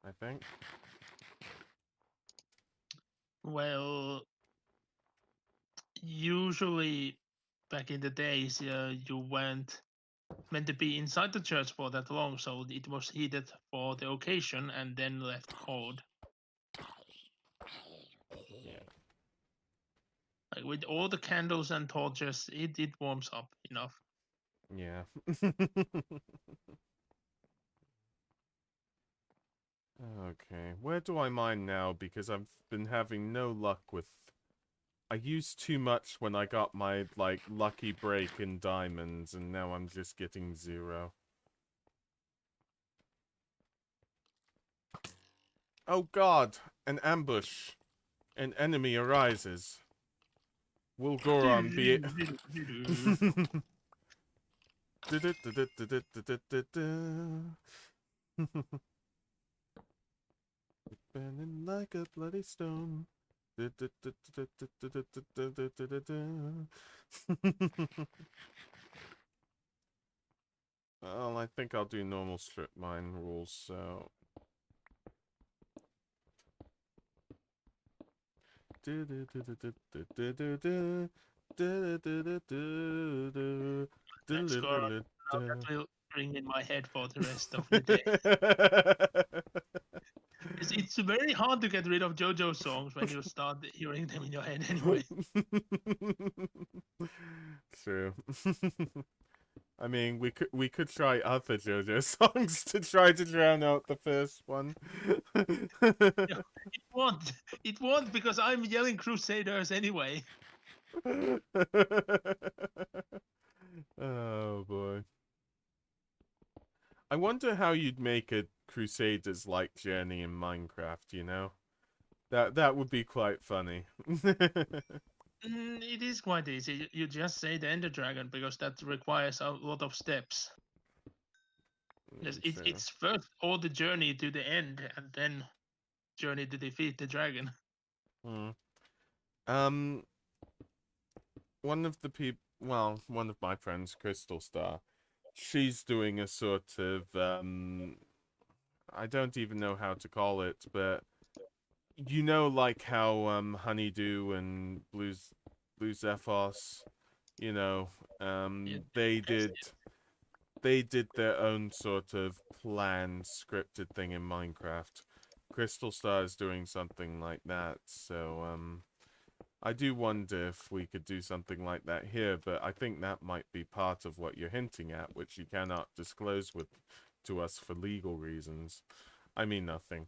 I think. Well, usually back in the days, you weren't meant to be inside the church for that long, so it was heated for the occasion and then left cold. Yeah. Like with all the candles and torches, it warms up enough. Yeah. Okay, where do I mine now? Because I've been having no luck with... I used too much when I got my, like, lucky break in diamonds, and now I'm just getting 0. Oh god! An ambush! An enemy arises. Will Goron be it? Burning like a bloody stone. Well, I think I'll do normal strip mine rules, so... Let's go. Now that will ring in my head for the rest of the day. It's very hard to get rid of JoJo songs when you start hearing them in your head anyway. True. I mean, we could try other JoJo songs to try to drown out the first one. Yeah, it won't because I'm yelling Crusaders anyway. Oh boy. I wonder how you'd make a Crusaders-like journey in Minecraft, you know? That would be quite funny. It is quite easy. You just say the Ender Dragon because that requires a lot of steps. Yes, True. it's first all the journey to the end and then journey to defeat the dragon. Um, one of the people, well, one of my friends, Crystal Star, she's doing a sort of, I don't even know how to call it, but you know, like how Honeydew and Blue Zephos, you know, they did their own sort of planned scripted thing in Minecraft. Crystal Star is doing something like that, so I do wonder if we could do something like that here, but I think that might be part of what you're hinting at, which you cannot disclose to us for legal reasons. I mean nothing.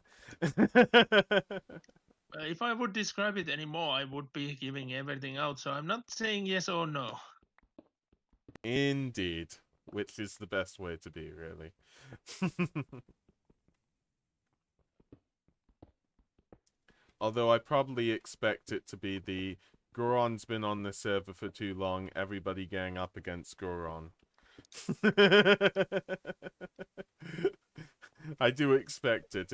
If I would describe it anymore, I would be giving everything out. So I'm not saying yes or no. Indeed. Which is the best way to be, really. Although I probably expect it to be the Goron's been on the server for too long, everybody gang up against Goron. I do expect it.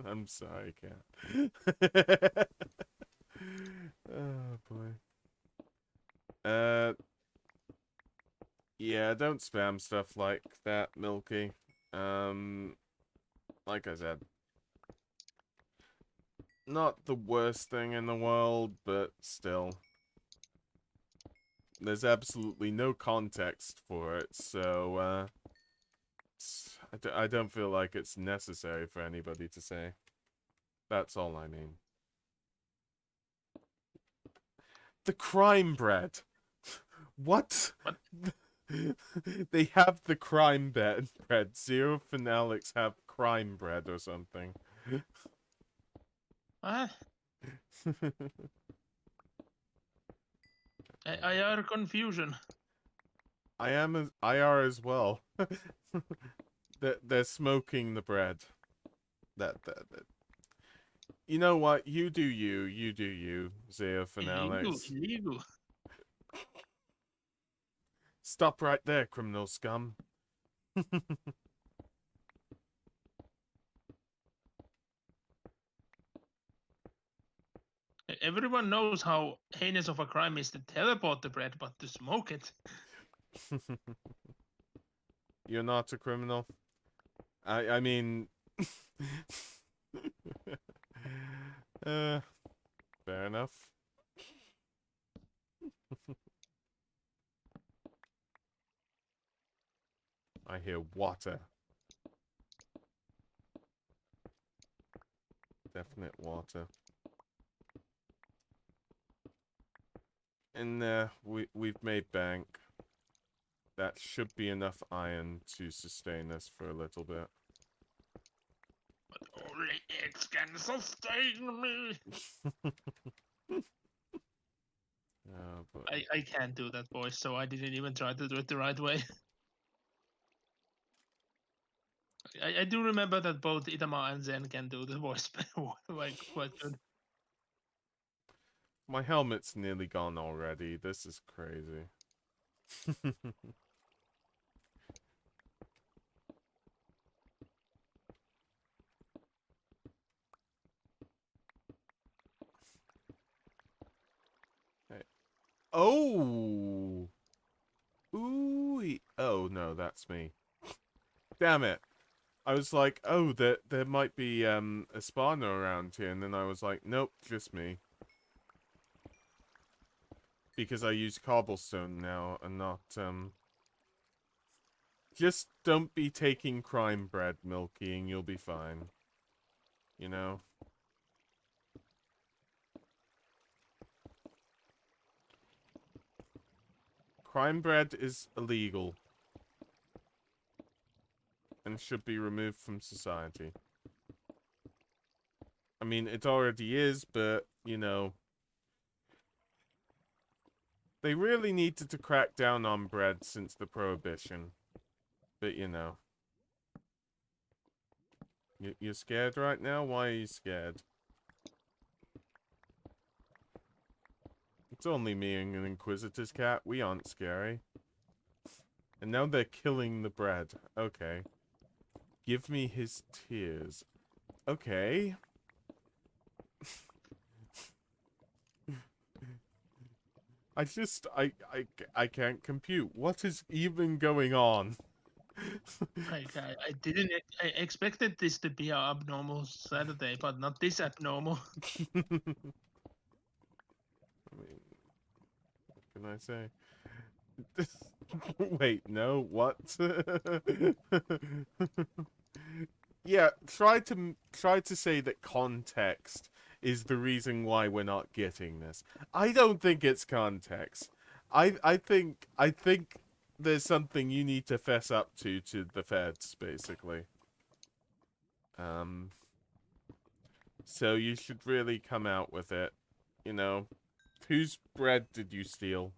I'm sorry, cat. Oh boy. Yeah, don't spam stuff like that, Milky. Like I said, not the worst thing in the world, but still. There's absolutely no context for it, so, I don't feel like it's necessary for anybody to say. That's all I mean. The crime bread. What? What? They have the crime bread. Zero Fanatics have crime bread or something. I are confusion. I am IR as well. They're smoking the bread. That. You know what? You do you, Zero Fanatics. Illegal. Stop right there, criminal scum. everyone knows how heinous of a crime is to teleport the bread, but to smoke it. You're not a criminal. I mean, fair enough. I hear water. Definite water. And we've made bank. That should be enough iron to sustain us for a little bit. But only it can sustain me. But I can't do that voice, so I didn't even try to do it the right way. I do remember that both Itama and Zen can do the voice like quite good. my helmet's nearly gone already. This is crazy. Hey. Oh! Ooh! Oh, no, that's me. Damn it. I was like, oh, there might be a spawner around here, and then I was like, nope, just me. Because I use cobblestone now and not just don't be taking crime bread, Milky, and you'll be fine. You know? Crime bread is illegal. And should be removed from society. I mean, it already is, but, you know... They really needed to crack down on bread since the Prohibition. But, you know... You're scared right now? Why are you scared? It's only me and an Inquisitor's cat. We aren't scary. And now they're killing the bread. Okay. Give me his tears. Okay. I can't compute. What is even going on? Like I didn't I expected this to be an abnormal Saturday, but not this abnormal. I mean, what can I say? Wait, no, what? Yeah, try to say that context is the reason why we're not getting this. I don't think it's context. I think there's something you need to fess up to the feds, basically. So you should really come out with it. You know, whose bread did you steal?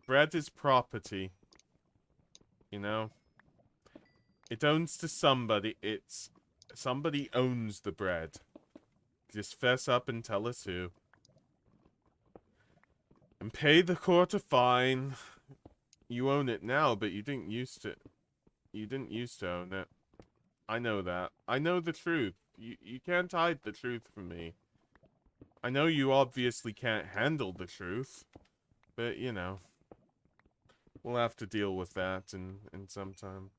Bread is property. You know? It owns to somebody. Somebody owns the bread. Just fess up and tell us who. And pay the court a fine. You own it now, but you didn't used to. You didn't used to own it. I know that. I know the truth. You can't hide the truth from me. I know you obviously can't handle the truth. But, you know. We'll have to deal with that in some time.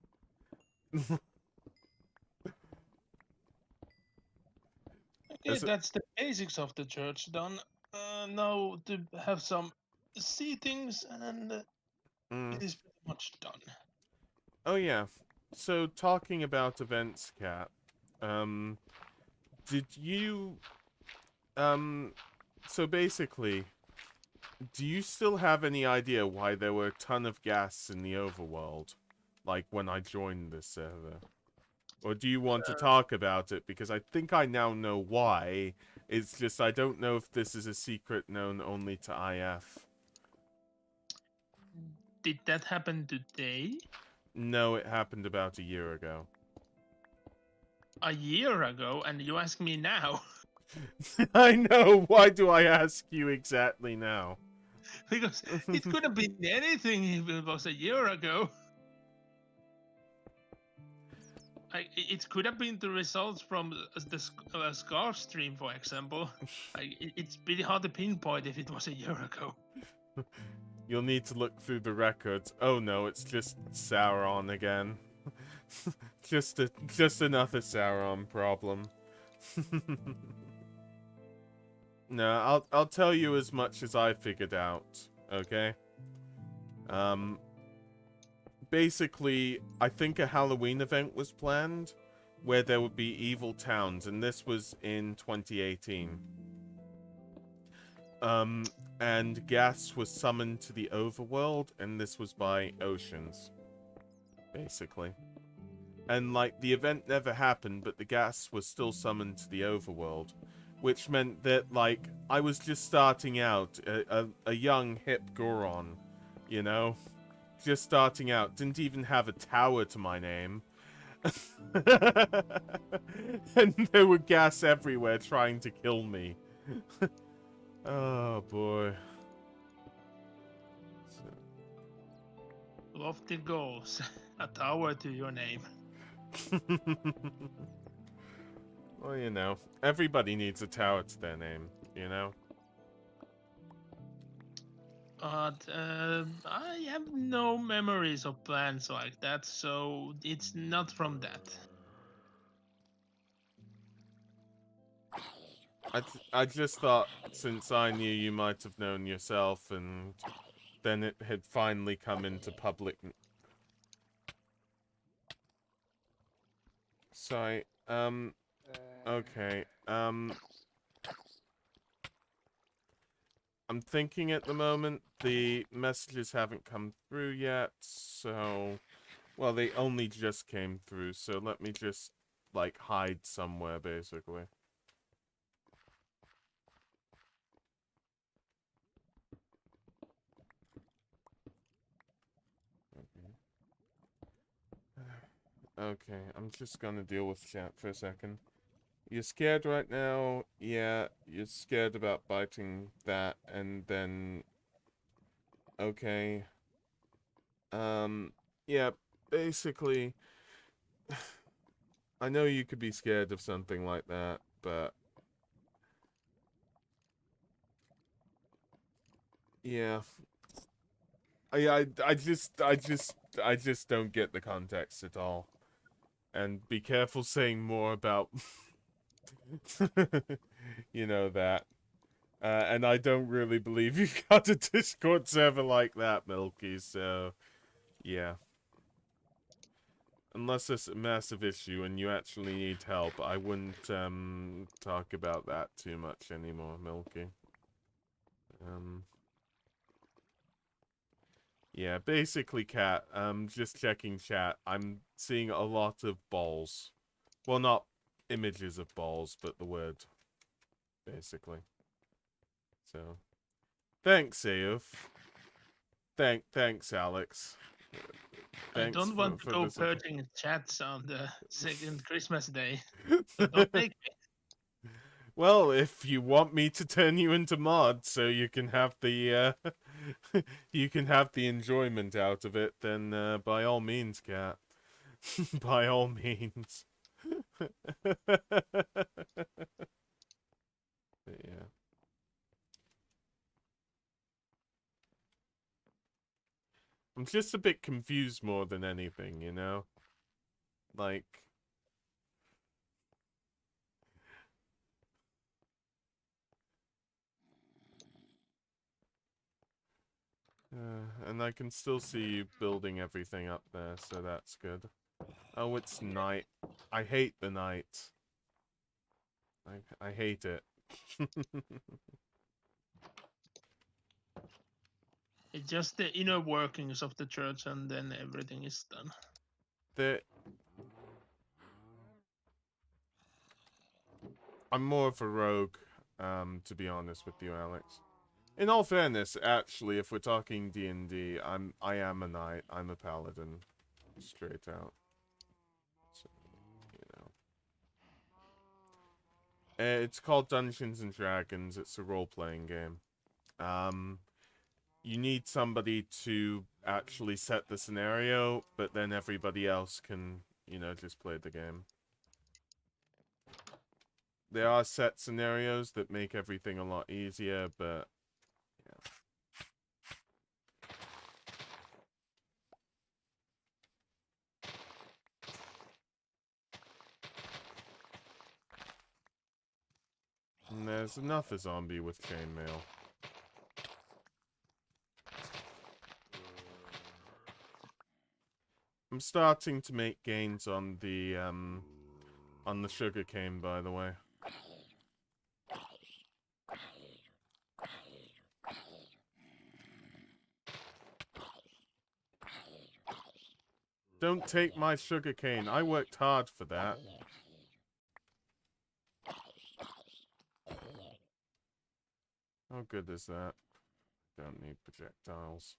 Okay, that's the basics of the church done. Now to have some seatings, and it is pretty much done. Oh yeah. So talking about events, Cat. Did you so basically, do you still have any idea why there were a ton of gas in the overworld? Like when I joined this server? Or do you want to talk about it? Because I think I now know why. It's just I don't know if this is a secret known only to IF. Did that happen today? No, it happened about a year ago. A year ago, and you ask me now? I know. Why do I ask you exactly now? Because it could have been anything if it was a year ago. It could have been the results from the Scar stream, for example. It's pretty hard to pinpoint if it was a year ago. You'll need to look through the records. Oh no, it's just Sauron again. just another Sauron problem. No, I'll tell you as much as I figured out, okay? Basically, I think a Halloween event was planned where there would be evil towns, and this was in 2018. And Gas was summoned to the overworld, and this was by Oceans, basically. And, like, the event never happened, but the Gas was still summoned to the overworld, which meant that, like, I was just starting out, a young, hip Goron, you know? Just starting out, didn't even have a tower to my name. And there were Gas everywhere trying to kill me. Oh, boy. Lofty goals. A tower to your name. Well, you know, everybody needs a tower to their name, you know? I have no memories of plans like that, so it's not from that. I just thought, since I knew, you might have known yourself, and then it had finally come into public. Sorry, okay, I'm thinking at the moment, the messages haven't come through yet, so... Well, they only just came through, so let me just, like, hide somewhere, basically. Okay, I'm just gonna deal with chat for a second. You're scared right now? Yeah, you're scared about biting that, and then... Okay. Yeah, basically... I know you could be scared of something like that, but... Yeah. I just don't get the context at all. And be careful saying more about... you know that. And I don't really believe you got a Discord server like that, Milky, so... Yeah. Unless it's a massive issue and you actually need help, I wouldn't, talk about that too much anymore, Milky. Yeah, basically, Cat, just checking chat, I'm seeing a lot of balls. Well, not images of balls, but the word, basically. So, thanks, Aouf. Thanks, Alex. I Thanks don't want to for go this. purging chats on the second Christmas day. So don't make me. Well, if you want me to turn you into mod so you can have the you can have the enjoyment out of it, then by all means, Cat. By all means. But yeah. I'm just a bit confused more than anything, you know? Like... and I can still see you building everything up there, so that's good. Oh, it's night. I hate the night. I hate it. It's just the inner workings of the church, and then everything is done. I'm more of a rogue, to be honest with you, Alex. In all fairness, actually, if we're talking D&D, I am a knight. I'm a paladin, straight out. So, you know, it's called Dungeons and Dragons. It's a role-playing game. You need somebody to actually set the scenario, but then everybody else can you know, just play the game. There are set scenarios that make everything a lot easier, but yeah. And there's another zombie with chainmail. I'm starting to make gains on the sugarcane, by the way. Don't take my sugarcane. I worked hard for that. How good is that? Don't need projectiles.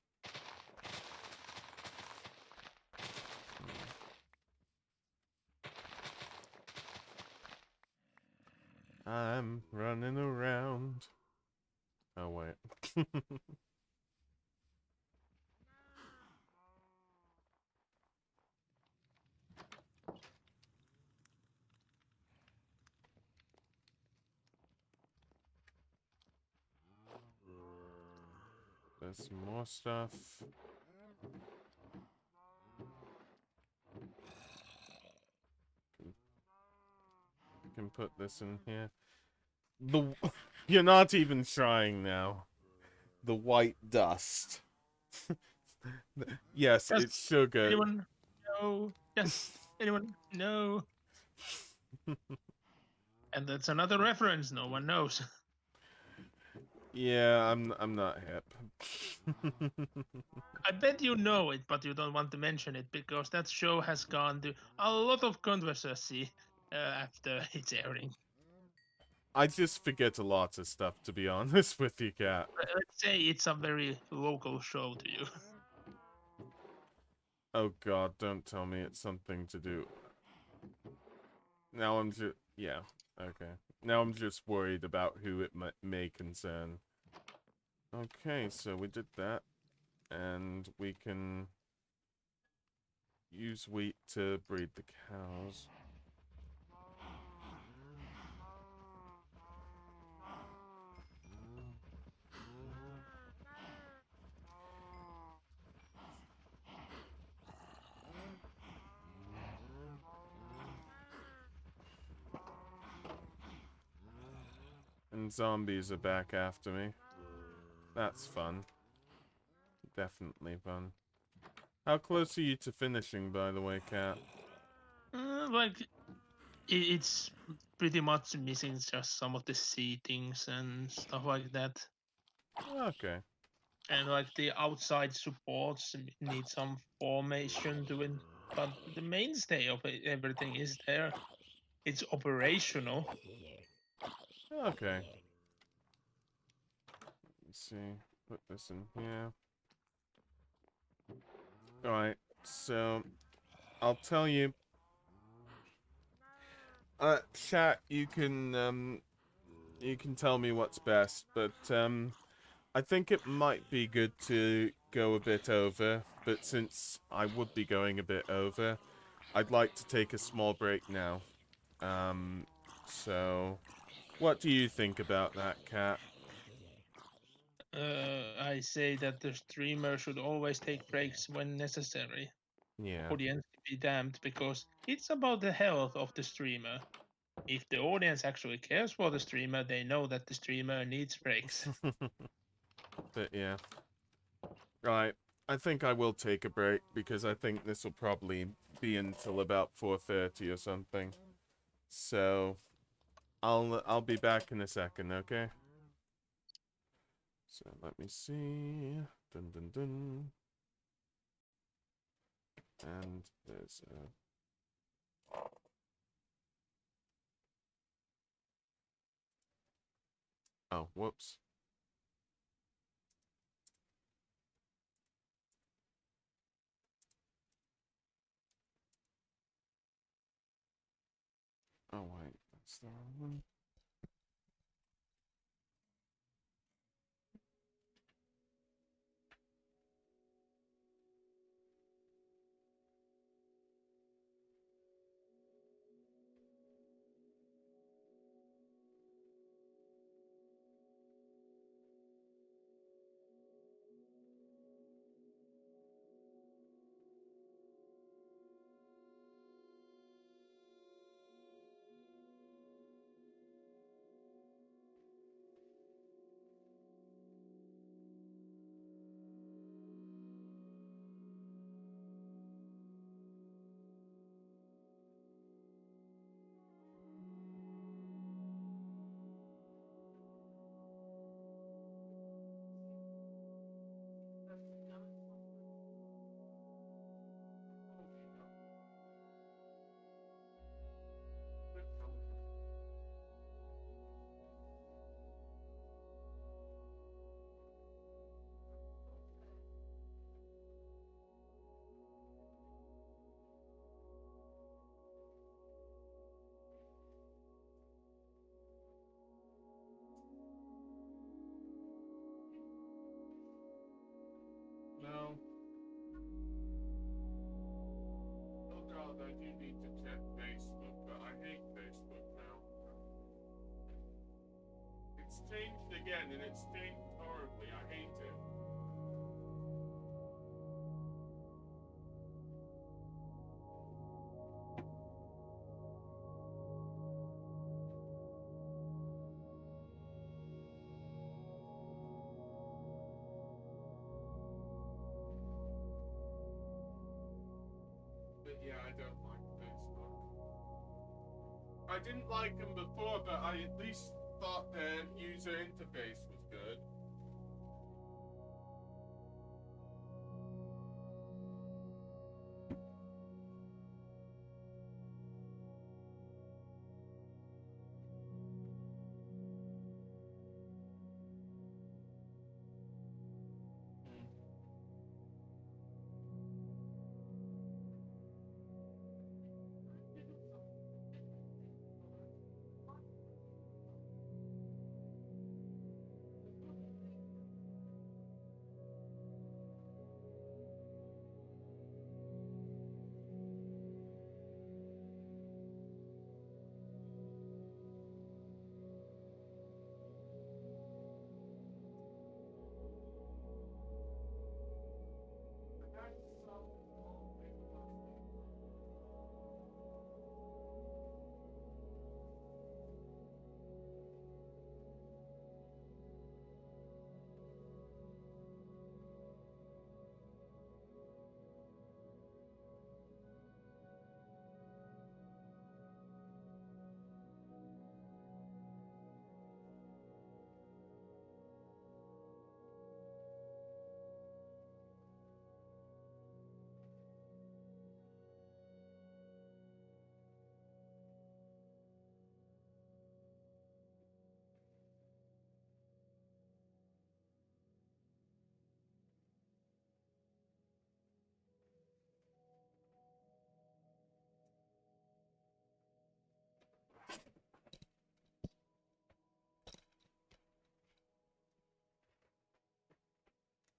I'm running around. Oh, wait. There's some more stuff. I can put this in here. You're not even trying now. The white dust. Yes, Yes. it's sugar. Anyone? No. Yes. Anyone? No. And that's another reference no one knows. Yeah, I'm not hip. I bet you know it, but you don't want to mention it because that show has gone to a lot of controversy after its airing. I just forget a lot of stuff, to be honest with you, Cat. Let's say it's a very local show to you. Oh god, don't tell me it's something to do. Now I'm just... Yeah, okay. Now I'm just worried about who it may concern. Okay, so we did that. And we can use wheat to breed the cows. And zombies are back after me. That's fun. Definitely fun. How close are you to finishing, by the way, Cat? Like it's pretty much missing just some of the seatings and stuff like that. Okay. And like the outside supports need some formation to it, but the mainstay of everything is there. It's operational. Okay. Let's see. Put this in here. Alright, so I'll tell you. Chat, you can tell me what's best, but I think it might be good to go a bit over, but since I would be going a bit over, I'd like to take a small break now. So what do you think about that, Cat? I say that the streamer should always take breaks when necessary. Yeah. Audience be damned, because it's about the health of the streamer. If the audience actually cares for the streamer, they know that the streamer needs breaks. But yeah. Right. I think I will take a break because I think this will probably be until about 4:30 or something. So I'll be back in a second, okay? So let me see. Dun dun dun. And there's a... Oh, whoops. Oh wait, that's the wrong one. it's changed again, and it's changed horribly. I hate it. But yeah, I don't like Facebook. I didn't like them before, but I at least thought their user interface was good.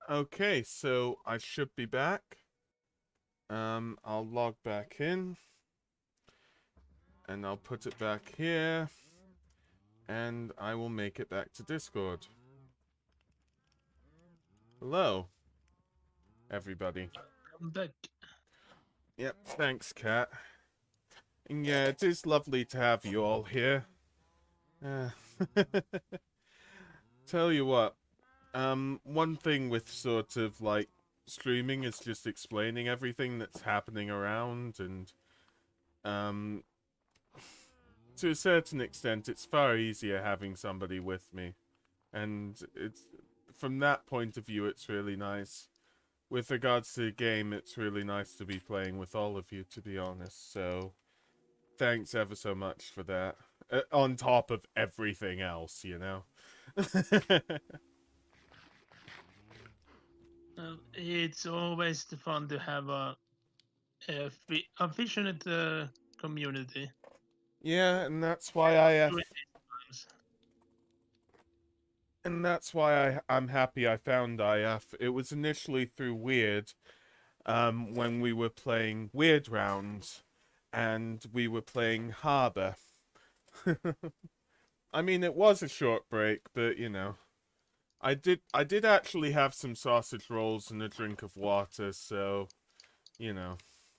Okay, so I should be back. I'll log back in. And I'll put it back here. And I will make it back to Discord. Hello, everybody. I'm back. Yep, thanks, Kat. And yeah, it is lovely to have you all here. Tell you what, one thing with sort of like streaming is just explaining everything that's happening around, and to a certain extent, it's far easier having somebody with me, and it's from that point of view, it's really nice. With regards to the game, it's really nice to be playing with all of you, to be honest. So, thanks ever so much for that. On top of everything else, you know. It's always fun to have a affectionate community. Yeah, and that's why I have. During these times. And that's why I'm happy I found IF. It was initially through Weird, when we were playing Weird Rounds, and we were playing Harbour. I mean, it was a short break, but you know, I did actually have some sausage rolls and a drink of water, so you know,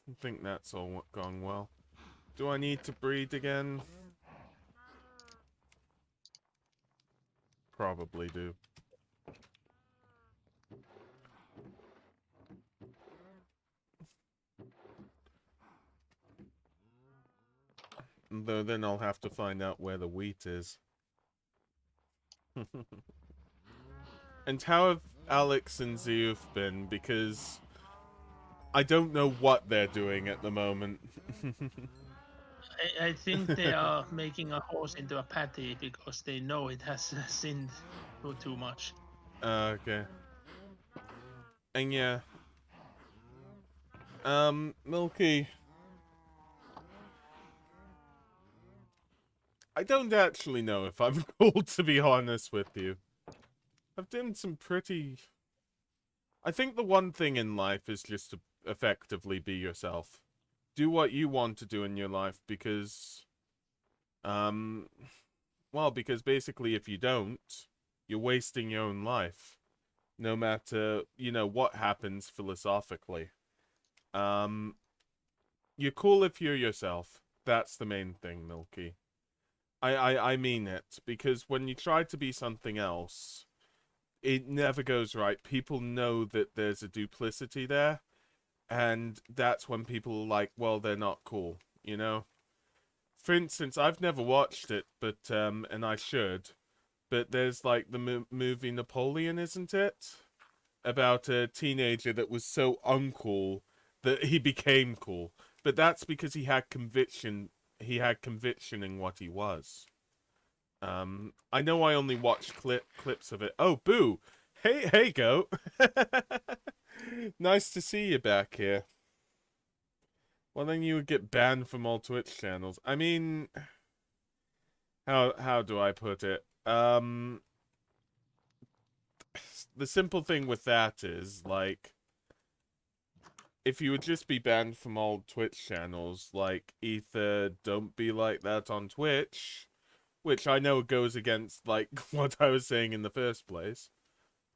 I think that's all gone well. Do I need to breed again? Probably do. Though then I'll have to find out where the wheat is. And how have Alex and Zeuf been? Because I don't know what they're doing at the moment. I think they are making a horse into a patty because they know it has sinned for too much. Okay. And yeah. Milky. I don't actually know if I'm cool, to be honest with you. I've done some pretty... I think the one thing in life is just to effectively be yourself. Do what you want to do in your life, because... Well, because basically if you don't, you're wasting your own life. No matter, what happens philosophically. Um, you're cool if you're yourself. That's the main thing, Milky. I mean it, because when you try to be something else, it never goes right. People know that there's a duplicity there, and that's when people are like, well, they're not cool, For instance, I've never watched it, but and I should, but there's like the movie Napoleon, isn't it? About a teenager that was so uncool that he became cool. But that's because he had conviction. He had conviction in what he was. I know I only watched clips of it. Oh, Boo! Hey, goat. Nice to see you back here. Well, then you would get banned from all Twitch channels. I mean, how do I put it? The simple thing with that is like, if you would just be banned from all Twitch channels, like either don't be like that on Twitch, which I know goes against like what I was saying in the first place,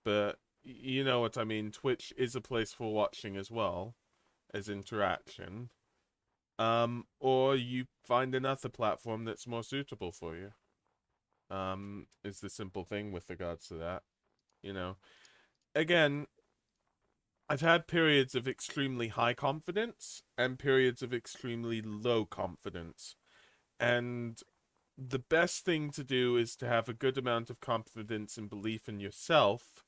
but you know what I mean. Twitch is a place for watching as well as interaction. Or you find another platform that's more suitable for you. Is the simple thing with regards to that. Again, I've had periods of extremely high confidence and periods of extremely low confidence. And the best thing to do is to have a good amount of confidence and belief in yourself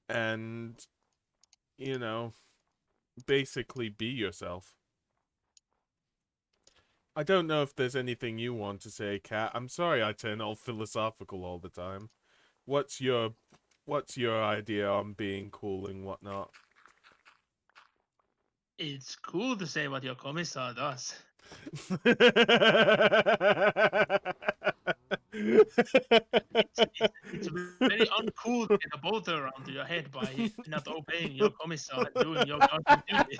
and, you know, basically be yourself. I don't know if there's anything you want to say, Kat. I'm sorry I turn all philosophical all the time. What's your idea on being cool and whatnot? It's cool to say what your commissar does. It's very uncool to get a boulder around your head by not obeying your commissar and doing your guardian duty.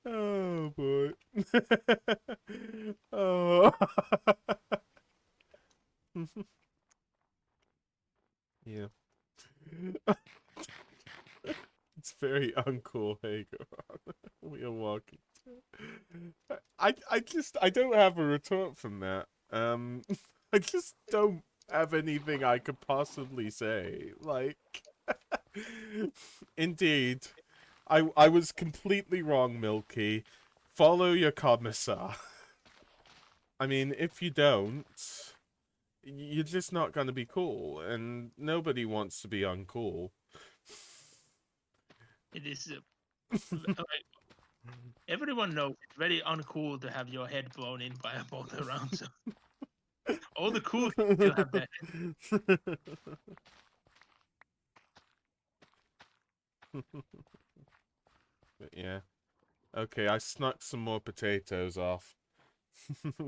Oh boy. Oh. Yeah. It's very uncool, Hagar. We are walking. I don't have a retort from that. I just don't have anything I could possibly say. Like, indeed, I was completely wrong, Milky. Follow your commissar. I mean, if you don't, you're just not going to be cool, and nobody wants to be uncool. It is like, everyone knows it's very uncool to have your head blown in by a boulder around. So all the cool kids still have that. But yeah. Okay, I snuck some more potatoes off.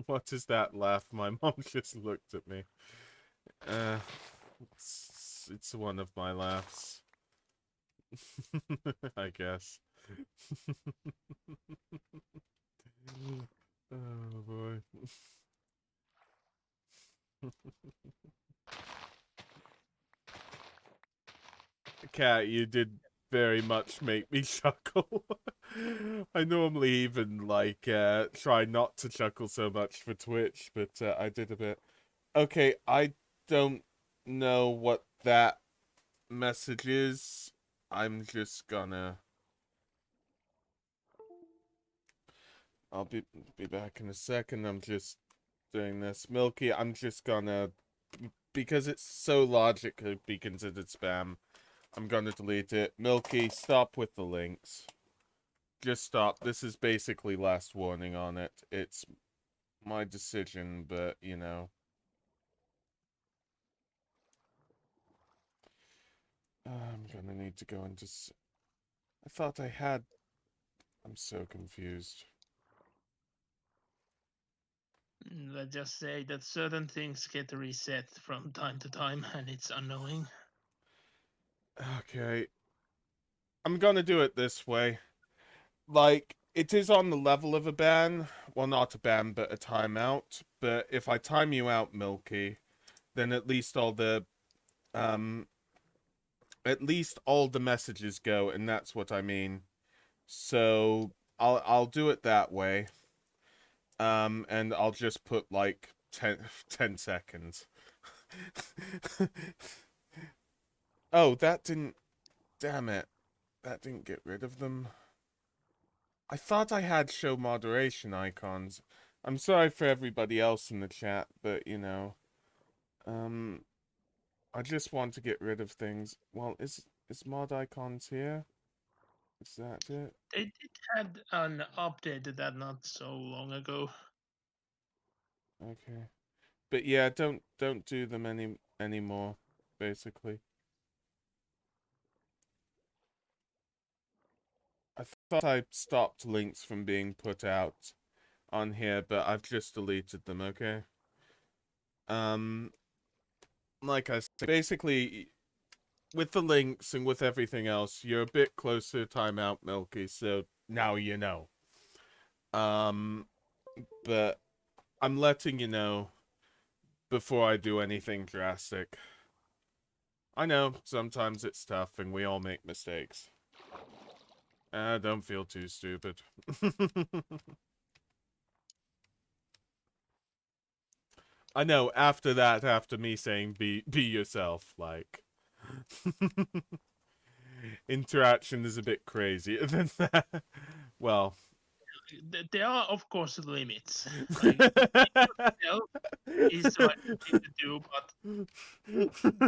What is that laugh? My mom just looked at me. It's one of my laughs. I guess. Oh boy. Cat, you did very much make me chuckle. I normally even like try not to chuckle so much for Twitch, but I did a bit. Okay, I don't know what that message is. I'm just gonna I'll be back in a second. I'm just doing this. Milky, I'm just gonna, because it's so large it could be considered spam, I'm gonna delete it. Milky, stop with the links. Just stop. This is basically last warning on it. It's my decision, but, I'm gonna need to go into... I thought I had... I'm so confused. Let's just say that certain things get reset from time to time, and it's annoying. Okay. I'm gonna do it this way. Like, it is on the level of a ban. Well, not a ban, but a timeout. But if I time you out, Milky, then um, at least all the messages go, and that's what I mean. So I'll do it that way. And I'll just put like 10 seconds. Oh, that didn't. Damn it. That didn't get rid of them. I thought I had show moderation icons. I'm sorry for everybody else in the chat, but um, I just want to get rid of things. Well, is mod icons here? Is that it? They did had an update to that not so long ago. Okay. But yeah, don't do them anymore, basically. I thought I stopped links from being put out on here, but I've just deleted them, okay? Like I said, basically with the links and with everything else, you're a bit closer to timeout, Milky, so now you know. But I'm letting you know before I do anything drastic. I know, sometimes it's tough and we all make mistakes. Don't feel too stupid. I know, after that, after me saying be yourself, like... interaction is a bit crazier than that. Well... There are, of course, limits. Like, yourself is what you need to do, but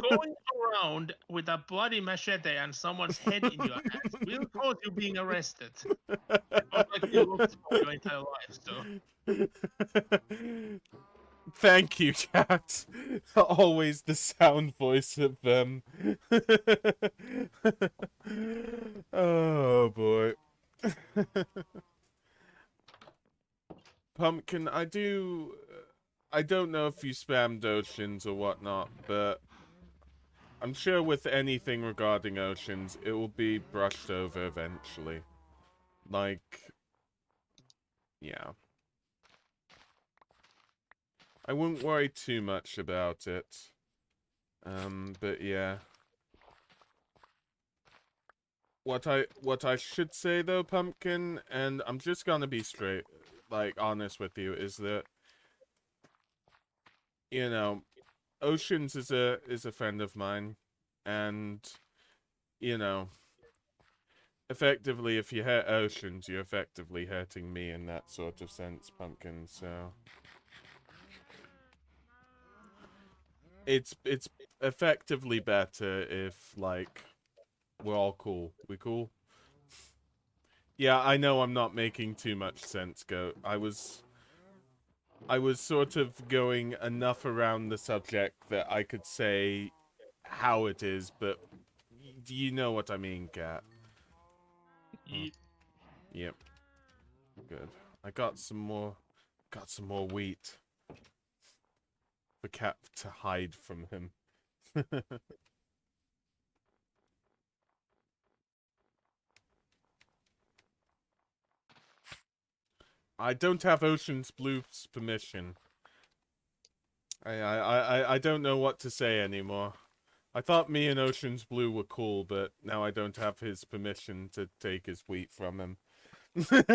going around with a bloody machete and someone's head in your hands will cause you being arrested. Not like you lost for your entire life, so. Thank you, chat. Always the sound voice of them. Oh boy. Pumpkin, I don't know if you spammed oceans or whatnot, but I'm sure with anything regarding oceans, it will be brushed over eventually. Like, yeah. I wouldn't worry too much about it. But yeah. What I should say though, Pumpkin, and I'm just gonna be straight, like, honest with you, is that, Oceans is a friend of mine, and, effectively, if you hurt Oceans, you're effectively hurting me in that sort of sense, Pumpkin, so... It's effectively better if, like, we're all cool. We cool? Yeah, I know I'm not making too much sense, Goat. I was sort of going enough around the subject that I could say how it is, but do you know what I mean, Cat? Yep. Good. I got some more wheat for Cat to hide from him. I don't have Ocean's Blue's permission. I don't know what to say anymore. I thought me and Ocean's Blue were cool, but now I don't have his permission to take his wheat from him. That's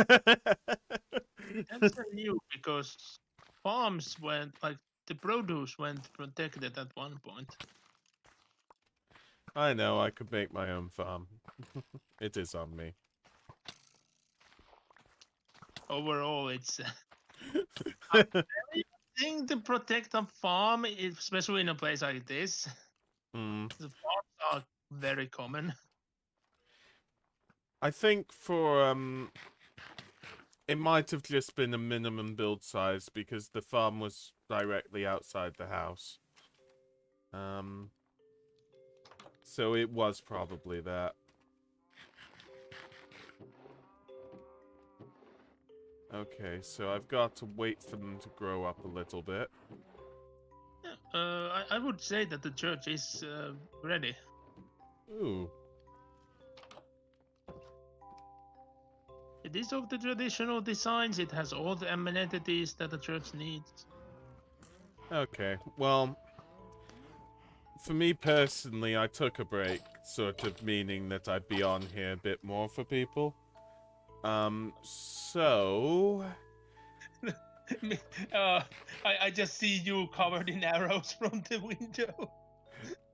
new because farms went, like, the produce went protected at one point. I know, I could make my own farm. It is on me. Overall, it's a very thing to protect a farm, especially in a place like this. Mm. The farms are very common. I think for, it might have just been a minimum build size because the farm was directly outside the house. So it was probably that. Okay, so I've got to wait for them to grow up a little bit. I would say that the church is ready. Ooh. It is of the traditional designs. It has all the amenities that a church needs. Okay, well, for me personally, I took a break, sort of meaning that I'd be on here a bit more for people. So... I just see you covered in arrows from the window.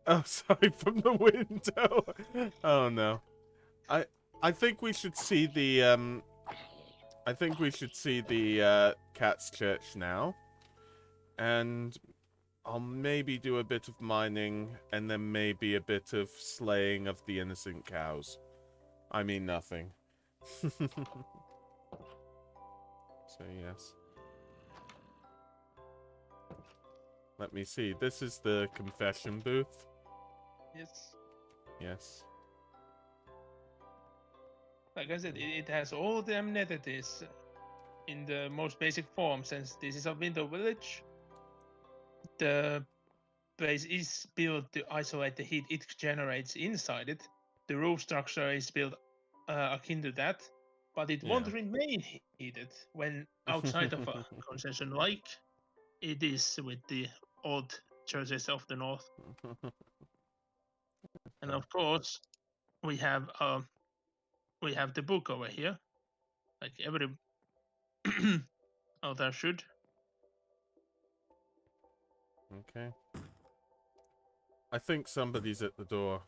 Oh, sorry, from the window. Oh, no. I think we should see the, I think we should see the, Cat's Church now. And I'll maybe do a bit of mining, and then maybe a bit of slaying of the innocent cows. I mean nothing. So, yes. Let me see. This is the confession booth. Yes. Yes. Like I said, it has all the amenities in the most basic form. Since this is a window village, the base is built to isolate the heat it generates inside it. The roof structure is built akin to that, but it won't Yeah. remain heated when outside of a concession like it is with the old churches of the north. And of course, we have the book over here, like every other should. Okay. I think somebody's at the door.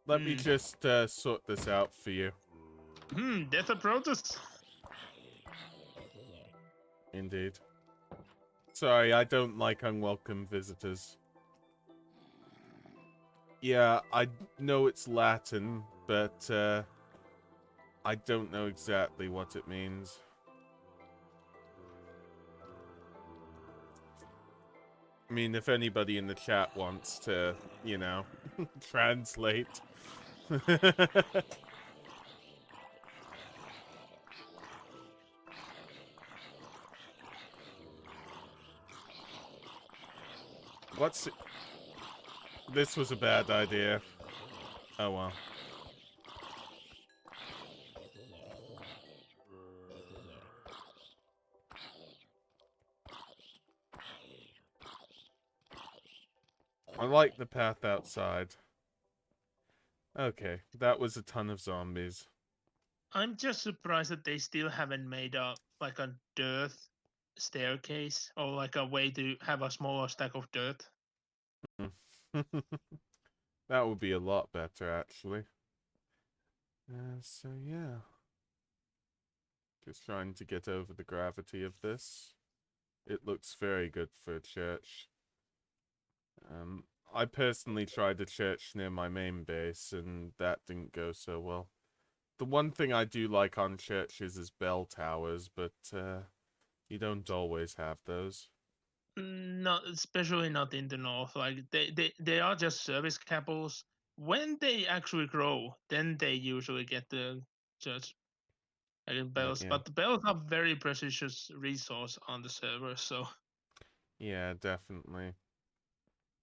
Let me Hmm. just sort this out for you. Death approaches. Indeed. Sorry, I don't like unwelcome visitors. Yeah, I know it's Latin, but I don't know exactly what it means. I mean, if anybody in the chat wants to, you know, translate. What's... This was a bad idea. Oh well. I like the path outside. Okay, that was a ton of zombies. I'm just surprised that they still haven't made a like a dirt staircase or like a way to have a smaller stack of dirt. That would be a lot better, actually. So yeah. Just trying to get over the gravity of this. It looks very good for a church. I personally tried a church near my main base, and that didn't go so well. The one thing I do like on churches is bell towers, but you don't always have those. Not especially not in the north. Like they are just service capitals. When they actually grow, then they usually get the church bells. Yeah. But the bells are very precious resource on the server, so Yeah, definitely.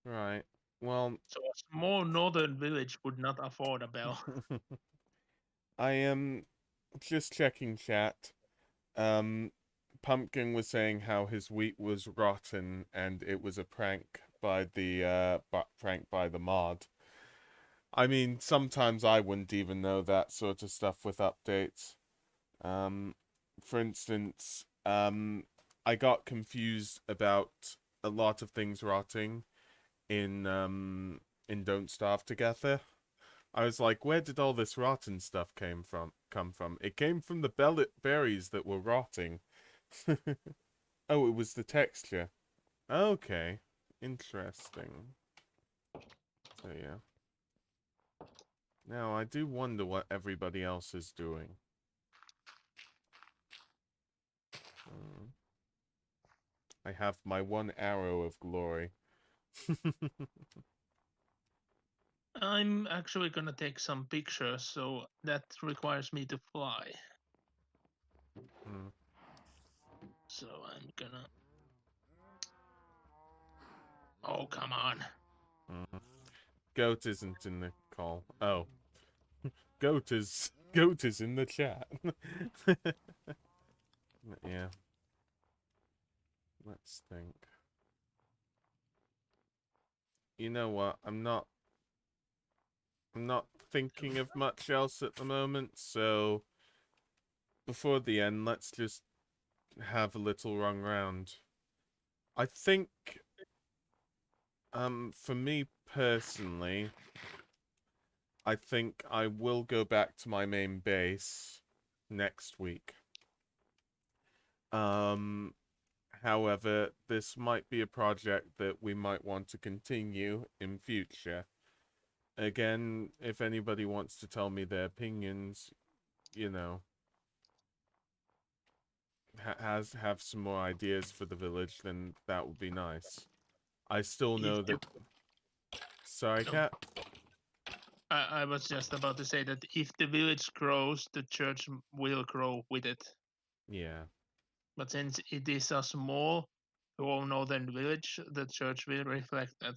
Right. Well, so a small northern village would not afford a bell. I am just checking chat. Pumpkin was saying how his wheat was rotten and it was a prank by the mod. I mean, sometimes I wouldn't even know that sort of stuff with updates. For instance, I got confused about a lot of things rotting in Don't Starve Together. I was like, where did all this rotten stuff come from? It came from the berries that were rotting. Oh, it was the texture. Okay. Interesting. So yeah. Now I do wonder what everybody else is doing. I have my one arrow of glory. I'm actually gonna take some pictures, so that requires me to fly. Mm. So I'm gonna. Oh, come on. Mm. Goat isn't in the call. Oh. Goat is Goat is in the chat. But yeah. Let's think. You know what? I'm not thinking of much else at the moment, so before the end, let's just have a little run round. I think for me personally, I think I will go back to my main base next week. However, this might be a project that we might want to continue in future. Again, if anybody wants to tell me their opinions, you know, have some more ideas for the village, then that would be nice. I still know If the, that. Sorry, no, Cat. I was just about to say that if the village grows, the church will grow with it. Yeah. But since it is a small northern village, the church will reflect that.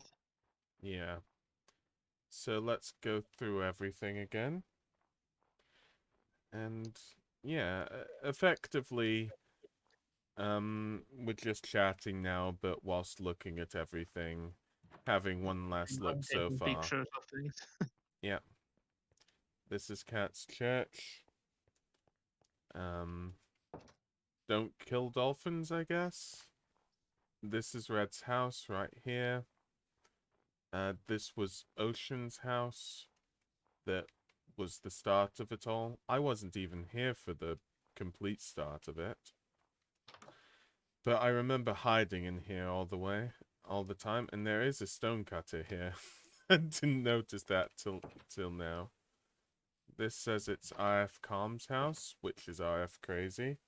Yeah. So let's go through everything again. And yeah, effectively, we're just chatting now, but whilst looking at everything, having one last look I'm so taking far. pictures of things. Yeah. This is Cat's church. Don't kill dolphins, I guess. This is Red's house right here. This was Ocean's house. That was the start of it all. I wasn't even here for the complete start of it. But I remember hiding in here all the time, and there is a stonecutter here. I didn't notice that till now. This says it's RF Calm's house, which is RF Crazy.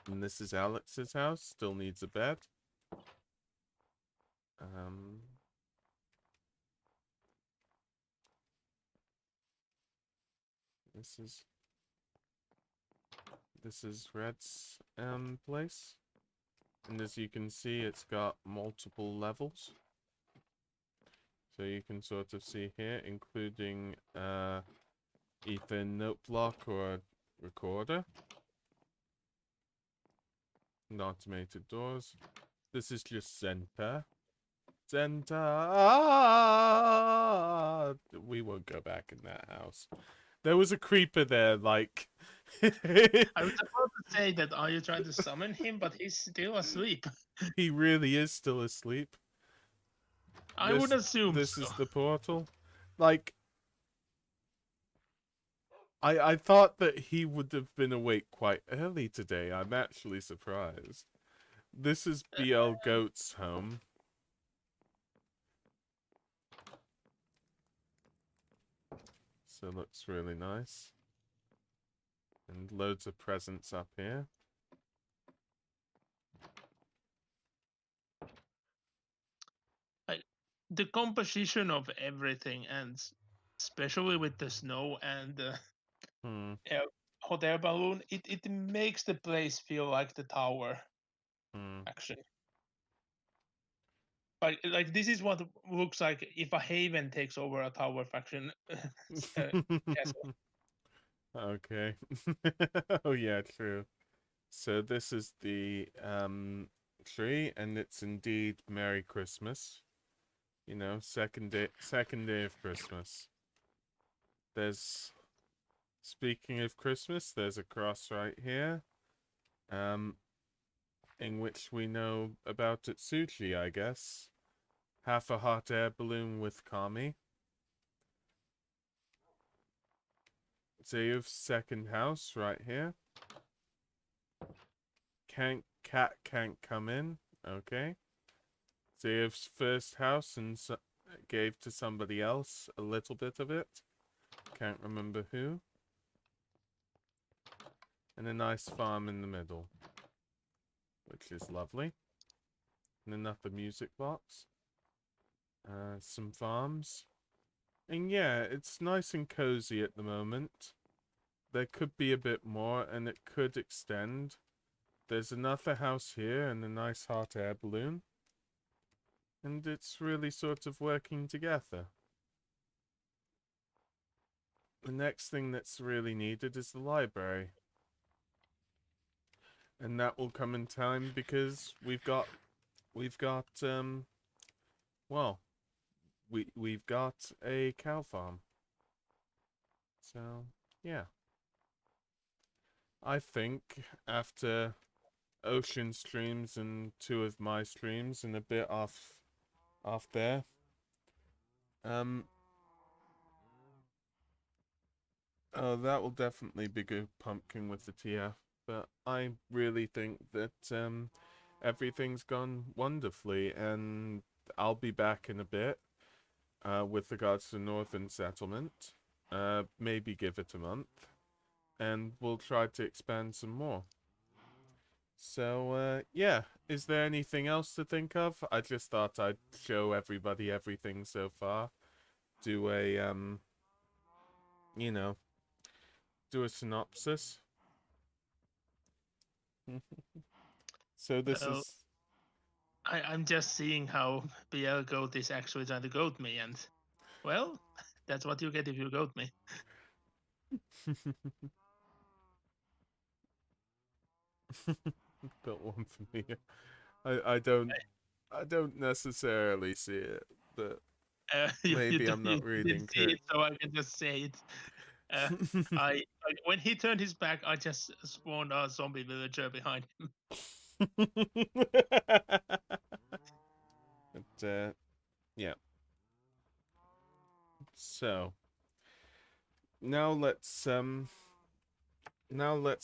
And this is Alex's house, still needs a bed. This is Red's place. And as you can see, it's got multiple levels. So you can sort of see here, including either note block or recorder. And automated doors. This is just Zenta. Zenta! Ah! We won't go back in that house. There was a creeper there, like... I was about to say that are you trying to summon him, but he's still asleep. He really is still asleep. I would assume this so. is the portal. Like, I thought that he would have been awake quite early today. I'm actually surprised. This is BL Goat's home. So it looks really nice. And loads of presents up here. Like the composition of everything, and especially with the snow and the hot air balloon, it makes the place feel like the tower. Actually, like this is what looks like if a Haven takes over a tower faction. Okay. Oh yeah, true. So this is the tree, and it's indeed Merry Christmas. You know, second day of Christmas. Speaking of Christmas, there's a cross right here. In which we know about Itsuji, I guess. Half a hot air balloon with Kami. Zeuv's second house right here. Cat can't come in. Okay. Zeuv's first house and gave to somebody else a little bit of it. Can't remember who. And a nice farm in the middle, which is lovely. And another music box. Some farms. And yeah, it's nice and cozy at the moment. There could be a bit more, and it could extend. There's another house here and a nice hot air balloon. And it's really sort of working together. the next thing that's really needed is the library. And that will come in time because we've got well, we've got a cow farm. So, yeah. I think after Ocean streams and 2 of my streams and a bit off there, oh, that will definitely be good pumpkin with the TF. But I really think that everything's gone wonderfully, and I'll be back in a bit with regards to Northern Settlement. Maybe give it a month, and we'll try to expand some more. So, yeah. Is there anything else to think of? I just thought I'd show everybody everything so far. Do a, you know, do a synopsis. So this Well, is... I'm just seeing how BL Goat is actually trying to goat me, and well, that's what you get if you goat me. Got one for me. I don't necessarily see it, but maybe I'm You not reading didn't see correct. it, so I can just say it. Uh, when he turned his back, I just spawned a zombie villager behind him. But yeah. So now let's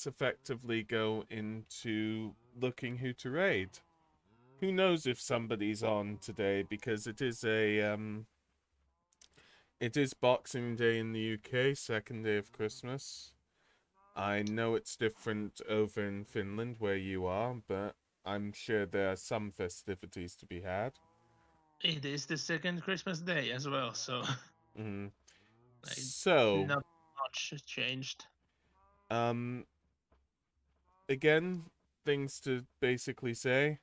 effectively go into looking who to raid. Who knows if somebody's on today, because it is Boxing Day in the UK, second day of Christmas. I know it's different over in Finland where you are, but I'm sure there are some festivities to be had. It is the second Christmas day as well, so Mm. like, So, not much changed. again, things to basically say.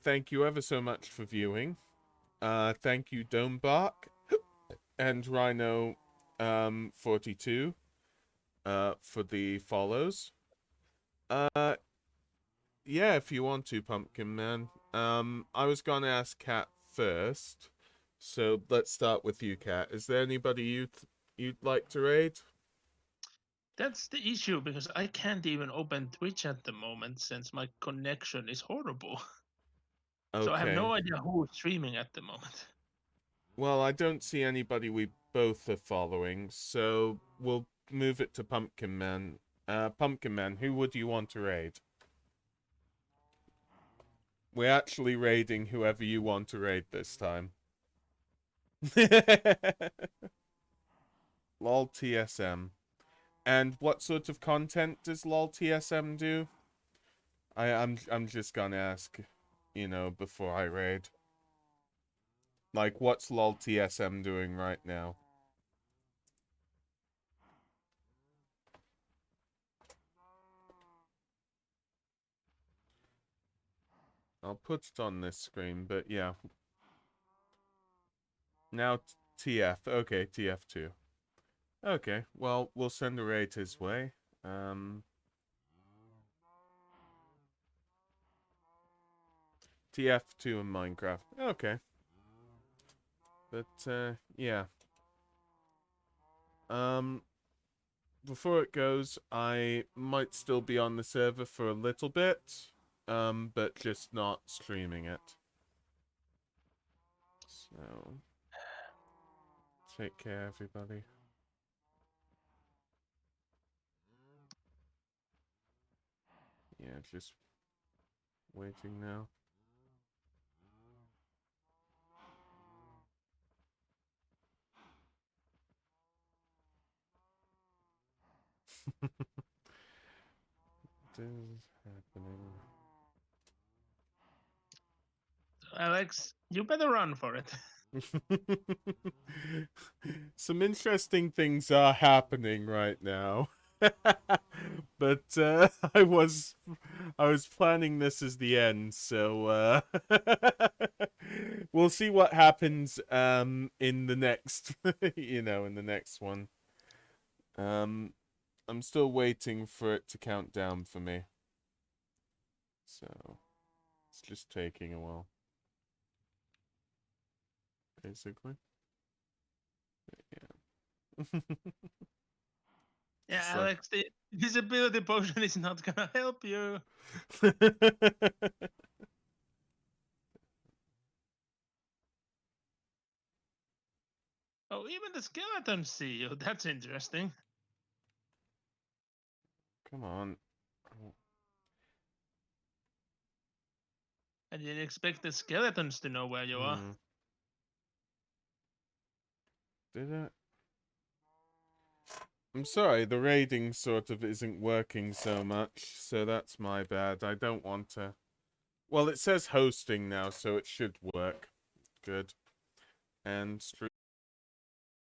Thank you ever so much for viewing. Thank you Domebark and Rhino 42 for the follows. Yeah, if you want to, Pumpkin Man. I was gonna ask Cat first, so let's start with you, Cat. Is there anybody you'd like to raid? That's the issue because I can't even open Twitch at the moment since my connection is horrible. So I have Okay. no idea who's streaming at the moment. Well, I don't see anybody we both are following, so we'll move it to Pumpkin Man. Pumpkin Man, who would you want to raid? We're actually raiding whoever you want to raid this time. LOL TSM. And what sort of content does LOL TSM do? I'm just gonna ask, before I raid. Like, what's LOL TSM doing right now? I'll put it on this screen, but yeah. Now TF. Okay, TF2. Okay, well, we'll send a raid his way. TF2 in Minecraft. Okay. But, yeah. Before it goes, I might still be on the server for a little bit, but just not streaming it. So, take care, everybody. Yeah, just waiting now. This is happening. Alex, you better run for it. Some interesting things are happening right now. But I was planning this as the end, so we'll see what happens in the next in the next one. I'm still waiting for it to count down for me. So it's just taking a while. Basically. Yeah. Yeah, It's like- Alex, the visibility potion is not gonna help you. Oh, even the skeletons see you. That's interesting. Come on. Oh, I didn't expect the skeletons to know where you are. Did it? I'm sorry, the raiding sort of isn't working so much, so that's my bad. I don't want to. Well, it says hosting now, so it should work. Good. And stream.